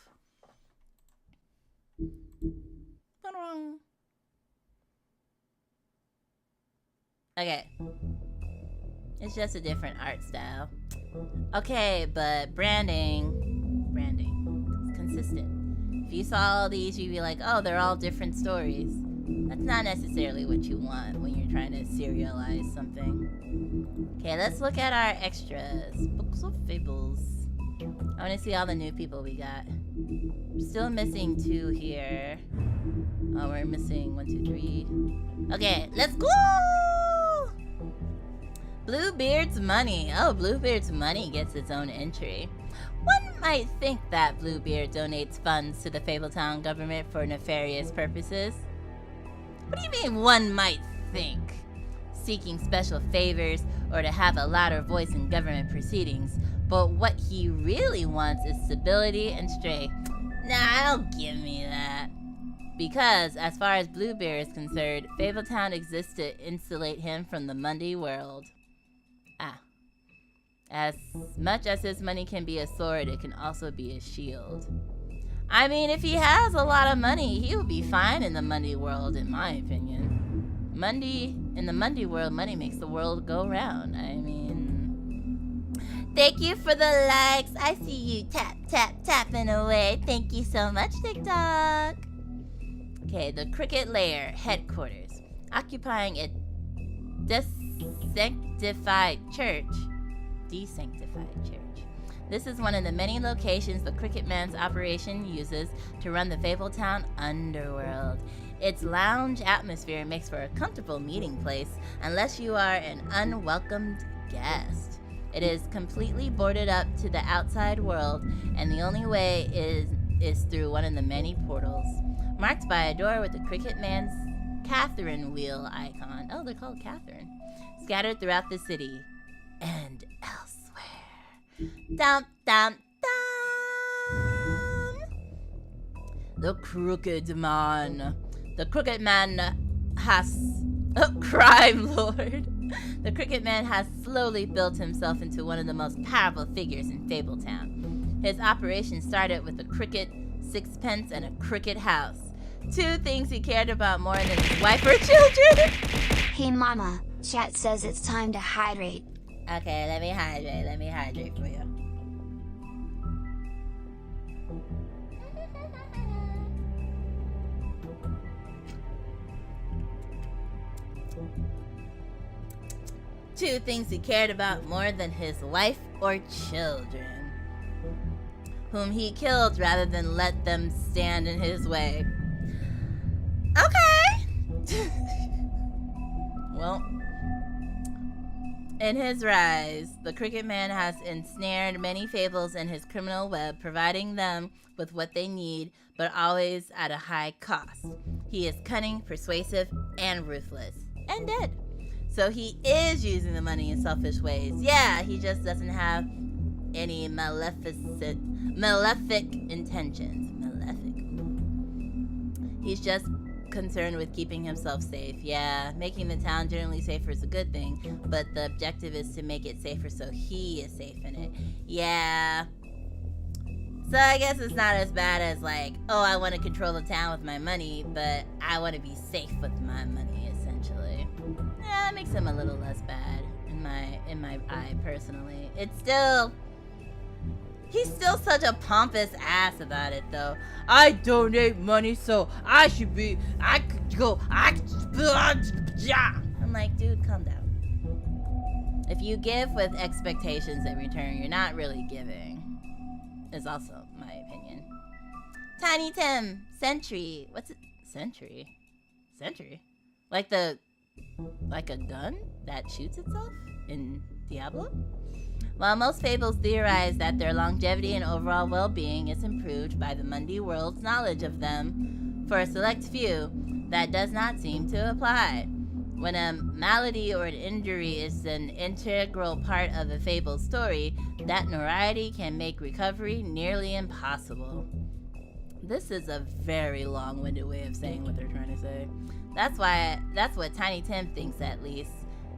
Okay. It's just a different art style. Okay, but branding is consistent. If you saw all these, you'd be like, oh, they're all different stories. That's not necessarily what you want when you're trying to serialize something. Okay, let's look at our extras. Books of Fables. I want to see all the new people we got. Still missing 2 here. Oh, we're missing 1, 2, 3. Okay, let's go! Bluebeard's Money. Oh, Bluebeard's Money gets its own entry. One might think that Bluebeard donates funds to the Fabletown government for nefarious purposes. What do you mean, one might think? Seeking special favors or to have a louder voice in government proceedings. But what he really wants is stability and strength. Nah, don't give me that. Because, as far as Bluebeard is concerned, Fabletown exists to insulate him from the Mundy world. As much as his money can be a sword, it can also be a shield. I mean, if he has a lot of money, he would be fine in the Mundy world, in my opinion. In the Mundy world, money makes the world go round. I mean... Thank you for the likes. I see you tapping away. Thank you so much, TikTok. Okay, the Cricket Lair headquarters. Occupying a desanctified church. This is one of the many locations the Cricket Man's operation uses to run the Fabletown underworld. Its lounge atmosphere makes for a comfortable meeting place unless you are an unwelcomed guest. It is completely boarded up to the outside world, and the only way is through one of the many portals, marked by a door with the Cricket Man's Catherine wheel icon. Oh, they're called Catherine. Scattered throughout the city. And elsewhere. Dum dum dum. The Crooked Man. The Crooked Man has crime lord. The Cricket Man has slowly built himself into one of the most powerful figures in Fabletown. His operation started with a cricket, sixpence, and a cricket house. 2 things he cared about more than his wife or children. Hey mama, chat says it's time to hydrate. Okay, let me hydrate for you. Two things he cared about more than his wife or children, whom he killed rather than let them stand in his way. Okay. Well, In his rise, the Cricket Man has ensnared many Fables in his criminal web, providing them with what they need, but always at a high cost. He is cunning, persuasive, and ruthless. And dead. So he is using the money in selfish ways. Yeah, he just doesn't have any malefic intentions. Malefic. He's just concerned with keeping himself safe. Yeah, making the town generally safer is a good thing, but the objective is to make it safer so he is safe in it. Yeah. So I guess it's not as bad as like, oh, I want to control the town with my money, but I want to be safe with my money, essentially. Yeah, that makes him a little less bad in my eye, personally. He's still such a pompous ass about it, though. I donate money, so I could go, I'm like, dude, calm down. If you give with expectations in return, you're not really giving. Is also my opinion. Tiny Tim, Sentry. What's it? Sentry? Like a gun that shoots itself in Diablo? While most Fables theorize that their longevity and overall well-being is improved by the Mundy world's knowledge of them, for a select few, that does not seem to apply. When a malady or an injury is an integral part of a Fable story, that notoriety can make recovery nearly impossible. This is a very long-winded way of saying what they're trying to say. That's what Tiny Tim thinks, at least.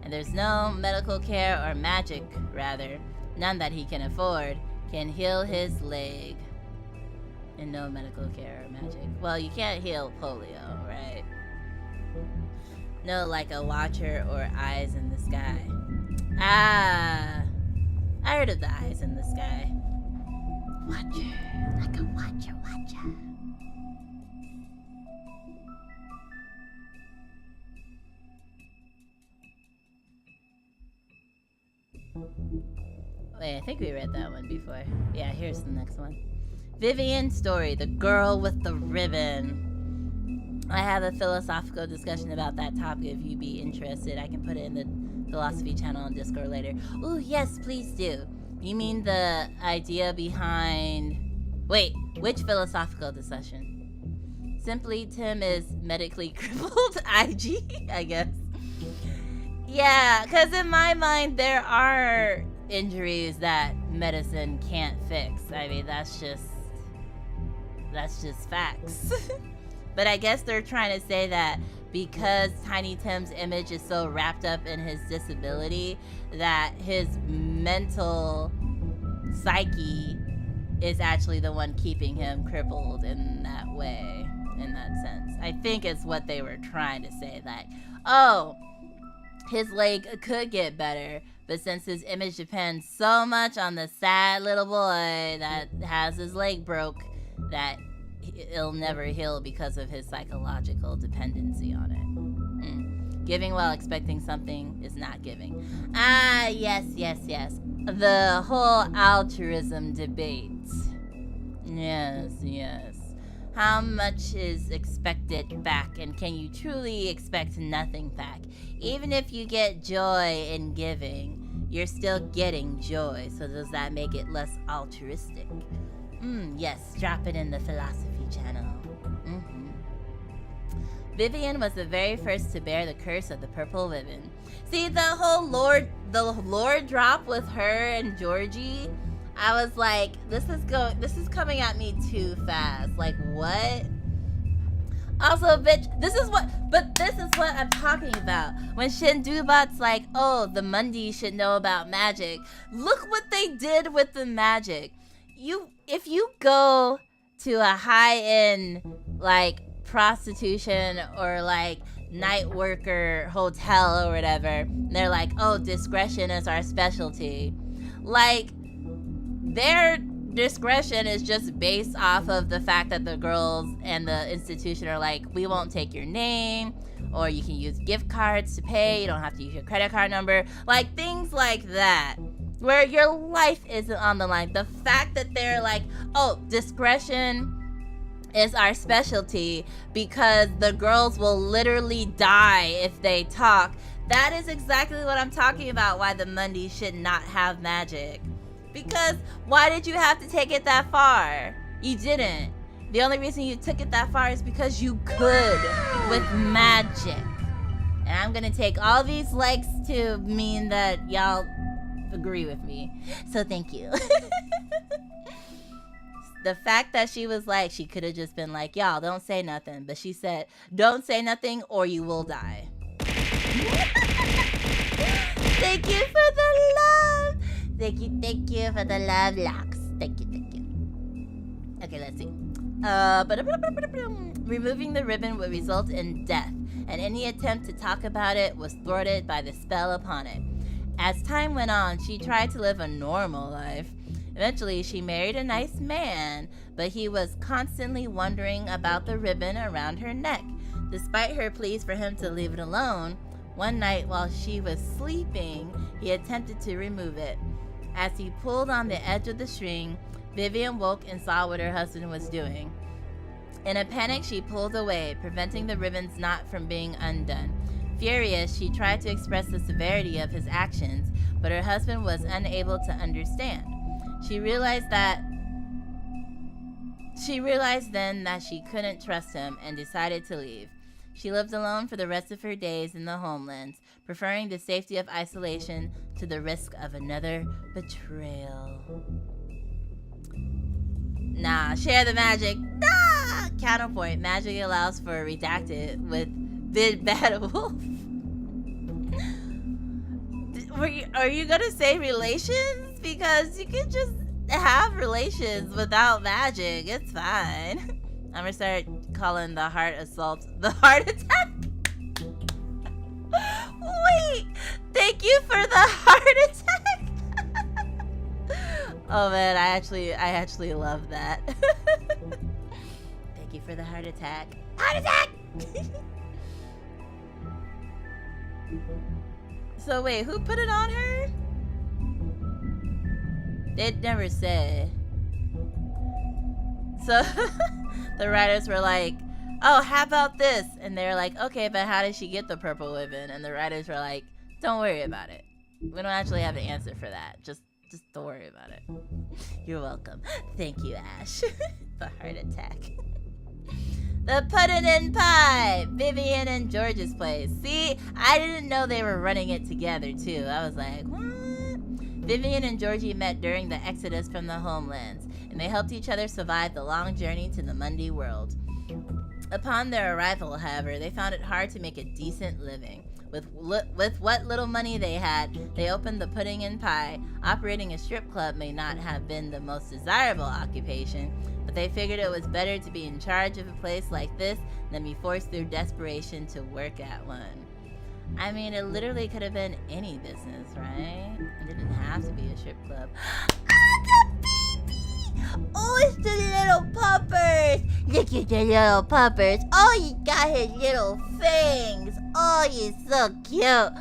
And there's no medical care or magic, rather, none that he can afford, can heal his leg. And no medical care or magic. Well, you can't heal polio, right? No, like a watcher or eyes in the sky. Ah, I heard of the eyes in the sky. Watcher, like a watcher. Wait, I think we read that one before. Yeah, here's the next one. Vivian's story, the girl with the ribbon. I have a philosophical discussion about that topic if you'd be interested. I can put it in the philosophy channel on Discord later. Ooh, yes, please do. You mean the idea behind... Wait, which philosophical discussion? Simply Tim is medically crippled? IG, I guess. Yeah, because in my mind, there are injuries that medicine can't fix. I mean, that's just facts. But I guess they're trying to say that because Tiny Tim's image is so wrapped up in his disability, that his mental psyche is actually the one keeping him crippled in that way, in that sense. I think it's what they were trying to say, that, oh, his leg could get better, but since his image depends so much on the sad little boy that has his leg broke, that it'll never heal because of his psychological dependency on it. Giving while expecting something is not giving. Ah, yes. The whole altruism debate. Yes. How much is expected back, and can you truly expect nothing back? Even if you get joy in giving, you're still getting joy, so does that make it less altruistic? Yes, drop it in the philosophy channel. Vivian was the very first to bear the curse of the purple ribbon. See, the whole lore drop with her and Georgie, I was like, this is coming at me too fast. Like, what? Also, bitch, this is what I'm talking about. When Shindubat's like, oh, the Mundy should know about magic. Look what they did with the magic. If you go to a high-end, like, prostitution or, like, night worker hotel or whatever, and they're like, oh, discretion is our specialty. Like, their discretion is just based off of the fact that the girls and the institution are like, we won't take your name, or you can use gift cards to pay, you don't have to use your credit card number, like things like that, where your life isn't on the line. The fact that they're like, oh, discretion is our specialty because the girls will literally die if they talk, That is exactly what I'm talking about, why the Mundies should not have magic. Because why did you have to take it that far? You didn't. The only reason you took it that far is because you could with magic. And I'm gonna take all these likes to mean that y'all agree with me. So thank you. The fact that she was like, she could have just been like, y'all don't say nothing. But she said, don't say nothing or you will die. Thank you for the love. Thank you for the love, Locks. Thank you. Okay, let's see. Removing the ribbon would result in death, and any attempt to talk about it was thwarted by the spell upon it. As time went on, she tried to live a normal life. Eventually, she married a nice man, but he was constantly wondering about the ribbon around her neck. Despite her pleas for him to leave it alone, one night while she was sleeping, he attempted to remove it. As he pulled on the edge of the string, Vivian woke and saw what her husband was doing. In a panic, she pulled away, preventing the ribbon's knot from being undone. Furious, she tried to express the severity of his actions, but her husband was unable to understand. She realized then that she couldn't trust him and decided to leave. She lived alone for the rest of her days in the homelands, preferring the safety of isolation to the risk of another betrayal. Nah, share the magic. Nah! Counterpoint, magic allows for redacted with Big Bad Wolf. Are you gonna say relations? Because you can just have relations without magic. It's fine. I'm gonna start calling the heart assault the heart attack. Wait, thank you for the heart attack. Oh man, I actually love that. Thank you for the heart attack. Heart attack. So wait, who put it on her? They never said. So the writers were like, oh, how about this? And they were like, okay, but how did she get the purple ribbon? And the writers were like, don't worry about it. We don't actually have an answer for that. Just don't worry about it. You're welcome. Thank you, Ash. The heart attack. The pudding and pie. Vivian and George's place. See, I didn't know they were running it together too. I was like, what? Vivian and Georgie met during the exodus from the homelands, and they helped each other survive the long journey to the Mundi world. Upon their arrival, however, they found it hard to make a decent living. With what little money they had, they opened the pudding and pie. Operating a strip club may not have been the most desirable occupation, but they figured it was better to be in charge of a place like this than be forced through desperation to work at one. I mean, it literally could have been any business, right? It didn't have to be a strip club. Ah, the baby! Oh, it's the little puppers! Look at the little puppers. Oh, you got his little fangs. Oh, you're so cute. Oh,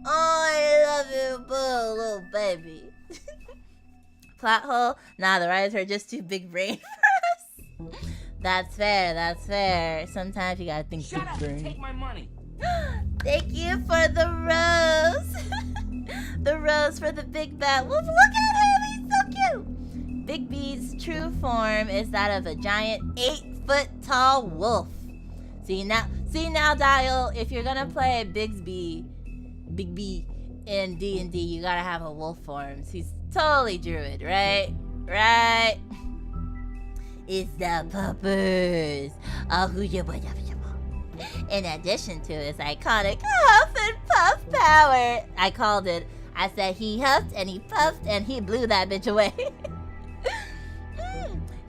I love you, boo, little baby. Plot hole? Nah, the writers are just too big brain for us. That's fair. Sometimes you gotta think big brain. Shut up and take my money. Thank you for the rose. The rose for the big bad wolf. Look at him, he's so cute. Bigby's true form is that of a giant 8-foot-tall wolf. See now, Dial, if you're gonna play Bigby in D&D, you gotta have a wolf form. He's totally druid, right? Right? It's the puppers. In addition to his iconic huff and puff power, I said he huffed and he puffed and he blew that bitch away.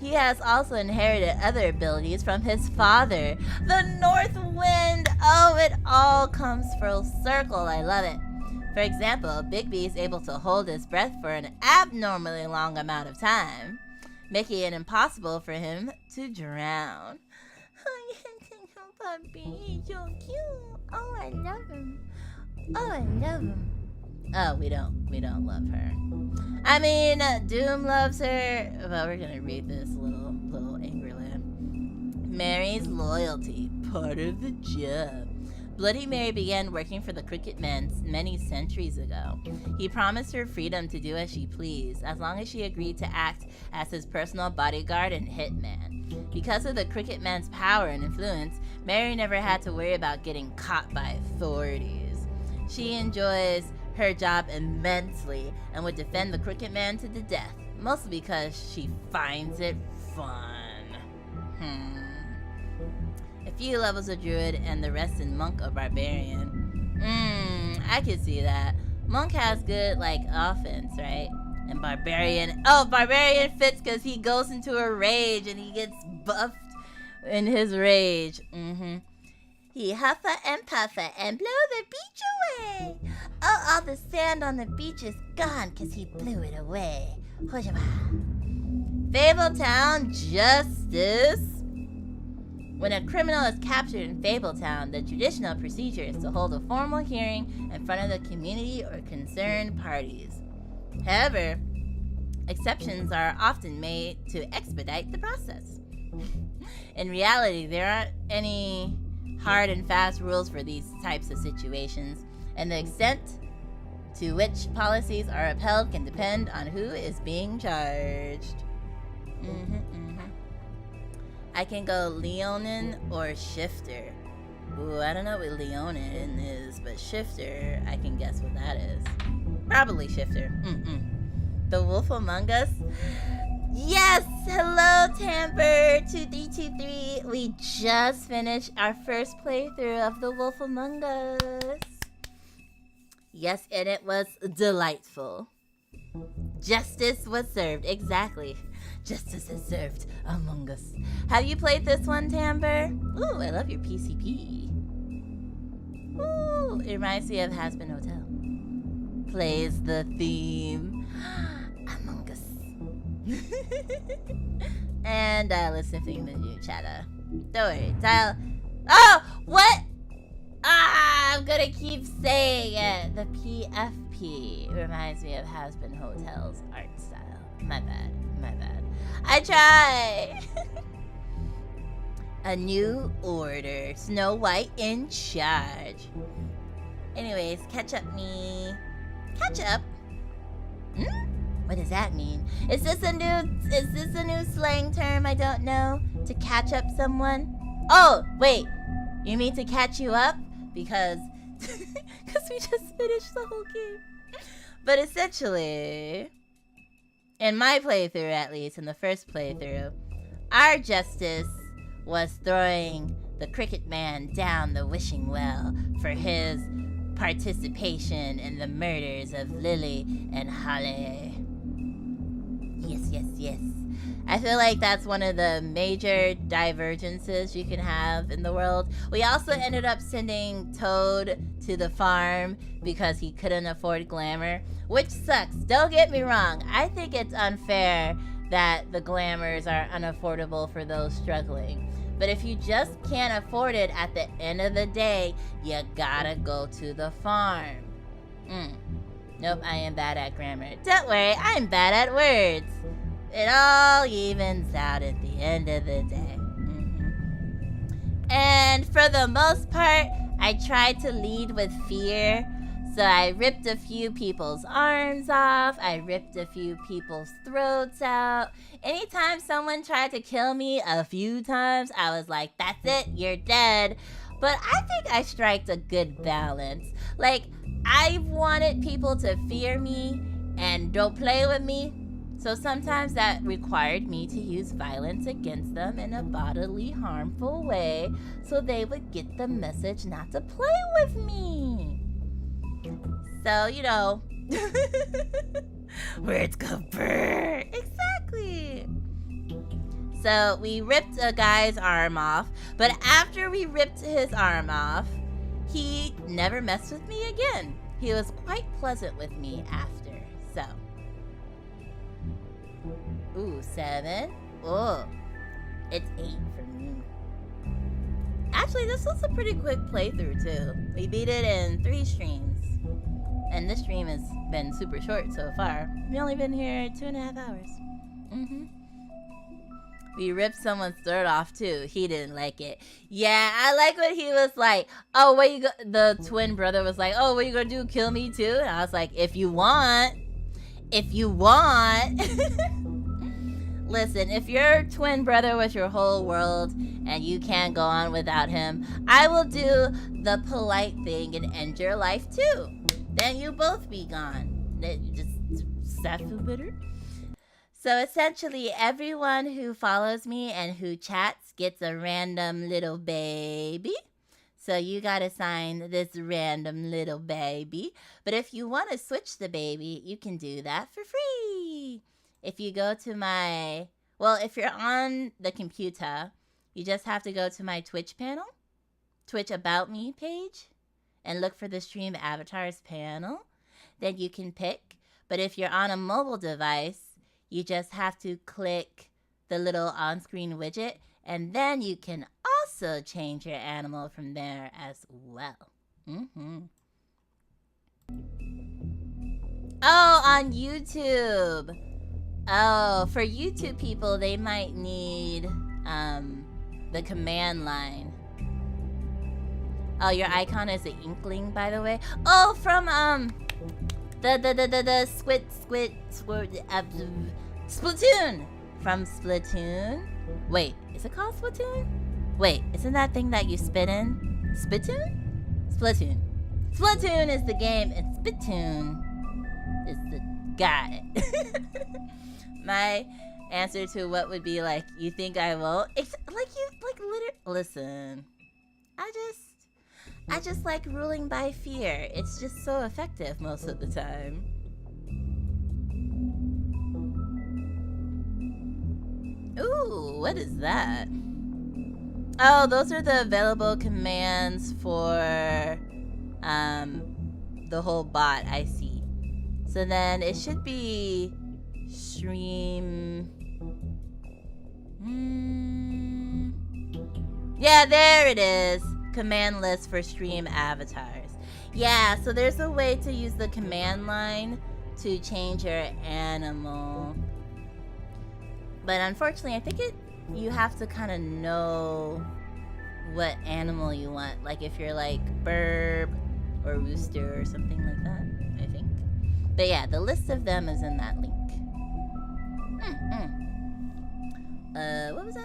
He has also inherited other abilities from his father, the North Wind. Oh, it all comes full circle. I love it. For example, Bigby is able to hold his breath for an abnormally long amount of time, making it impossible for him to drown. Puppy, he's so cute. Oh, I love him. Oh, we don't love her. I mean, Doom loves her. Well, we're gonna read this little angrily. Mary's loyalty, part of the job. Bloody Mary began working for the Crooked Men many centuries ago. He promised her freedom to do as she pleased, as long as she agreed to act as his personal bodyguard and hitman. Because of the Crooked Men's power and influence, Mary never had to worry about getting caught by authorities. She enjoys her job immensely and would defend the Crooked Man to the death, mostly because she finds it fun. A few levels of druid and the rest in monk or barbarian. I can see that. Monk has good, like, offense, right? And barbarian, barbarian fits because he goes into a rage and he gets buffed in his rage. He huffa and puffa and blow the beach away. Oh, all the sand on the beach is gone because he blew it away. Fabletown Justice. When a criminal is captured in Fabletown, the traditional procedure is to hold a formal hearing in front of the community or concerned parties. However, exceptions are often made to expedite the process. In reality, there aren't any hard and fast rules for these types of situations, and the extent to which policies are upheld can depend on who is being charged. I can go Leonin or Shifter. Ooh, I don't know what Leonin is, but Shifter, I can guess what that is. Probably Shifter. The Wolf Among Us? Yes! Hello, Tamper2323. We just finished our first playthrough of The Wolf Among Us. Yes, and it was delightful. Justice was served, exactly. Justice is served among us. Have you played this one, Tamber? Ooh, I love your PCP. Ooh, it reminds me of Has Been Hotel. Plays the theme. Among Us. And listening to the new chatter. Don't worry, dial. Oh, what? I'm gonna keep saying it. The PFP reminds me of Has Been Hotel's art style. My bad. I try. A new order. Snow White in charge. Anyways, catch up me. Catch up? What does that mean? Is this a new slang term I don't know? To catch up someone? Oh, wait. You mean to catch you up? Because we just finished the whole game. But essentially, in my playthrough at least, in the first playthrough, our justice was throwing the Cricket Man down the wishing well for his participation in the murders of Lily and Holly. Yes. I feel like that's one of the major divergences you can have in the world. We also ended up sending Toad to the farm because he couldn't afford glamour, which sucks. Don't get me wrong. I think it's unfair that the glamours are unaffordable for those struggling. But if you just can't afford it at the end of the day, you gotta go to the farm. Nope, I am bad at grammar. Don't worry, I'm bad at words. It all evens out at the end of the day. And for the most part, I tried to lead with fear. So I ripped a few people's arms off. I ripped a few people's throats out. Anytime someone tried to kill me a few times, I was like, that's it, you're dead. But I think I striked a good balance. Like, I wanted people to fear me and don't play with me. So sometimes that required me to use violence against them in a bodily harmful way so they would get the message not to play with me. So, you know, words go brr. Exactly. So we ripped a guy's arm off, but after we ripped his arm off, he never messed with me again. He was quite pleasant with me after, so. Ooh, 7. Oh, it's 8 for me. Actually, this was a pretty quick playthrough, too. We beat it in 3 streams. And this stream has been super short so far. We've only been here 2.5 hours. We ripped someone's throat off too. He didn't like it. Yeah, I like what he was like. Oh, what you the twin brother was like, oh, what you gonna do? Kill me too? And I was like, if you want. If you want. Listen, if your twin brother was your whole world and you can't go on without him, I will do the polite thing and end your life too. Then you both be gone. Just Safu bitter. So essentially, everyone who follows me and who chats gets a random little baby. So you gotta sign this random little baby. But if you want to switch the baby, you can do that for free. If you go to my, well, if you're on the computer, you just have to go to my Twitch panel, Twitch About Me page, and look for the Stream Avatars panel. Then you can pick. But if you're on a mobile device, you just have to click the little on-screen widget, and then you can also change your animal from there as well. Oh, on YouTube. Oh, for YouTube people, they might need the command line. Oh, your icon is an inkling, by the way. Oh, from the Splatoon. From Splatoon. Wait, is it called Splatoon? Wait, isn't that thing that you spit in? Spittoon? Splatoon. Splatoon is the game, and Spittoon is the guy. My answer to what would be like, you think I won't? It's like literally. Listen, I just like ruling by fear. It's just so effective most of the time. Ooh, what is that? Oh, those are the available commands for the whole bot, I see. So then it should be stream. Yeah, there it is. Command list for stream avatars. Yeah, so there's a way to use the command line to change your animal. But unfortunately, I think you have to kind of know what animal you want. Like if you're like burb or rooster or something like that, I think. But yeah, the list of them is in that link. What was that?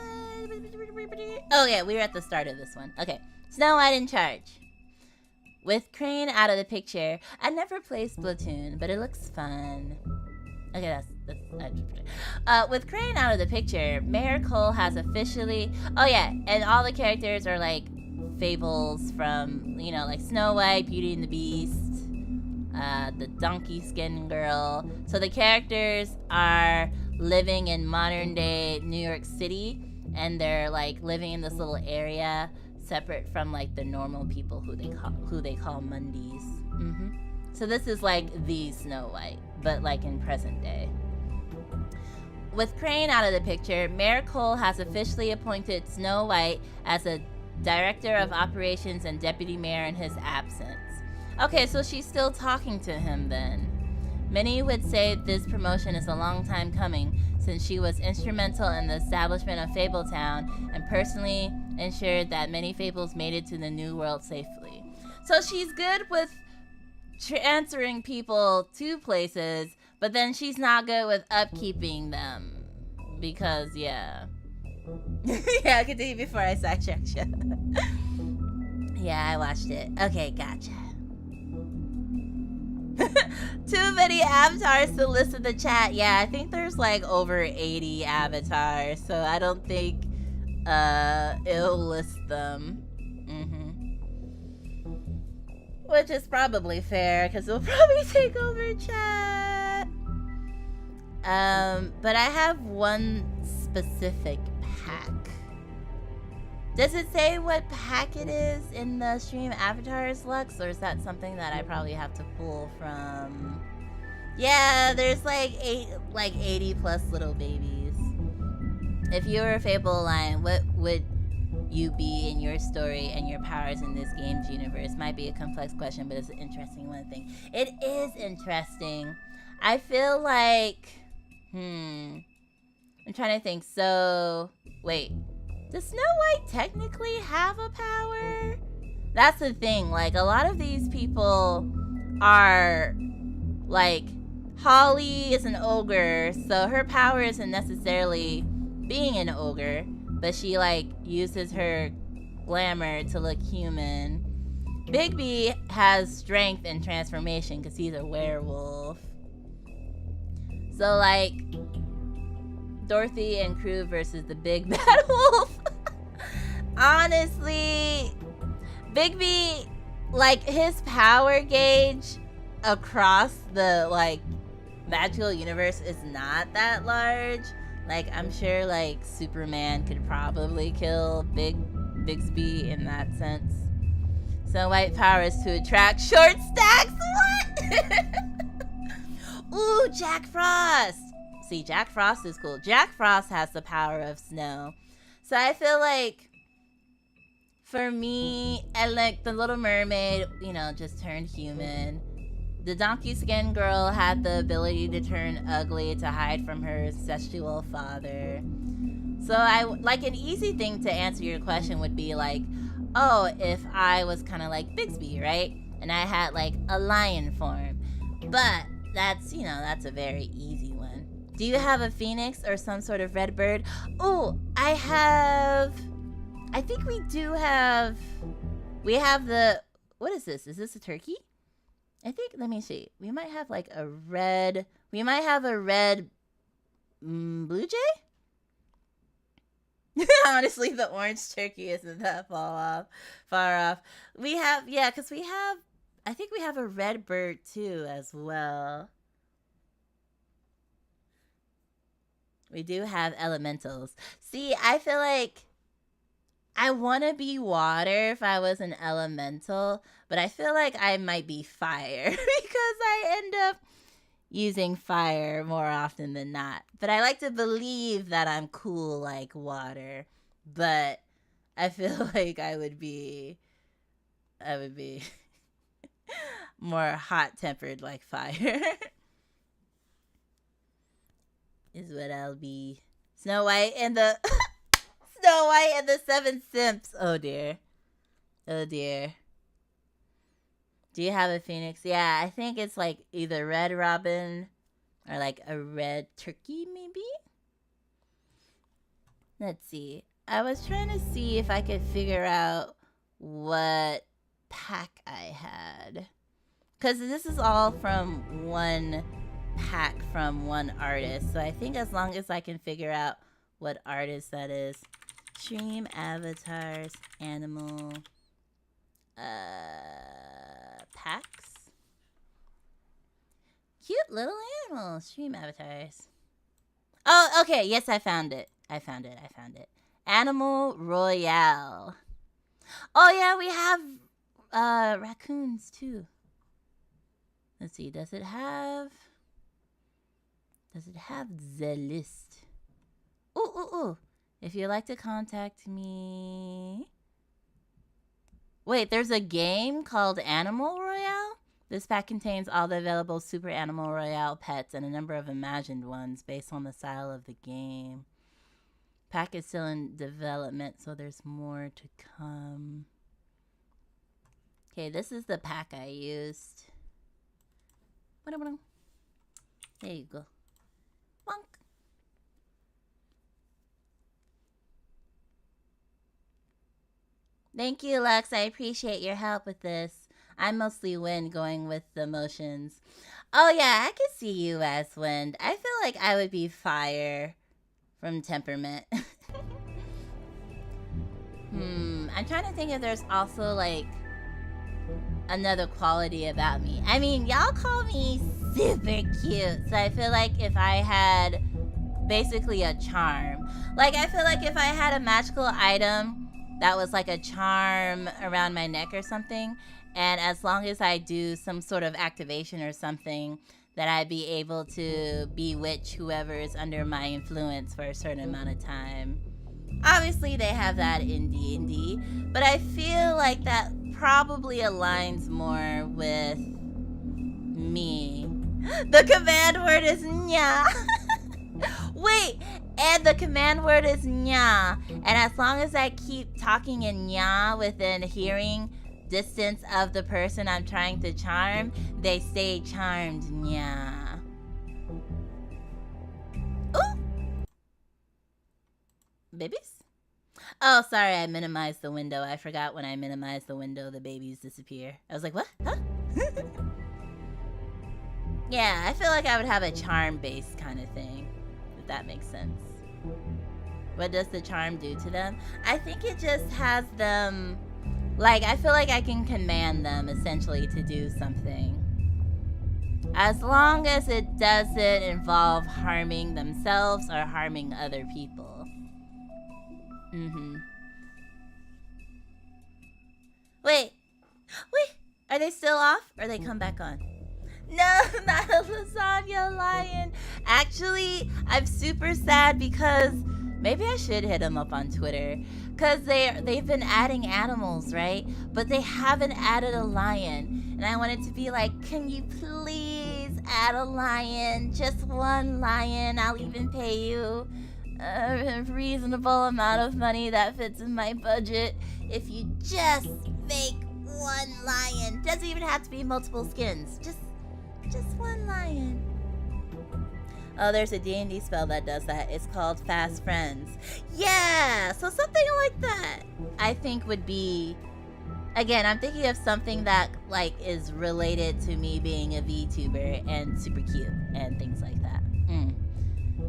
Oh yeah, we were at the start of this one. Okay, Snow White in charge. With Crane out of the picture, I never played Splatoon, but it looks fun. Okay, that's with Crane out of the picture, Mayor Cole has officially. Oh yeah, and all the characters are like fables from, you know, like Snow White, Beauty and the Beast, the donkey skin girl. So the characters are living in modern day New York City, and they're like living in this little area separate from like the normal people who they call Mundies. So this is like the Snow White, but like in present day. With Crane out of the picture, Mayor Cole has officially appointed Snow White as a director of operations and deputy mayor in his absence. Okay, so she's still talking to him then. Many would say this promotion is a long time coming, since she was instrumental in the establishment of Fabletown and personally ensured that many Fables made it to the New World safely. So she's good with transferring people to places, but then she's not good with upkeeping them. Because, yeah. Yeah, continue before I sidetrack you. Yeah, I watched it. Okay, gotcha. Too many avatars to list in the chat. Yeah, I think there's like over 80 avatars, so I don't think it'll list them. Which is probably fair, because it'll probably take over chat. But I have one specific pack. Does it say what pack it is in the stream avatars, Lux, or is that something that I probably have to pull from? Yeah, there's like 80 plus little babies. If you were a Fable Lion, what would you be in your story and your powers in this game's universe? Might be a complex question, but it's an interesting one thing. It is interesting. I feel like, I'm trying to think. So, wait. Does Snow White technically have a power? That's the thing. Like, a lot of these people are, like, Holly is an ogre, so her power isn't necessarily being an ogre, but she, like, uses her glamour to look human. Bigby has strength and transformation because he's a werewolf. So, like, Dorothy and crew versus the big bad wolf. Honestly, Bigby, like, his power gauge across the, like, magical universe is not that large. Like, I'm sure, like, Superman could probably kill Bixby in that sense. Snow White power is to attract short stacks. What? Ooh, Jack Frost. See, Jack Frost is cool. Jack Frost has the power of snow. So I feel like, for me, and like the Little Mermaid, you know, just turned human. The donkey skin girl had the ability to turn ugly to hide from her incestual father. So like an easy thing to answer your question would be like, oh, if I was kind of like Bixby, right? And I had like a lion form. But that's, you know, that's a very easy one. Do you have a phoenix or some sort of red bird? Oh, I think we do have, we have the, what is this? Is this a turkey? I think, let me see. We might have like a red, blue jay? Honestly, the orange turkey isn't that far off. We have, yeah, because we have, I think we have a red bird too as well. We do have elementals. See, I feel like I want to be water if I was an elemental, but I feel like I might be fire because I end up using fire more often than not. But I like to believe that I'm cool like water, but I feel like I would be more hot-tempered like fire. Is what I'll be. Snow White and the Snow White and the Seven Simps. Oh dear. Oh dear. Do you have a phoenix? Yeah, I think it's like either red robin or like a red turkey maybe. Let's see. I was trying to see if I could figure out what pack I had. Because this is all from one pack from one artist. So I think as long as I can figure out what artist that is. Stream avatars, animal, packs. Cute little animals. Stream avatars. Oh, okay. Yes, I found it. I found it. Animal Royale. Oh, yeah, we have raccoons, too. Let's see. Does it have the list? Ooh. If you'd like to contact me... Wait, there's a game called Animal Royale? This pack contains all the available Super Animal Royale pets and a number of imagined ones based on the style of the game. Pack is still in development, so there's more to come. Okay, this is the pack I used. There you go. Bonk. Thank you, Lux. I appreciate your help with this. I mostly Wind going with the motions. Oh, yeah, I could see you as Wind. I feel like I would be Fire from temperament. I'm trying to think if there's also, like, another quality about me. I mean, y'all call me super cute. So I feel like if I had basically a charm. Like, I feel like if I had a magical item that was like a charm around my neck or something, and as long as I do some sort of activation or something, that I'd be able to bewitch whoever is under my influence for a certain amount of time. Obviously, they have that in D&D, but I feel like that probably aligns more with me. The command word is nya. Wait, And the command word is nya. And as long as I keep talking in nya within hearing distance of the person I'm trying to charm, they stay charmed, nya. Ooh! Babies? Oh, sorry, I minimized the window. I forgot when I minimized the window, the babies disappear. I was like, what? Huh? Yeah, I feel like I would have a charm-based kind of thing, if that makes sense. What does the charm do to them? I think it just has them, like, I feel like I can command them, essentially, to do something. As long as it doesn't involve harming themselves or harming other people. Wait, are they still off or they come back on? No, not a lasagna lion. Actually, I'm super sad because maybe I should hit them up on Twitter, because they've been adding animals, right? But they haven't added a lion, and I wanted to be like, can you please add a lion? Just one lion. I'll even pay you a reasonable amount of money that fits in my budget if you just make one lion. Doesn't even have to be multiple skins. Just one lion. Oh, there's a D&D spell that does that. It's called Fast Friends. Yeah, so something like that I think would be, again, I'm thinking of something that like is related to me being a VTuber and super cute and things like that.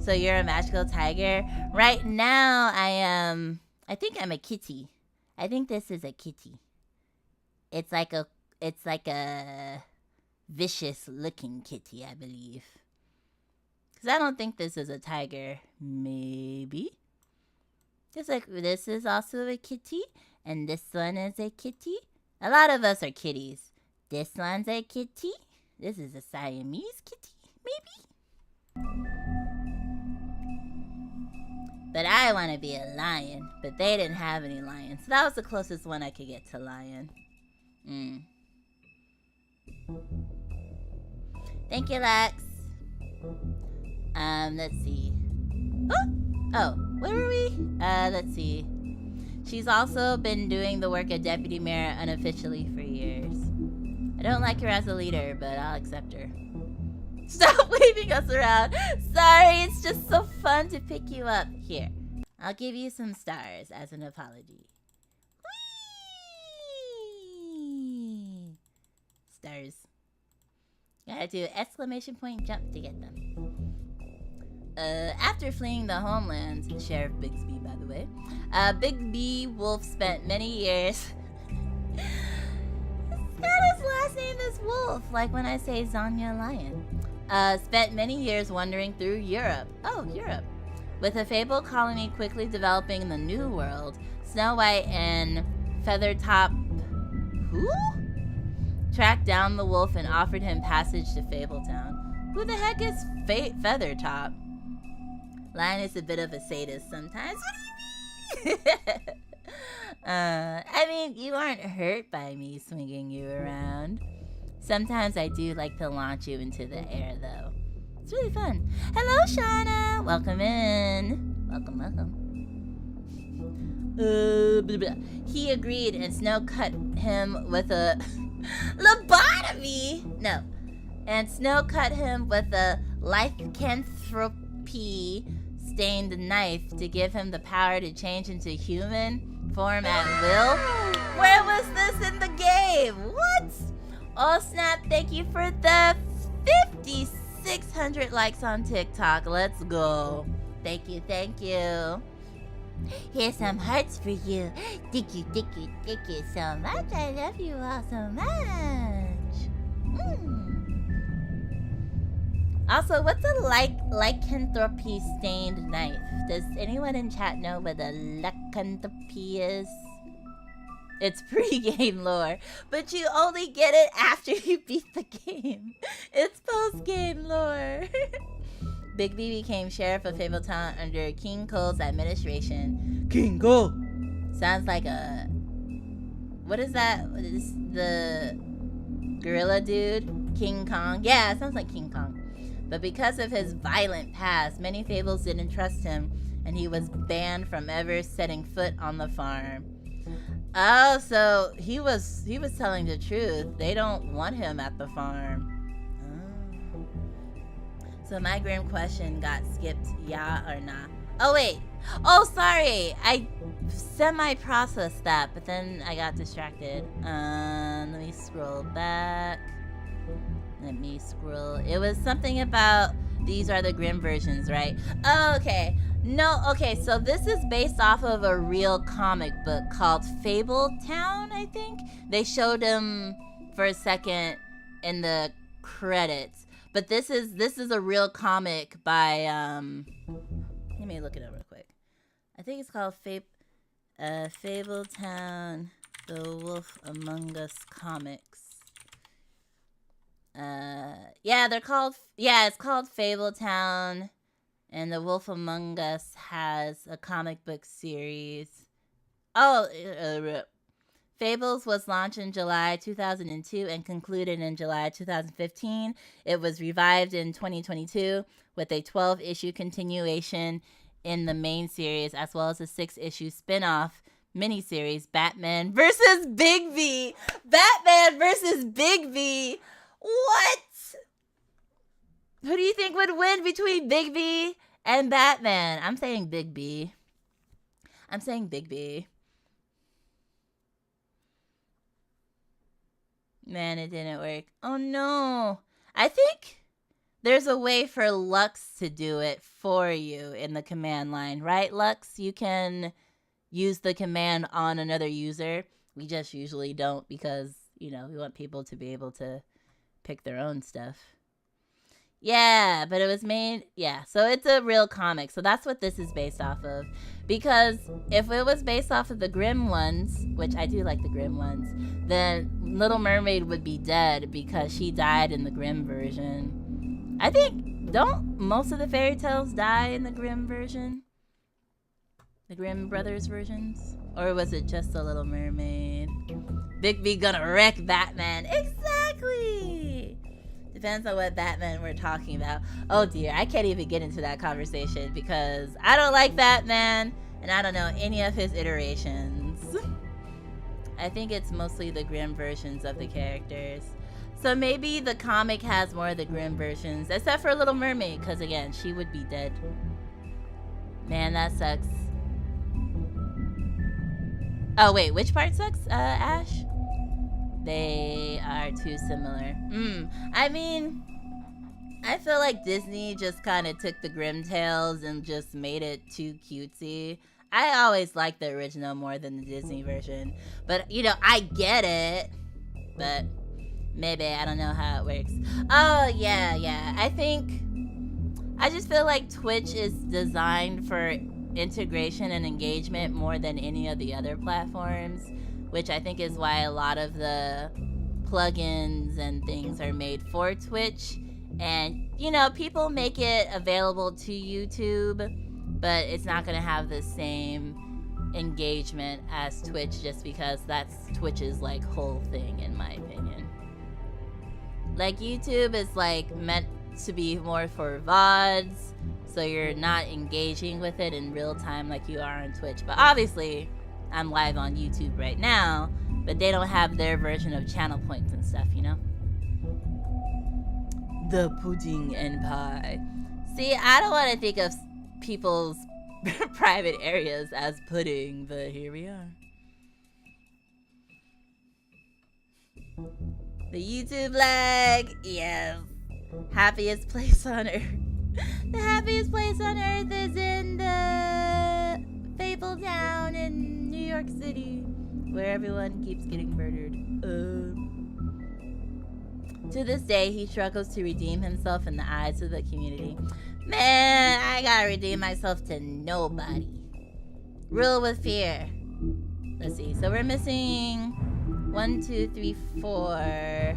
So you're a magical tiger? Right now I think I'm a kitty. I think this is a kitty. It's like a vicious looking kitty, I believe. Because I don't think this is a tiger. Maybe. Just like this is also a kitty. And this one is a kitty. A lot of us are kitties. This one's a kitty. This is a Siamese kitty. Maybe. But I want to be a lion. But they didn't have any lions. So that was the closest one I could get to lion. Thank you, Lex. Let's see. Oh, where were we? Let's see. She's also been doing the work of deputy mayor unofficially for years. I don't like her as a leader, but I'll accept her. Stop waving us around. Sorry, it's just so fun to pick you up. Here, I'll give you some stars as an apology. Whee! Stars. Gotta do exclamation point jump to get them. After fleeing the homelands, Sheriff Bigby, by the way, Bigby Wolf spent many years. His last name is Wolf, like when I say Zanya Lion. Spent many years wandering through Europe. Oh, Europe. With a fabled colony quickly developing in the New World, Snow White and Feathertop. Who? Tracked down the wolf and offered him passage to Fabletown. Who the heck is Feathertop? Lion is a bit of a sadist sometimes. What do you mean? I mean, you aren't hurt by me swinging you around. Sometimes I do like to launch you into the air, though. It's really fun. Hello, Shauna. Welcome in. Welcome, welcome. Blah, blah. He agreed, and Snow cut him with a lobotomy. No, and Snow cut him with a lycanthropy stained knife to give him the power to change into human form at will. Where was this in the game? What? Oh snap, thank you for the 5,600 likes on TikTok. Let's go. Thank you, thank you. Here's some hearts for you. Thank you so much. I love you all so much. Also, what's a lycanthropy stained knife? Does anyone in chat know what a lycanthropy is? It's pre-game lore, but you only get it after you beat the game. It's post-game lore. Bigby became sheriff of Fabletown under King Cole's administration. King Cole! Sounds like a... What is that? Is the gorilla dude? King Kong? Yeah, it sounds like King Kong. But because of his violent past, many Fables didn't trust him, and he was banned from ever setting foot on the farm. Oh, so he was telling the truth. They don't want him at the farm. Oh. So my grim question got skipped, yeah or nah? Oh wait. Oh, sorry. I semi-processed that, but then I got distracted. Let me scroll back. It was something about these are the grim versions, right? Oh, okay. No, okay, so this is based off of a real comic book called Fable Town, I think. They showed him for a second in the credits. But this is a real comic by let me look it up real quick. I think it's called Fable Town, The Wolf Among Us Comics. It's called Fable Town, and The Wolf Among Us has a comic book series. Fables was launched in July 2002 and concluded in July 2015. It was revived in 2022 with a 12-issue continuation in the main series, as well as a 6-issue spin-off miniseries, Batman vs. Bigby. Batman vs. Bigby. What? Who do you think would win between Bigby and Batman? I'm saying Bigby. Man, it didn't work. Oh no. I think there's a way for Lux to do it for you in the command line, right, Lux? You can use the command on another user. We just usually don't because, we want people to be able to pick their own stuff. Yeah, but it was made, so it's a real comic. So that's what this is based off of. Because if it was based off of the Grimm ones, which I do like the Grimm ones, then Little Mermaid would be dead because she died in the Grimm version. I think, don't most of the fairy tales die in the Grimm version? The Grimm brothers versions? Or was it just the Little Mermaid? Bigby gonna wreck Batman. Exactly! Depends on what Batman we're talking about. Oh dear, I can't even get into that conversation because I don't like Batman and I don't know any of his iterations. I think it's mostly the Grimm versions of the characters. So maybe the comic has more of the Grimm versions, except for Little Mermaid, because again, she would be dead. Man, that sucks. Oh wait, which part sucks, Ash? They are too similar. I mean, I feel like Disney just kind of took the Grimm Tales and just made it too cutesy. I always liked the original more than the Disney version. But, I get it. But maybe I don't know how it works. Oh, yeah. I just feel like Twitch is designed for integration and engagement more than any of the other platforms, which I think is why a lot of the plugins and things are made for Twitch. And, people make it available to YouTube, but it's not going to have the same engagement as Twitch just because that's Twitch's, whole thing, in my opinion. YouTube is, meant to be more for VODs, so you're not engaging with it in real time like you are on Twitch. But obviously, I'm live on YouTube right now, but they don't have their version of channel points and stuff, The pudding and pie. See, I don't want to think of people's private areas as pudding, but here we are. The YouTube lag, yes. Happiest place on earth. The happiest place on earth is in the Fable Town in New York City, where everyone keeps getting murdered. To this day, he struggles to redeem himself in the eyes of the community. Man, I gotta redeem myself to nobody. Rule with fear. Let's see. So we're missing 1, 2, 3, 4,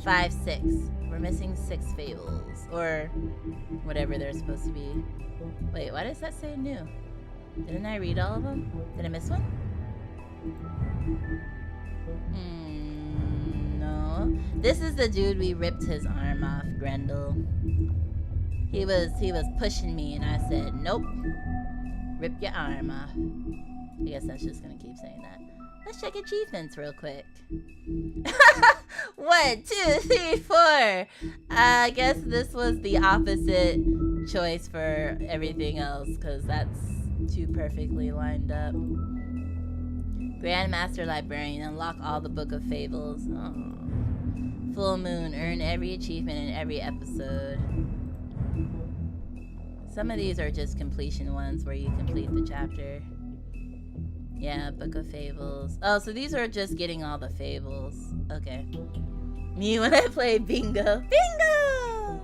5, 6. We're missing 6 Fables, or whatever they're supposed to be. Wait, why does that say new? Didn't I read all of them? Did I miss one? No. This is the dude we ripped his arm off, Grendel. He was pushing me, and I said, nope. Rip your arm off. I guess that's just gonna keep saying that. Let's check achievements real quick. 1, 2, 3, 4. I guess this was the opposite choice for everything else, because that's too perfectly lined up. Grandmaster Librarian, unlock all the Book of Fables. Oh. Full Moon, earn every achievement in every episode. Some of these are just completion ones where you complete the chapter. Yeah, Book of Fables. Oh, so these are just getting all the fables. Okay. Me when I play bingo. Bingo!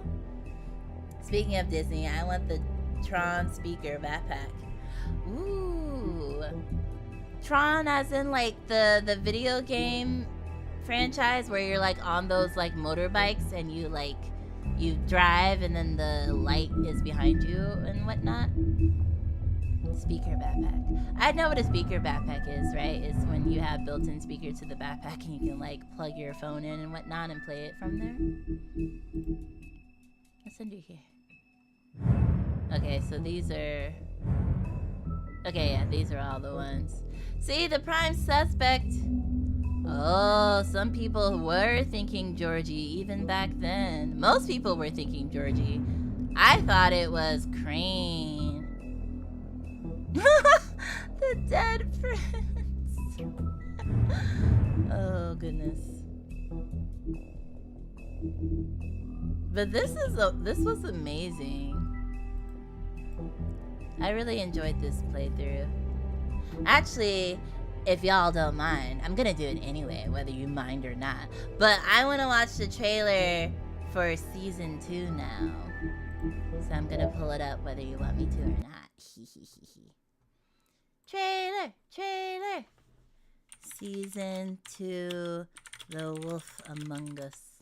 Speaking of Disney, I want the Tron speaker backpack. Ooh. Tron as in like the video game franchise where you're like on those like motorbikes and you drive and then the light is behind you and whatnot. Speaker backpack. I know what a speaker backpack is, right? It's when you have built-in speaker to the backpack and you can like plug your phone in and whatnot and play it from there. What's under here? Okay, so these are... Okay, yeah, these are all the ones. See, the prime suspect. Oh, some people were thinking Georgie even back then. Most people were thinking Georgie. I thought it was Crane. The dead friends. Oh, goodness. But this was amazing. I really enjoyed this playthrough. Actually, if y'all don't mind, I'm gonna do it anyway, whether you mind or not. But I want to watch the trailer for season 2 now. So I'm gonna pull it up whether you want me to or not. Trailer! Season 2, The Wolf Among Us.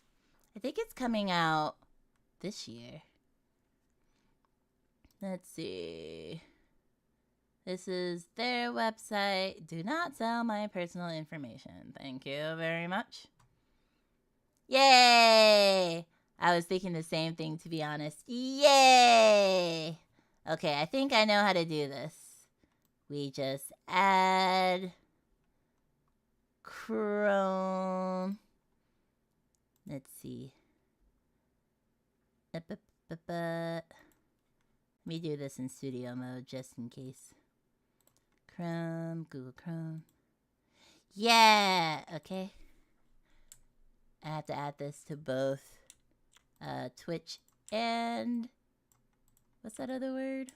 I think it's coming out this year. Let's see. This is their website. Do not sell my personal information. Thank you very much. Yay! I was thinking the same thing, to be honest. Yay! Okay, I think I know how to do this. We just add Chrome. Let's see. Let me do this in studio mode just in case. Chrome, Google Chrome. Yeah, okay. I have to add this to both Twitch and what's that other word?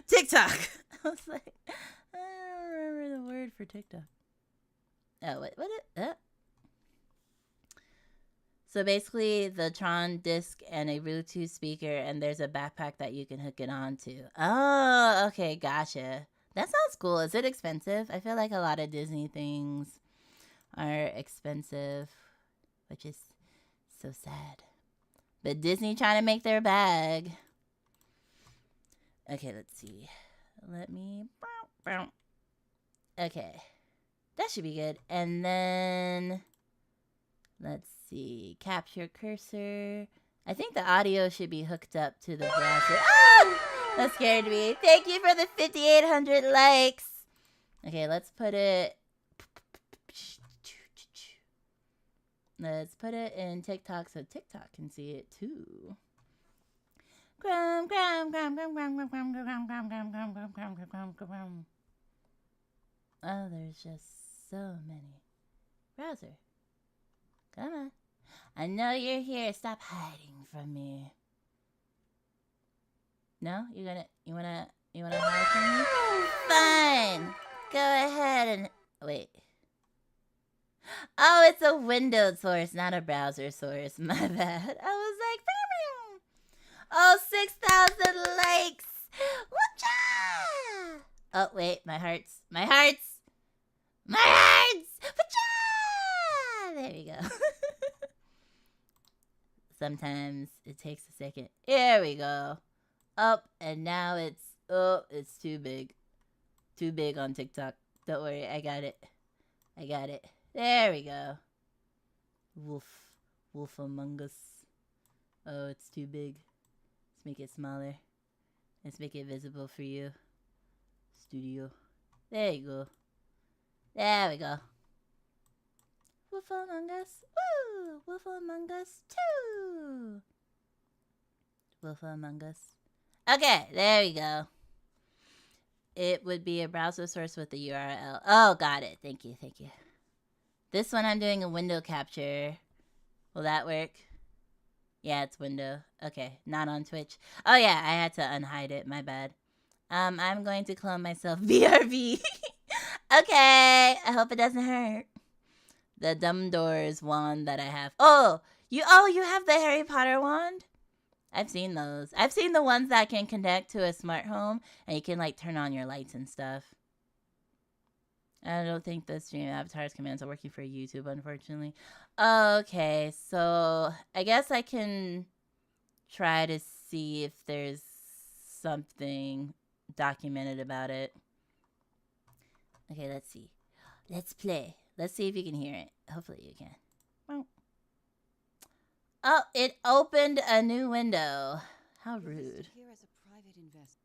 TikTok. I was like, I don't remember the word for TikTok. Oh, what it? So basically, the Tron disc and a Bluetooth speaker, and there's a backpack that you can hook it onto. Oh, okay, gotcha. That sounds cool. Is it expensive? I feel like a lot of Disney things are expensive, which is so sad. But Disney trying to make their bag. Okay, let's see. Let me... Okay. That should be good. And then... Let's see. Capture cursor. I think the audio should be hooked up to the browser. Ah! That scared me. Thank you for the 5,800 likes. Okay, let's put it... Let's put it in TikTok so TikTok can see it too. Oh, there's just so many. Browser. Come on. I know you're here. Stop hiding from me. No? You wanna hide from me? Fine. Go ahead and wait. Oh, it's a Windows source, not a browser source. My bad. I was like, oh, 6,000 likes. Whatcha? Oh, wait, my hearts. Whatcha? There we go. Sometimes it takes a second. Here we go. Up, and now it's too big. Too big on TikTok. Don't worry, I got it. There we go. Wolf Among Us. Oh, it's too big. Let's make it smaller. Let's make it visible for you. Studio. There you go. There we go. Wolf Among Us. Woo! Wolf Among Us 2. Wolf Among Us. Okay, there we go. It would be a browser source with the URL. Oh, got it. Thank you, thank you. This one I'm doing a window capture. Will that work? Yeah, it's window. Okay, not on Twitch. Oh yeah, I had to unhide it. My bad. I'm going to clone myself. BRB. Okay, I hope it doesn't hurt. The Dumb Doors wand that I have. Oh, you have the Harry Potter wand? I've seen those. I've seen the ones that can connect to a smart home and you can like turn on your lights and stuff. I don't think the stream avatars commands are working for YouTube, unfortunately. Okay, so I guess I can try to see if there's something documented about it. Okay, let's see. Let's play. Let's see if you can hear it. Hopefully you can. Oh, it opened a new window. How rude. Here as a private investigator.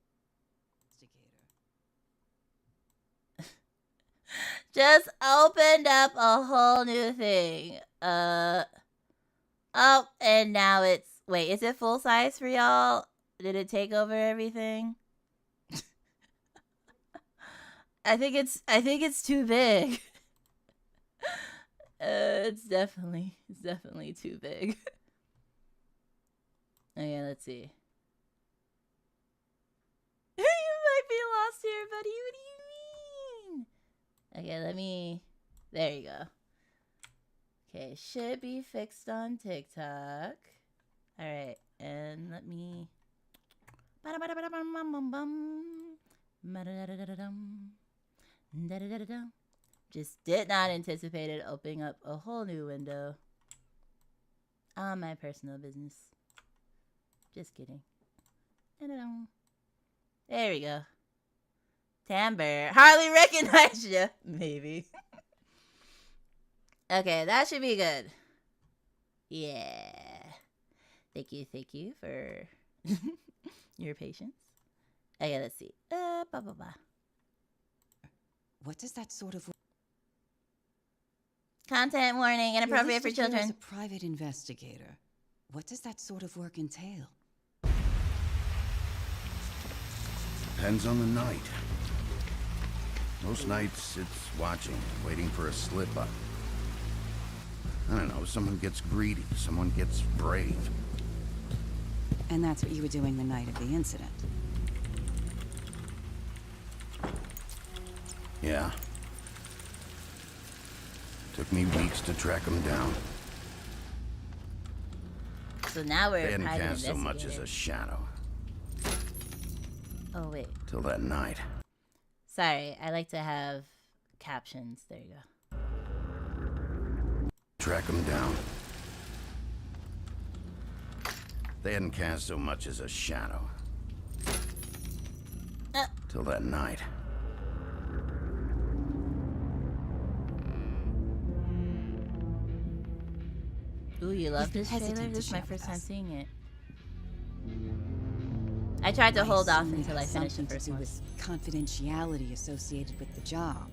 Just opened up a whole new thing. Oh, and now it's... Wait, is it full size for y'all? Did it take over everything? I think it's too big. It's definitely too big. Okay, let's see. You might be lost here, buddy. What do you mean? Okay, let me... There you go. Okay, should be fixed on TikTok. Alright, and let me... Just did not anticipate it opening up a whole new window on my personal business. Just kidding. There we go. Timbre. Hardly recognize you. Maybe. Okay, that should be good. Yeah. Thank you for your patience. Okay, let's see. What does that sort of... Content warning, inappropriate for children. As a private investigator, what does that sort of work entail? Depends on the night. Most nights it's watching, waiting for a slip up. I don't know, someone gets greedy, someone gets brave. And that's what you were doing the night of the incident? Yeah. Took me weeks to track them down. So now we're They hadn't private cast so much as investigator. a shadow. Oh, wait. Till that night. Sorry, I like to have captions. There you go. Track them down. They hadn't cast so much as a shadow. Till that night. Ooh, you love this trailer? This is my first time seeing it. I tried to hold off until I finished the first one. With confidentiality associated with the job.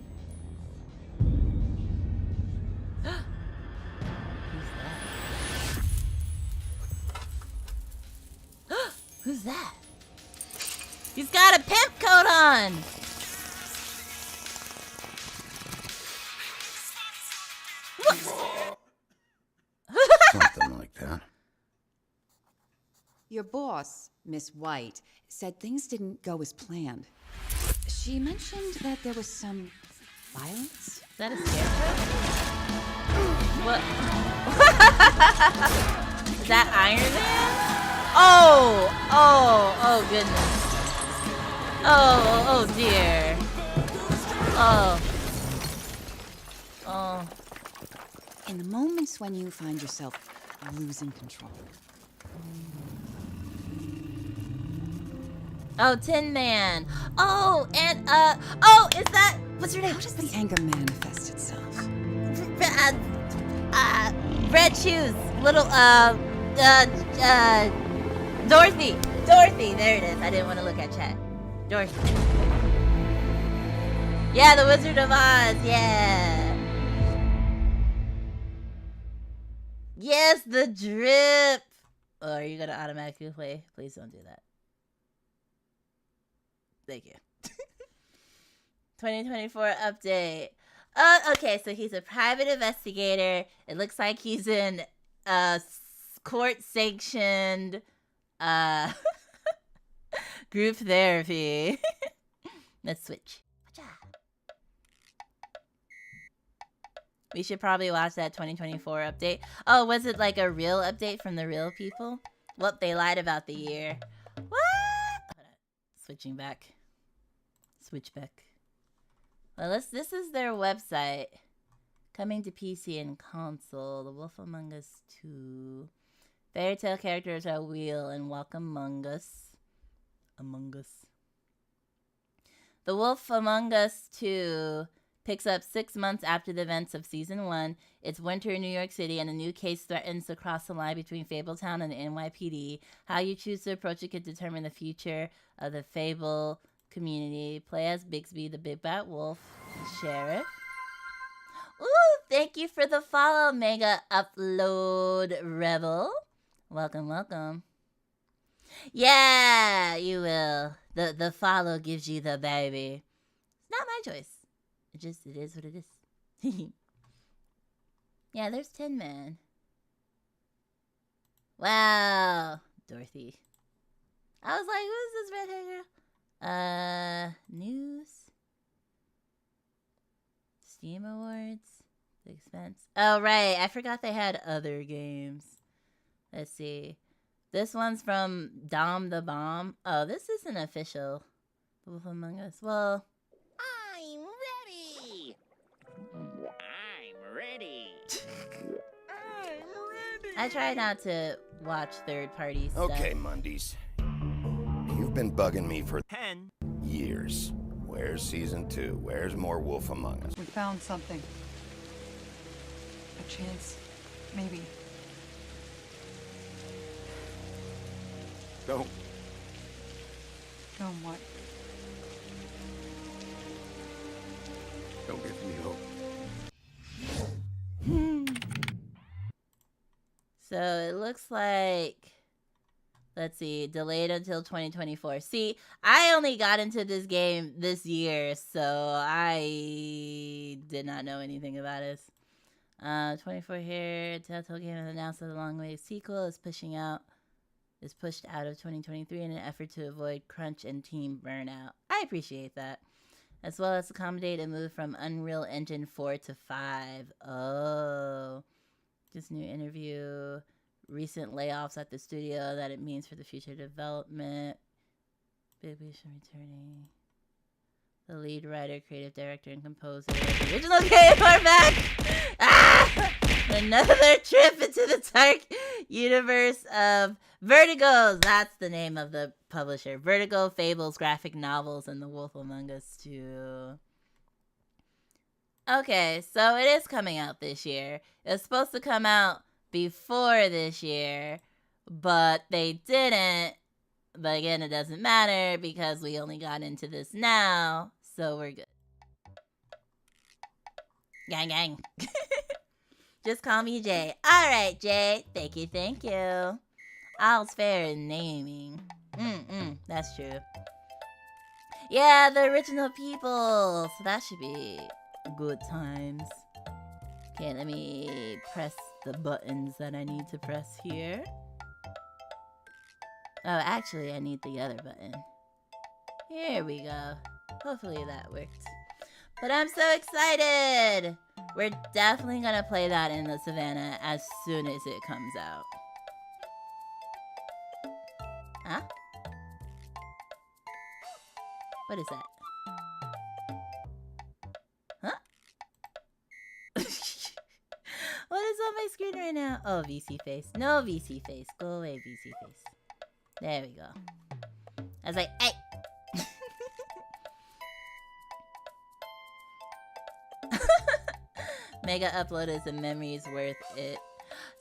Who's that? He's got a pimp coat on! Something like that. Your boss, Miss White, said things didn't go as planned. She mentioned that there was some violence. Is that a scarecrow? What? Is that Iron Man? Oh goodness. Oh dear. Oh. In the moments when you find yourself losing control. Oh, Tin Man. Oh, and is that, what's her name? How does the anger manifest itself? Red shoes. Little, Dorothy! Dorothy! There it is. I didn't want to look at chat. Dorothy. Yeah, the Wizard of Oz. Yeah. Yes, the drip. Oh, are you going to automatically play? Please don't do that. Thank you. 2024 update. Okay, so he's a private investigator. It looks like he's in court-sanctioned group therapy. Let's switch. We should probably watch that 2024 update. Oh, was it like a real update from the real people? Well, they lied about the year. What? Hold on. Switching back. Switch back. Well, this is their website. Coming to PC and console. The Wolf Among Us 2. Fairy tale characters are Wheel and Walk Among Us. Among Us. The Wolf Among Us 2 picks up 6 months after the events of Season 1. It's winter in New York City, and a new case threatens to cross the line between Fabletown and the NYPD. How you choose to approach it could determine the future of the Fable community. Play as Bigby, the Big Bad Wolf, Sheriff. Ooh, thank you for the follow, Mega Upload Rebel. Welcome, welcome. Yeah, you will. The follow gives you the baby. It's not my choice. It is what it is. Yeah, there's Tin Man. Wow. Dorothy. I was like, who's this red hair girl? News. Steam Awards. The Expense. Oh, right. I forgot they had other games. Let's see. This one's from Dom the Bomb. Oh, this isn't official. The Wolf Among Us. Well... I'm ready. I'm ready. I try not to watch third-party stuff. Okay, Mundies. You've been bugging me for 10 years. Where's Season 2? Where's more Wolf Among Us? We found something. A chance, maybe. Don't. Don't what? Don't give me hope. So it looks like, let's see, delayed until 2024. See, I only got into this game this year, so I did not know anything about it. 24 here, Telltale game has announced that the long-awaited sequel is pushed out of 2023 in an effort to avoid crunch and team burnout. I appreciate that. As well as accommodate a move from Unreal Engine 4 to 5. Oh. This new interview. Recent layoffs at the studio that it means for the future development. Bigby returning. The lead writer, creative director, and composer of the original game are back! Ah! Another trip into the dark universe of Vertigo. That's the name of the publisher. Vertigo, Fables, graphic novels, and The Wolf Among Us 2. Okay, so it is coming out this year. It was supposed to come out before this year, but they didn't. But again, it doesn't matter because we only got into this now, so we're good. Gang, gang. Just call me Jay. All right, Jay. Thank you, thank you. All's fair in naming. That's true. Yeah, the original people. So that should be good times. Okay, let me press the buttons that I need to press here. Oh, actually, I need the other button. Here we go. Hopefully that worked. But I'm so excited! We're definitely gonna play that in the savannah as soon as it comes out. Huh? What is that? Huh? What is on my screen right now? Oh, VC face. No VC face. Go away, VC face. There we go. I was like, hey! Mega Upload is a memory's worth it.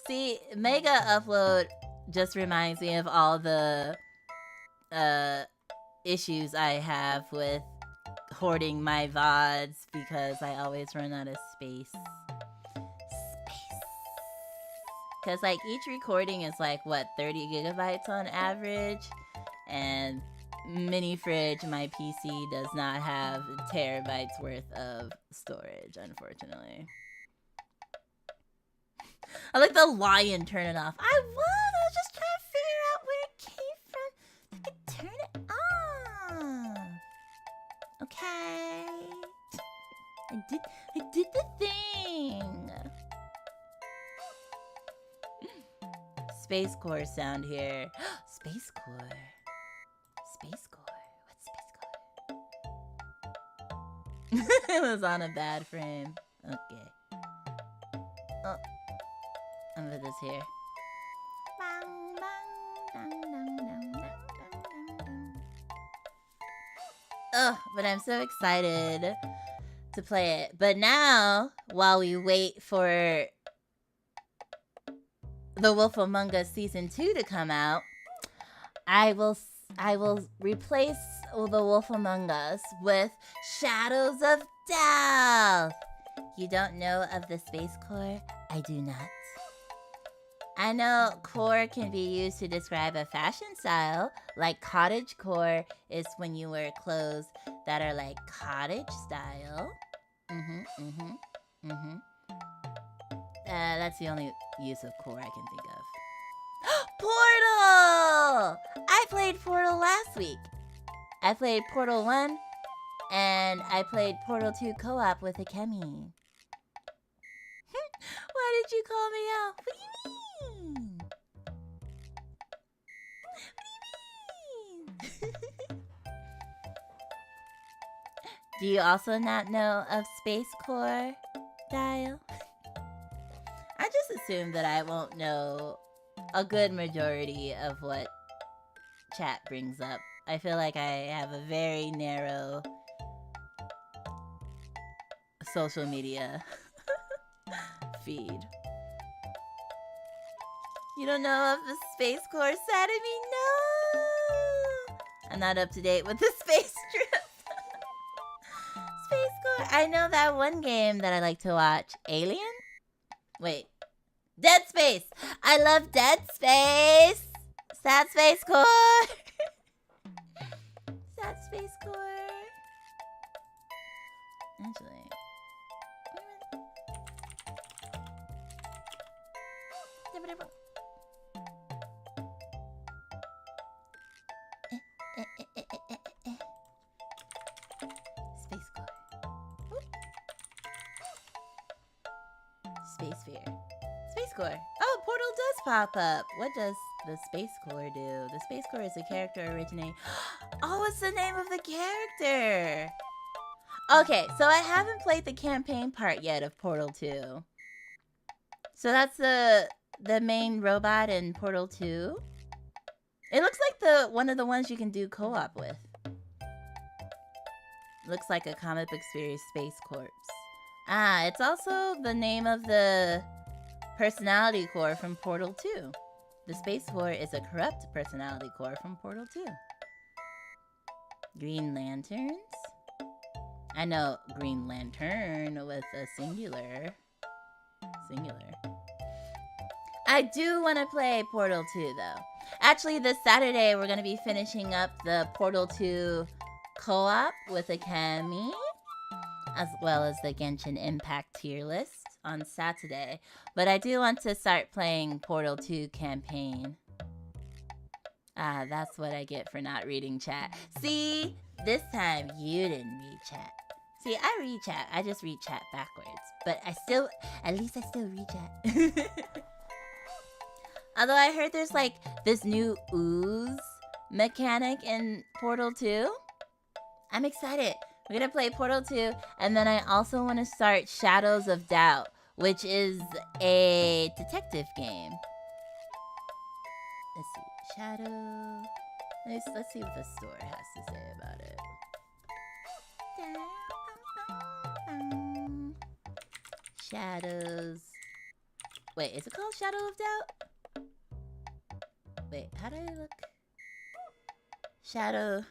See, Mega Upload just reminds me of all the issues I have with hoarding my VODs because I always run out of space. Because, like, each recording is, like, what, 30 gigabytes on average? And mini fridge, my PC does not have terabytes worth of storage, unfortunately. I like the lion turn it off. I was just trying to figure out where it came from. I could turn it off. Okay. I did the thing. Space Core sound here. Space Core. Space Core. What's Space Core? It was on a bad frame. Okay. Oh. I'm gonna put this here. Oh, but I'm so excited to play it. But now, while we wait for The Wolf Among Us Season 2 to come out, I will replace The Wolf Among Us with Shadows of Doubt. You don't know of the Space Core? I do not. I know core can be used to describe a fashion style, like cottage core is when you wear clothes that are like cottage style. That's the only use of core I can think of. Portal! I played Portal last week. I played Portal 1, and I played Portal 2 co-op with Akemi. Why did you call me out? What do you mean? Do you also not know of Space Core, Dial? I just assume that I won't know a good majority of what chat brings up. I feel like I have a very narrow social media feed. You don't know of the Space Core side of me? No! I'm not up to date with the space trip. Space Core. I know that one game that I like to watch. Alien? Wait. Dead Space. I love Dead Space. Sad Space Core. Sad Space Core. Actually. Space Core. Space Sphere. Space Core. Oh, Portal does pop up. What does the Space Core do? The Space Core is a character originating. Oh, it's the name of the character. Okay, so I haven't played the campaign part yet of Portal 2. So that's the main robot in Portal 2. It looks like one of the ones you can do co-op with. Looks like a comic book series Space Corps. Ah, it's also the name of the personality core from Portal 2. The Space Core is a corrupt personality core from Portal 2. Green Lanterns? I know Green Lantern with a singular. I do want to play Portal 2 though. Actually, this Saturday we're going to be finishing up the Portal 2 co-op with Akemi, as well as the Genshin Impact tier list on Saturday. But I do want to start playing Portal 2 campaign. Ah, that's what I get for not reading chat. See, this time you didn't read chat. See, I read chat. I just read chat backwards. But at least I still read chat. Although I heard there's like this new ooze mechanic in Portal 2. I'm excited. We're gonna play Portal 2, and then I also want to start Shadows of Doubt, which is a detective game. Let's see, Shadow. Let's see what the store has to say about it. Shadows. Wait, is it called Shadow of Doubt? Wait, how do I look? Shadow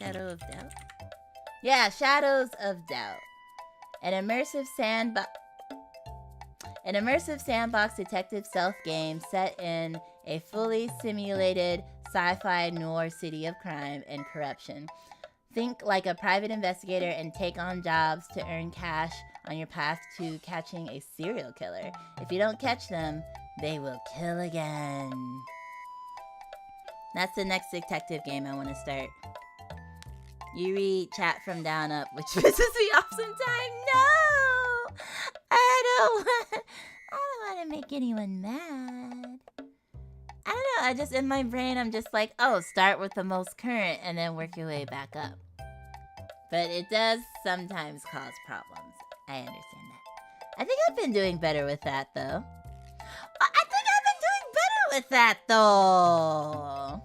of Doubt? Yeah, Shadows of Doubt. An immersive sandbox detective stealth game set in a fully simulated sci-fi noir city of crime and corruption. Think like a private investigator and take on jobs to earn cash on your path to catching a serial killer. If you don't catch them, they will kill again. That's the next detective game I want to start. You read chat from down up, which pisses me off sometimes. No! I don't want to make anyone mad. I don't know, I just, in my brain, I'm just like, oh, start with the most current and then work your way back up. But it does sometimes cause problems. I understand that. I think I've been doing better with that, though. With that, though.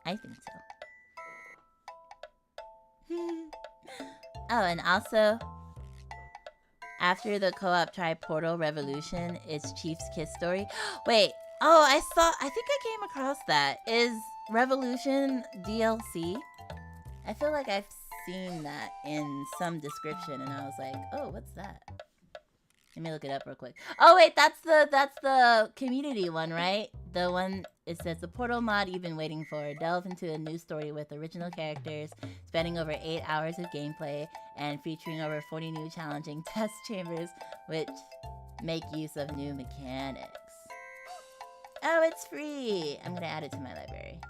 I think so. Oh, and also, after the co-op, try Portal Revolution. It's Chief's Kiss story. Wait. Oh, I think I came across that. Is Revolution DLC? I feel like I've seen that in some description, and I was like, oh, what's that? Let me look it up real quick. Oh wait, that's the community one, right? The one, it says the Portal mod you've been waiting for. Delve into a new story with original characters, spanning over 8 hours of gameplay, and featuring over 40 new challenging test chambers, which make use of new mechanics. Oh, it's free! I'm gonna add it to my library.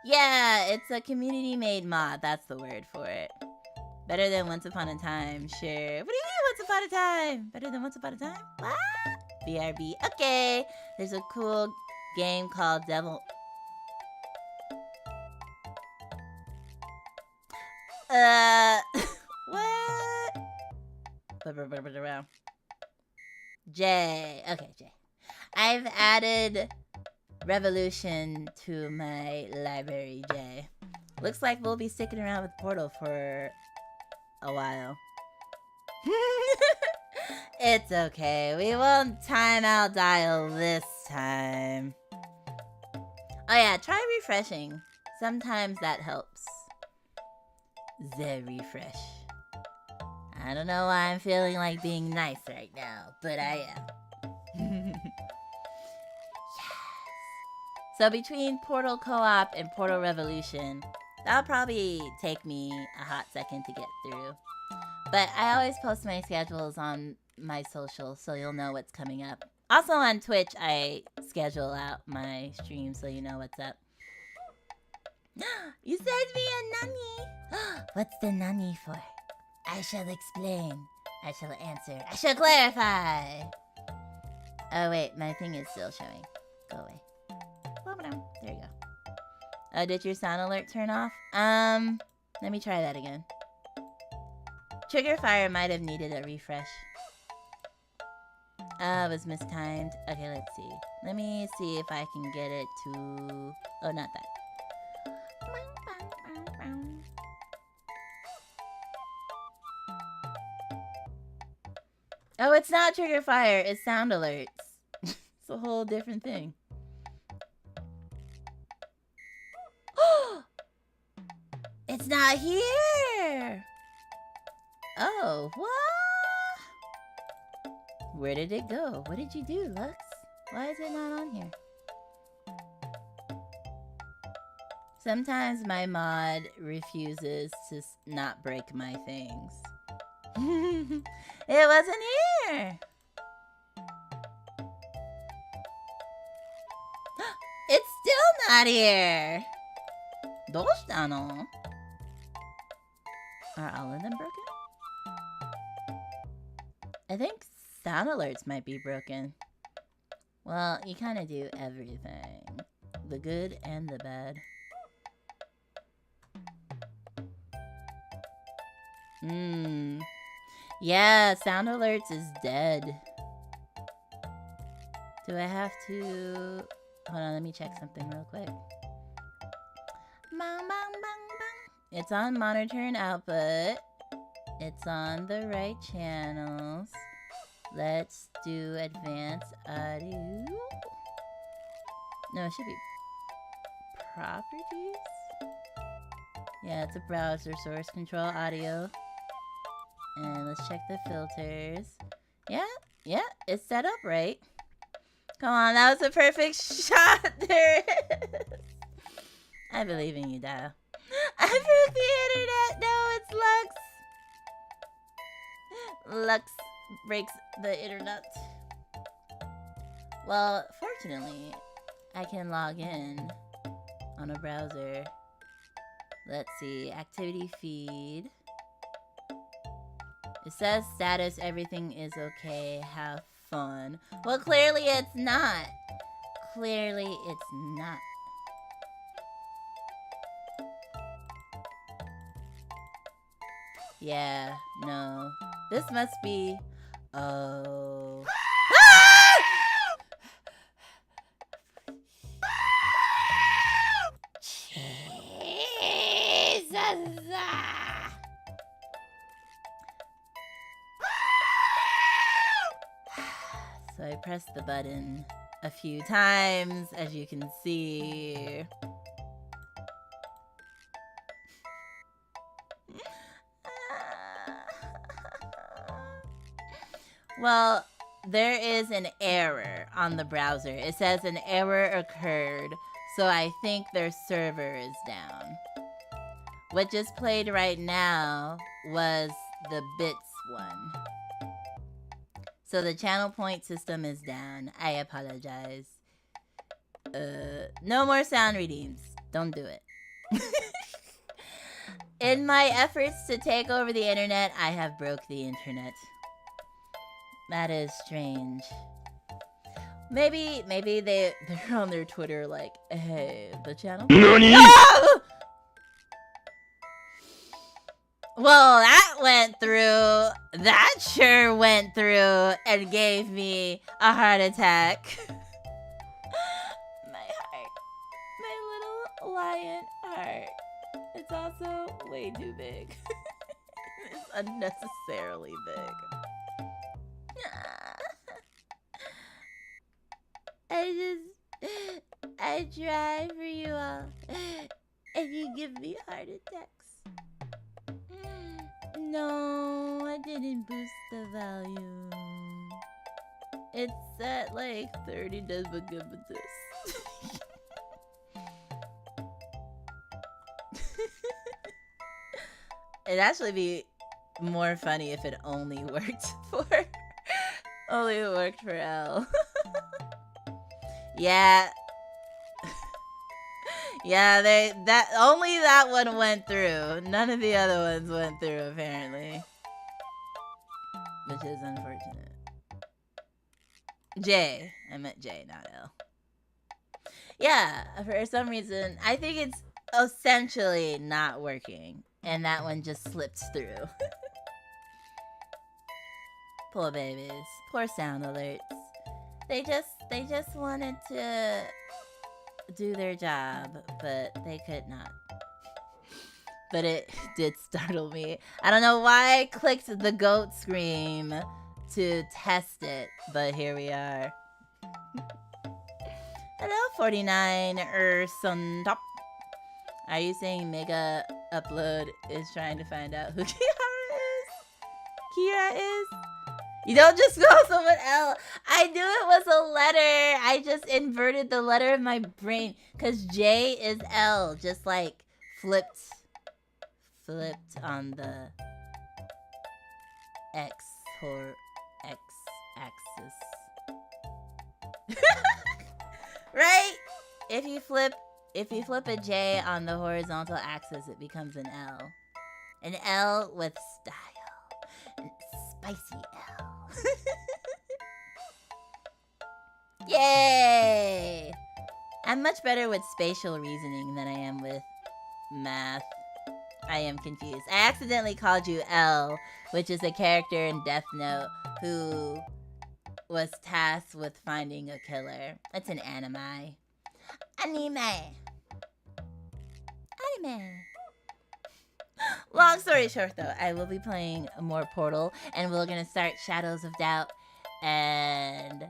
Yeah, it's a community-made mod. That's the word for it. Better than Once Upon a Time, sure. What do you mean Once Upon a Time? Better than Once Upon a Time? What? BRB. Okay. There's a cool game called Devil... What? J. Okay, J. I've added Revolution to my library, J. Looks like we'll be sticking around with Portal for a while. It's okay. We won't timeout dial this time. Oh yeah, try refreshing. Sometimes that helps. The refresh. I don't know why I'm feeling like being nice right now, but I am. Yes. So between Portal Co-op and Portal Revolution, that'll probably take me a hot second to get through. But I always post my schedules on my socials, so you'll know what's coming up. Also on Twitch, I schedule out my streams so you know what's up. You sent me a nanny! What's the nanny for? I shall explain. I shall answer. I shall clarify! Oh wait, my thing is still showing. Go away. There you go. Oh, did your sound alert turn off? Let me try that again. Trigger fire might have needed a refresh. It was mistimed. Okay, let's see. Let me see if I can get it to... Oh, not that. Oh, it's not trigger fire. It's sound alerts. It's a whole different thing. It's not here! Oh, what? Where did it go? What did you do, Lux? Why is it not on here? Sometimes my mod refuses to not break my things. It wasn't here! It's still not here! どうしたの? Are all of them broken? I think sound alerts might be broken. Well, you kind of do everything. The good and the bad. Yeah, sound alerts is dead. Do I have to... Hold on, let me check something real quick. Bang, bang, bang, bang. It's on monitor and output. It's on the right channels. Let's do advanced audio. No, it should be properties. Yeah, it's a browser, source control audio. And let's check the filters. Yeah, it's set up right. Come on, that was a perfect shot. There it is. I believe in you, Dial. I broke the internet. No, it's Lux. Lux breaks the internet. Well, fortunately, I can log in on a browser. Let's see, activity feed. It says status, everything is okay, have fun. Well, clearly it's not. Clearly it's not. Yeah, no. This must be... Oh. Jesus! So I pressed the button a few times, as you can see. Well, there is an error on the browser. It says an error occurred, so I think their server is down. What just played right now was the bits one. So the channel point system is down. I apologize. No more sound readings. Don't do it. In my efforts to take over the internet, I have broke the internet. That is strange. Maybe they're on their Twitter like, hey, the channel? NANI? Oh! Well, that went through. That sure went through and gave me a heart attack. My heart. My little lion heart. It's also way too big. It's unnecessarily big. I try for you all, and you give me heart attacks. No, I didn't boost the volume. It's at like 30 decibels. It'd actually be more funny if it only worked for L. Yeah. Yeah, only that one went through. None of the other ones went through, apparently. Which is unfortunate. J. I meant J, not L. Yeah, for some reason, I think it's essentially not working. And that one just slipped through. Poor babies. Poor sound alerts. They just wanted to do their job, but they could not. But it did startle me. I don't know why I clicked the goat scream to test it, but here we are. Hello, 49 Sundop. Are you saying Mega Upload is trying to find out who Kira is? You don't just go someone else. I knew it was a letter. I just inverted the letter of my brain. Because J is L. Just like flipped on the X or X axis. Right? If you flip a J on the horizontal axis, it becomes an L. An L with style. An spicy L. Yay! I'm much better with spatial reasoning than I am with math. I am confused. I accidentally called you L, which is a character in Death Note who was tasked with finding a killer. It's an anime. Long story short, though, I will be playing more Portal, and we're gonna start Shadows of Doubt, and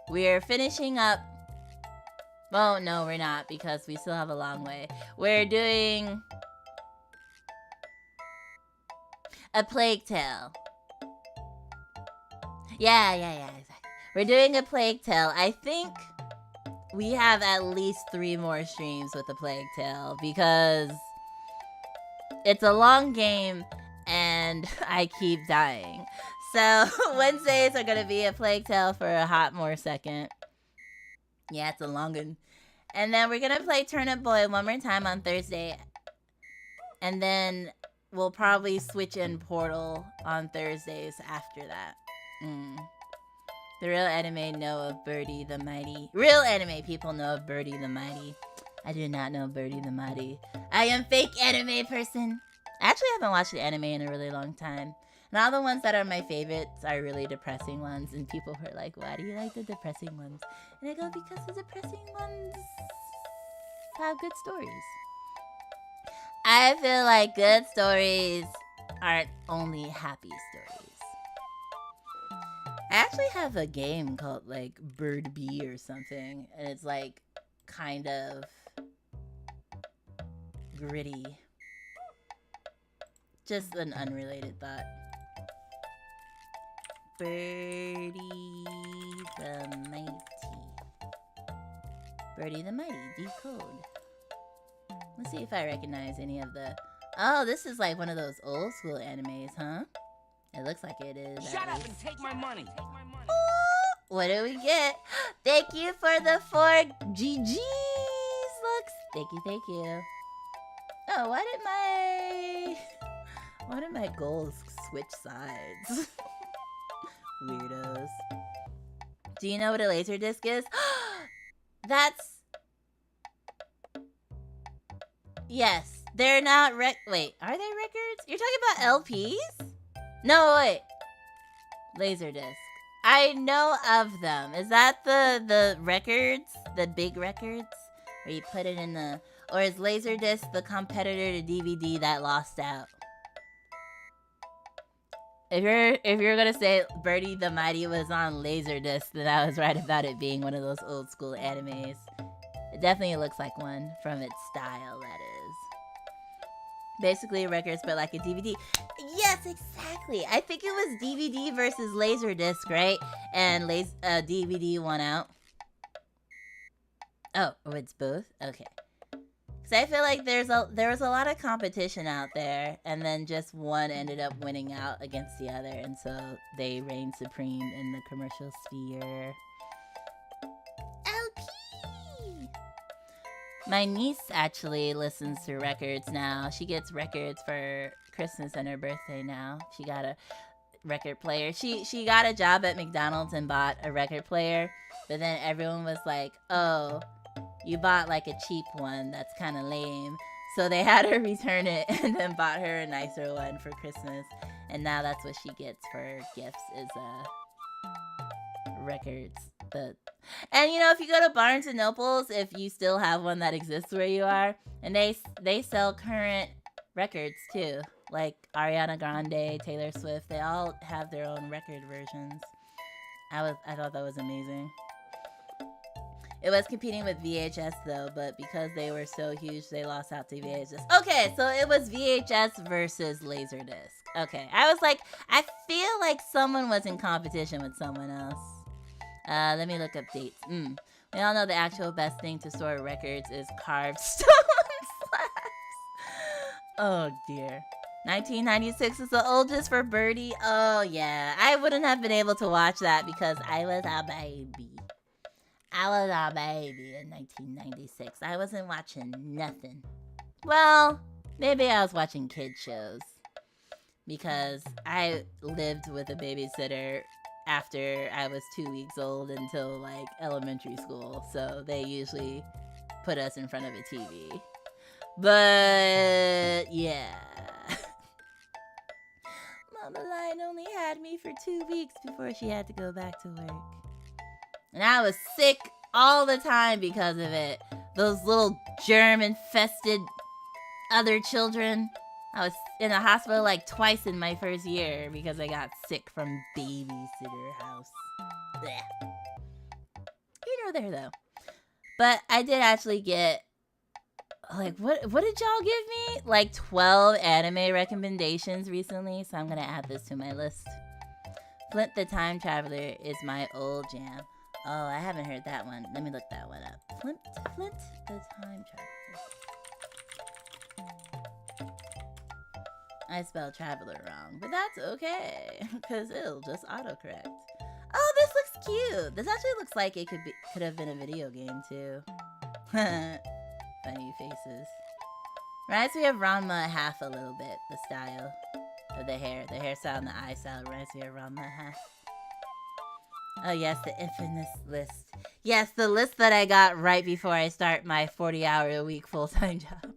we're finishing up Well, no, we're not, because we still have a long way. We're doing a Plague Tale. Yeah, exactly. We're doing a Plague Tale. I think we have at least 3 more streams with a Plague Tale, because it's a long game and I keep dying. So Wednesdays are gonna be a Plague Tale for a hot more second. Yeah, it's a long one. And then we're gonna play Turnip Boy one more time on Thursday. And then we'll probably switch in Portal on Thursdays after that. The real anime know of Birdie the Mighty. Real anime people know of Birdie the Mighty. I do not know Birdie the Mighty. I am fake anime person. I actually haven't watched the anime in a really long time. And all the ones that are my favorites are really depressing ones. And people who are like, why do you like the depressing ones? And I go, because the depressing ones have good stories. I feel like good stories aren't only happy stories. I actually have a game called like Bird Bee or something. And it's like kind of gritty. Just an unrelated thought. Birdie the Mighty. Birdie the Mighty, decode. Let's see if I recognize any of the... Oh, this is like one of those old school animes, huh? It looks like it is. Shut up and take my money. What do we get? Thank you for the 4 GGs. Looks. Thank you. Oh, why did my goals switch sides? Weirdos. Do you know what a laser disc is? That's... Yes. They're not wait, are they records? You're talking about LPs? No, wait. Laserdisc. I know of them. Is that the records? The big records? Where you put it in the... Or is Laserdisc the competitor to DVD that lost out? If you're gonna say Birdie the Mighty was on Laserdisc, then I was right about it being one of those old school animes. It definitely looks like one from its style, that is. Basically records, but like a DVD. Yes, exactly. I think it was DVD versus Laserdisc, right? And DVD won out. Oh, it's both? Okay. Because I feel like there was a lot of competition out there, and then just one ended up winning out against the other, and so they reigned supreme in the commercial sphere. LP! My niece actually listens to records now. She gets records for Christmas and her birthday now. She got a record player. She got a job at McDonald's and bought a record player, but then everyone was like, oh, you bought like a cheap one, that's kind of lame. So they had her return it and then bought her a nicer one for Christmas. And now that's what she gets for gifts is records. And you know, if you go to Barnes and Nobles, if you still have one that exists where you are, and they sell current records too. Like Ariana Grande, Taylor Swift, they all have their own record versions. I thought that was amazing. It was competing with VHS though, but because they were so huge, they lost out to VHS. Okay, so it was VHS versus Laserdisc. Okay, I was like, I feel like someone was in competition with someone else. Let me look up dates. We all know the actual best thing to store records is carved stone slabs. Oh dear. 1996 is the oldest for Birdie. Oh yeah, I wouldn't have been able to watch that because I was a baby. I was a baby in 1996. I wasn't watching nothing. Well, maybe I was watching kid shows. Because I lived with a babysitter after I was 2 weeks old until like elementary school. So they usually put us in front of a TV. But yeah. Mama Lion only had me for 2 weeks before she had to go back to work. And I was sick all the time because of it. Those little germ-infested other children. I was in the hospital like twice in my first year because I got sick from babysitter house. Blech. Here nor there though. But I did actually get, like, what did y'all give me? Like 12 anime recommendations recently, so I'm gonna add this to my list. Flint the Time Traveler is my old jam. Oh, I haven't heard that one. Let me look that one up. Flint the Time Traveler. I spelled traveler wrong, but that's okay, because it'll just autocorrect. Oh, this looks cute. This actually looks like it could have been a video game too. Funny faces. Reminds me of Ranma half a little bit. The style of the hairstyle and the eye style reminds me of Ranma half. Oh yes, the infamous list. Yes, the list that I got right before I start my 40-hour-a-week full-time job.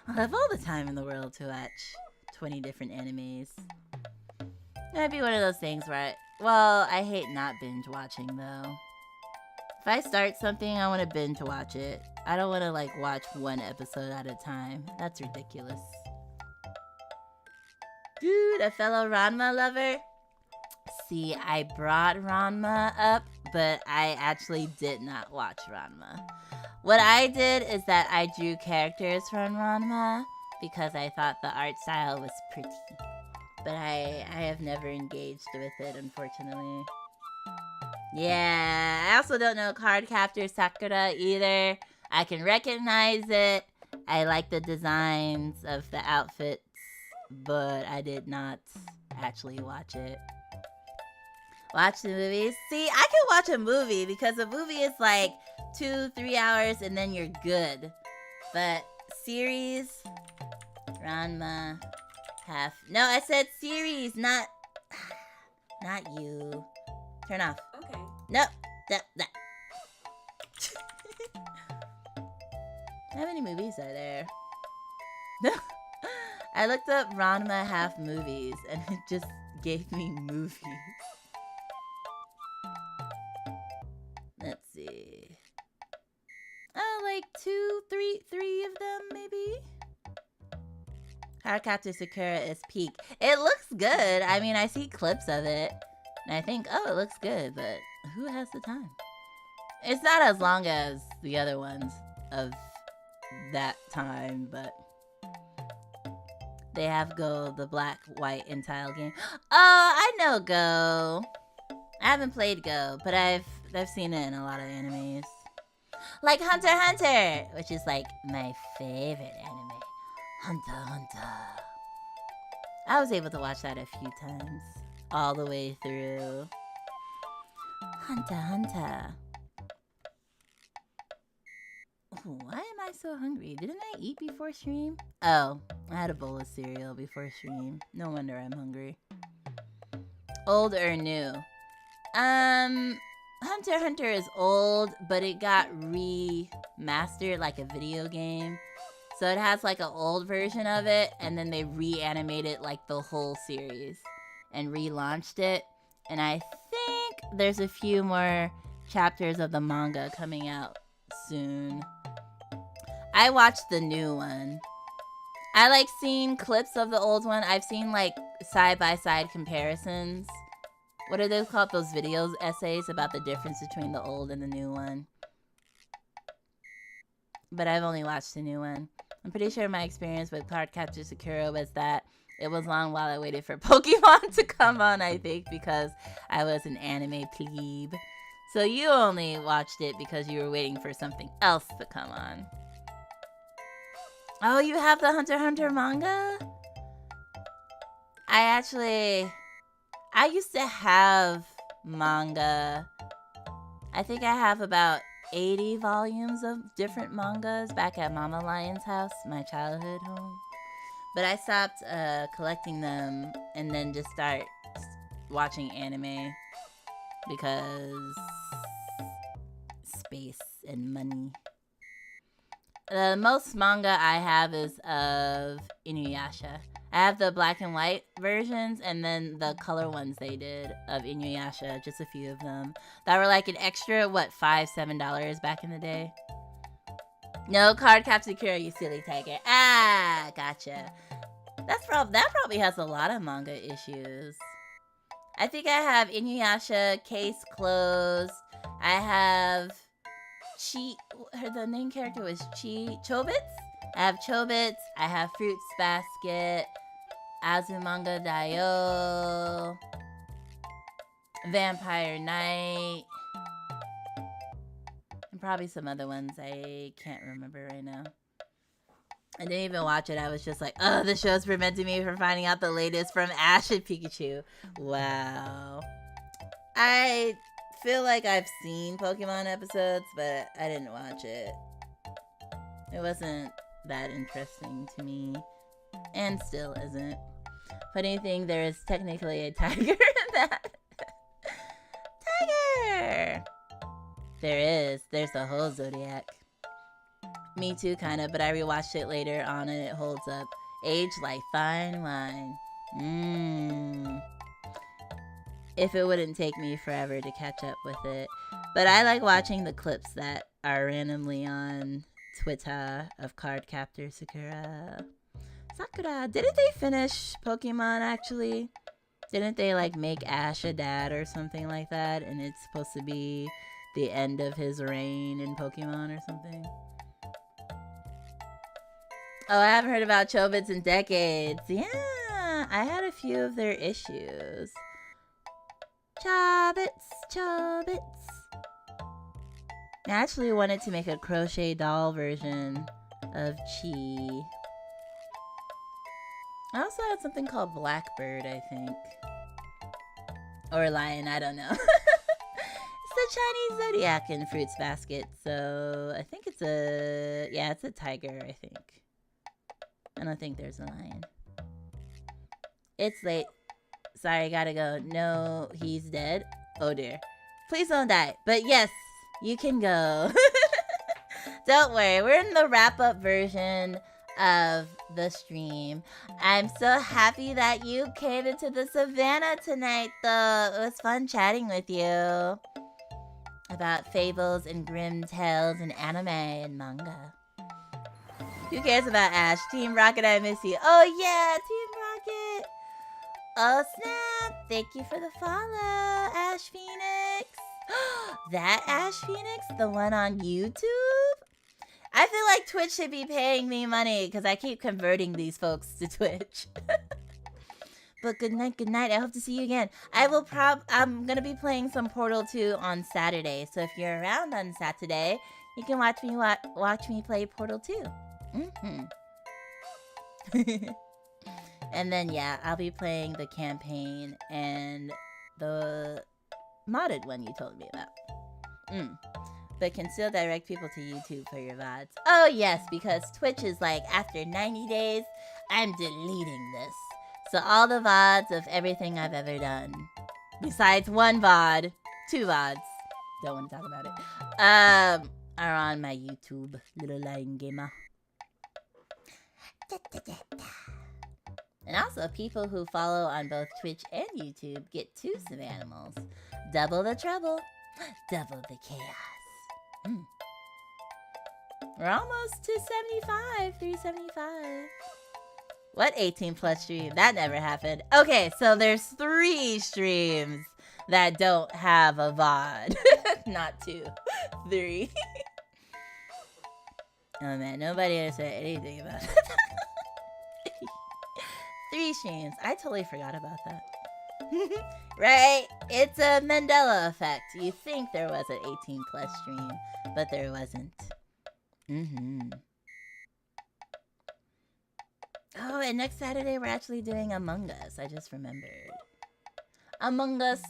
I'll have all the time in the world to watch 20 different animes. That'd be one of those things where I hate not binge watching though. If I start something, I want to binge watch it. I don't want to like watch one episode at a time. That's ridiculous. Dude, a fellow Ranma lover? See, I brought Ranma up, but I actually did not watch Ranma. What I did is that I drew characters from Ranma because I thought the art style was pretty. But I have never engaged with it, unfortunately. Yeah, I also don't know Cardcaptor Sakura either. I can recognize it. I like the designs of the outfits, but I did not actually watch it. Watch the movies. See, I can watch a movie because a movie is like 2-3 hours and then you're good. But series, Ranma, half. No, I said series, not you. Turn off. Okay. Nope. That. How many movies are there? I looked up Ranma half movies and it just gave me movies. Let's see. Oh, like 3 of them, maybe? Cardcaptor Sakura is peak. It looks good. I mean, I see clips of it. And I think, oh, it looks good, but who has the time? It's not as long as the other ones of that time, but they have Go, the black, white, and tile game. Oh, I know Go. I haven't played Go, but I've seen it in a lot of animes. Like Hunter x Hunter, which is like my favorite anime. Hunter x Hunter. I was able to watch that a few times. All the way through. Hunter x Hunter. Ooh, why am I so hungry? Didn't I eat before stream? Oh, I had a bowl of cereal before stream. No wonder I'm hungry. Old or new? Hunter x Hunter is old, but it got remastered like a video game. So it has like an old version of it, and then they reanimated like the whole series and relaunched it. And I think there's a few more chapters of the manga coming out soon. I watched the new one. I like seeing clips of the old one. I've seen like side-by-side comparisons. What are those called? Those videos, essays about the difference between the old and the new one. But I've only watched the new one. I'm pretty sure my experience with Cardcaptor Sakura was that it was long while I waited for Pokemon to come on, I think, because I was an anime plebe. So you only watched it because you were waiting for something else to come on. Oh, you have the Hunter x Hunter manga? I used to have manga. I think I have about 80 volumes of different mangas back at Mama Lion's house, my childhood home. But I stopped collecting them and then just start watching anime because space and money. The most manga I have is of Inuyasha. I have the black and white versions and then the color ones they did of Inuyasha, just a few of them. That were like an extra, what, $5, $7 back in the day? No, Cardcaptor Sakura, you silly tiger. Ah, gotcha. That probably has a lot of manga issues. I think I have Inuyasha, Case Closed. I have the main character was Chobits. I have Chobits. I have Fruits Basket, Azumanga Daioh, Vampire Knight, and probably some other ones I can't remember right now. I didn't even watch it. I was just like, oh, the show's preventing me from finding out the latest from Ash and Pikachu. Wow. I feel like I've seen Pokemon episodes, but I didn't watch it. It wasn't that interesting to me, and still isn't. Funny thing, there is technically a tiger in that. Tiger! There's the whole Zodiac. Me too, kind of, but I rewatched it later on and it holds up. Aged like fine wine. If it wouldn't take me forever to catch up with it. But I like watching the clips that are randomly on Twitter of Cardcaptor Sakura. Didn't they finish Pokemon actually? Didn't they like make Ash a dad or something like that? And it's supposed to be the end of his reign in Pokemon or something? Oh, I haven't heard about Chobits in decades. Yeah, I had a few of their issues. Chobits. I actually wanted to make a crochet doll version of Chi. I also had something called Blackbird, I think. Or Lion, I don't know. It's the Chinese Zodiac in Fruits Basket, so I think it's a tiger, I think. I don't think there's a lion. It's late. Sorry, gotta go. No, he's dead. Oh dear. Please don't die. But yes, you can go. Don't worry, we're in the wrap-up version of the stream. I'm so happy that you came into the savannah tonight, though. It was fun chatting with you about fables and grim tales and anime and manga. Who cares about Ash? Team Rocket, I miss you. Oh yeah, Team Rocket. Oh snap! Thank you for the follow, Ash Phoenix. That Ash Phoenix? The one on YouTube? I feel like Twitch should be paying me money because I keep converting these folks to Twitch. But good night. I hope to see you again. I'm gonna be playing some Portal 2 on Saturday. So if you're around on Saturday, you can watch me play Portal 2. And then yeah, I'll be playing the campaign and the modded one you told me about. But can still direct people to YouTube for your VODs. Oh yes, because Twitch is like, after 90 days, I'm deleting this. So all the VODs of everything I've ever done, besides one VOD, 2 VODs, don't want to talk about it, are on my YouTube, Little Lion Gamer. And also, people who follow on both Twitch and YouTube get 2 Savanimals. Double the trouble, double the chaos. We're almost to 75, 375. What 18 plus stream? That never happened. Okay, so there's 3 streams that don't have a VOD. Not 2, 3. Oh man, nobody has said anything about it. 3 streams. I totally forgot about that. Right? It's a Mandela effect. You think there was an 18 plus stream, but there wasn't. Oh, and next Saturday we're actually doing Among Us. I just remembered. Among Us.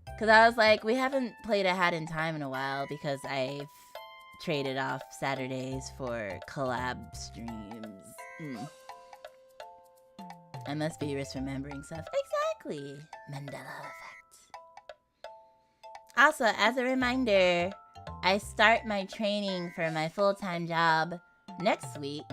Because I was like, we haven't played A Hat in Time in a while because I've traded off Saturdays for collab streams. I must be misremembering stuff. Exactly. Mandela effect. Also, as a reminder, I start my training for my full-time job next week.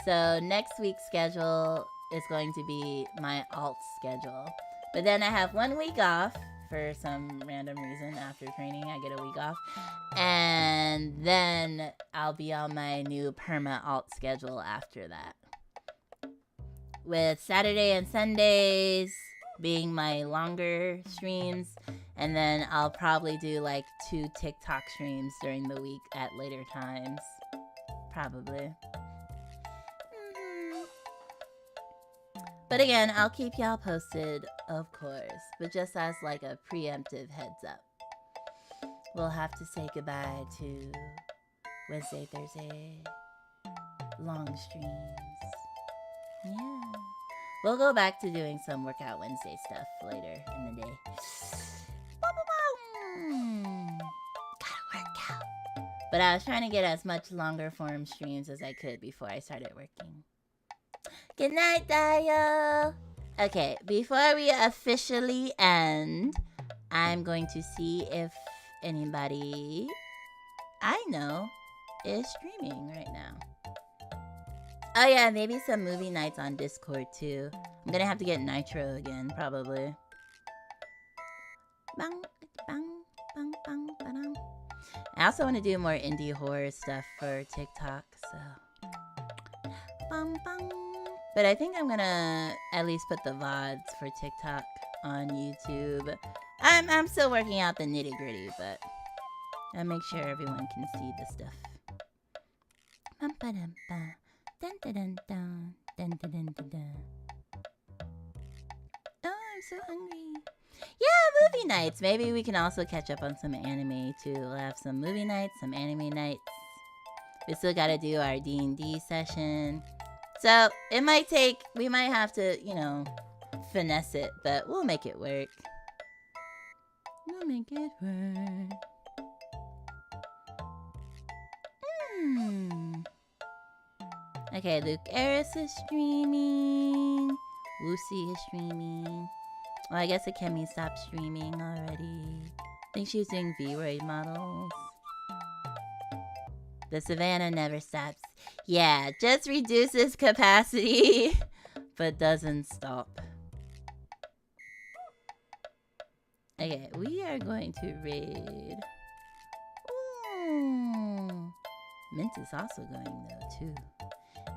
So next week's schedule is going to be my alt schedule. But then I have 1 week off for some random reason. After training, I get a week off. And then I'll be on my new perma alt schedule after that. With Saturday and Sundays being my longer streams, and then I'll probably do like 2 TikTok streams during the week at later times. Probably. But again, I'll keep y'all posted, of course, but just as like a preemptive heads up. We'll have to say goodbye to Wednesday, Thursday, long streams. Yeah. We'll go back to doing some Workout Wednesday stuff later in the day. Gotta work out. But I was trying to get as much longer form streams as I could before I started working. Good night, Dio. Okay, before we officially end, I'm going to see if anybody I know is streaming right now. Oh yeah, maybe some movie nights on Discord too. I'm gonna have to get Nitro again, probably. Bang, bang, bang, bang, bang. I also want to do more indie horror stuff for TikTok, so. Bang, bang. But I think I'm gonna at least put the VODs for TikTok on YouTube. I'm still working out the nitty gritty, but I'll make sure everyone can see the stuff. Dun, dun, dun, dun, dun, dun, dun, dun, dun. Oh, I'm so hungry. Yeah, movie nights. Maybe we can also catch up on some anime too. We'll have some movie nights, some anime nights. We still gotta do our D&D session. So, it might take, we might have to, you know, finesse it, but we'll make it work. We'll make it work. Okay, Luke Eris is streaming. Lucy is streaming. Well, I guess Akemi stopped streaming already. I think she was doing V-Roid models. The Savannah never stops. Yeah, just reduces capacity, but doesn't stop. Okay, we are going to raid. Ooh. Mint is also going though, too.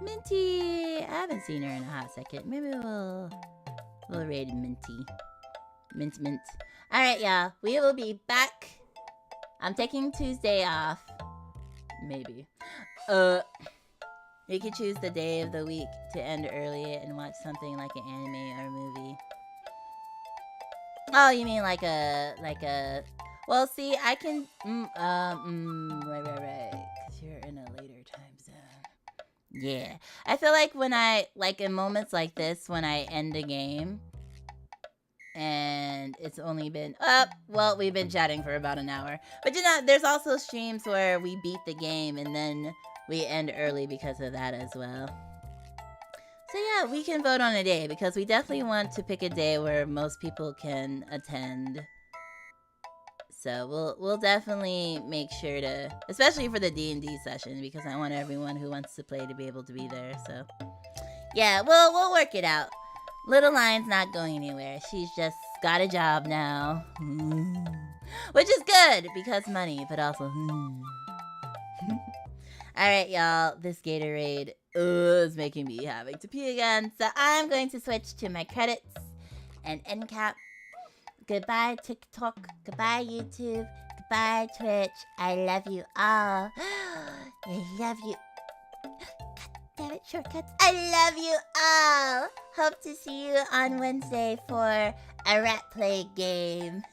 Minty! I haven't seen her in a hot second. Maybe we'll raid Minty. Mint. Alright, y'all. We will be back. I'm taking Tuesday off. Maybe. You could choose the day of the week to end early and watch something like an anime or a movie. Oh, you mean like a... Well, see, I can... right. Because you're in a later time zone. Yeah. I feel like when I... Like, in moments like this, when I end a game... And it's only been... well, we've been chatting for about an hour. But, you know, there's also streams where we beat the game and then we end early because of that as well. So, yeah, we can vote on a day because we definitely want to pick a day where most people can attend. So, we'll definitely make sure to... Especially for the D&D session because I want everyone who wants to play to be able to be there. So, yeah, we'll work it out. Little Lion's not going anywhere. She's just got a job now. Which is good, because money, but also... Alright, y'all. This Gatorade is making me having to pee again. So I'm going to switch to my credits and end cap. Goodbye, TikTok. Goodbye, YouTube. Goodbye, Twitch. I love you all. I love you. Damn it, shortcuts. I love you all. Hope to see you on Wednesday for a rat play game.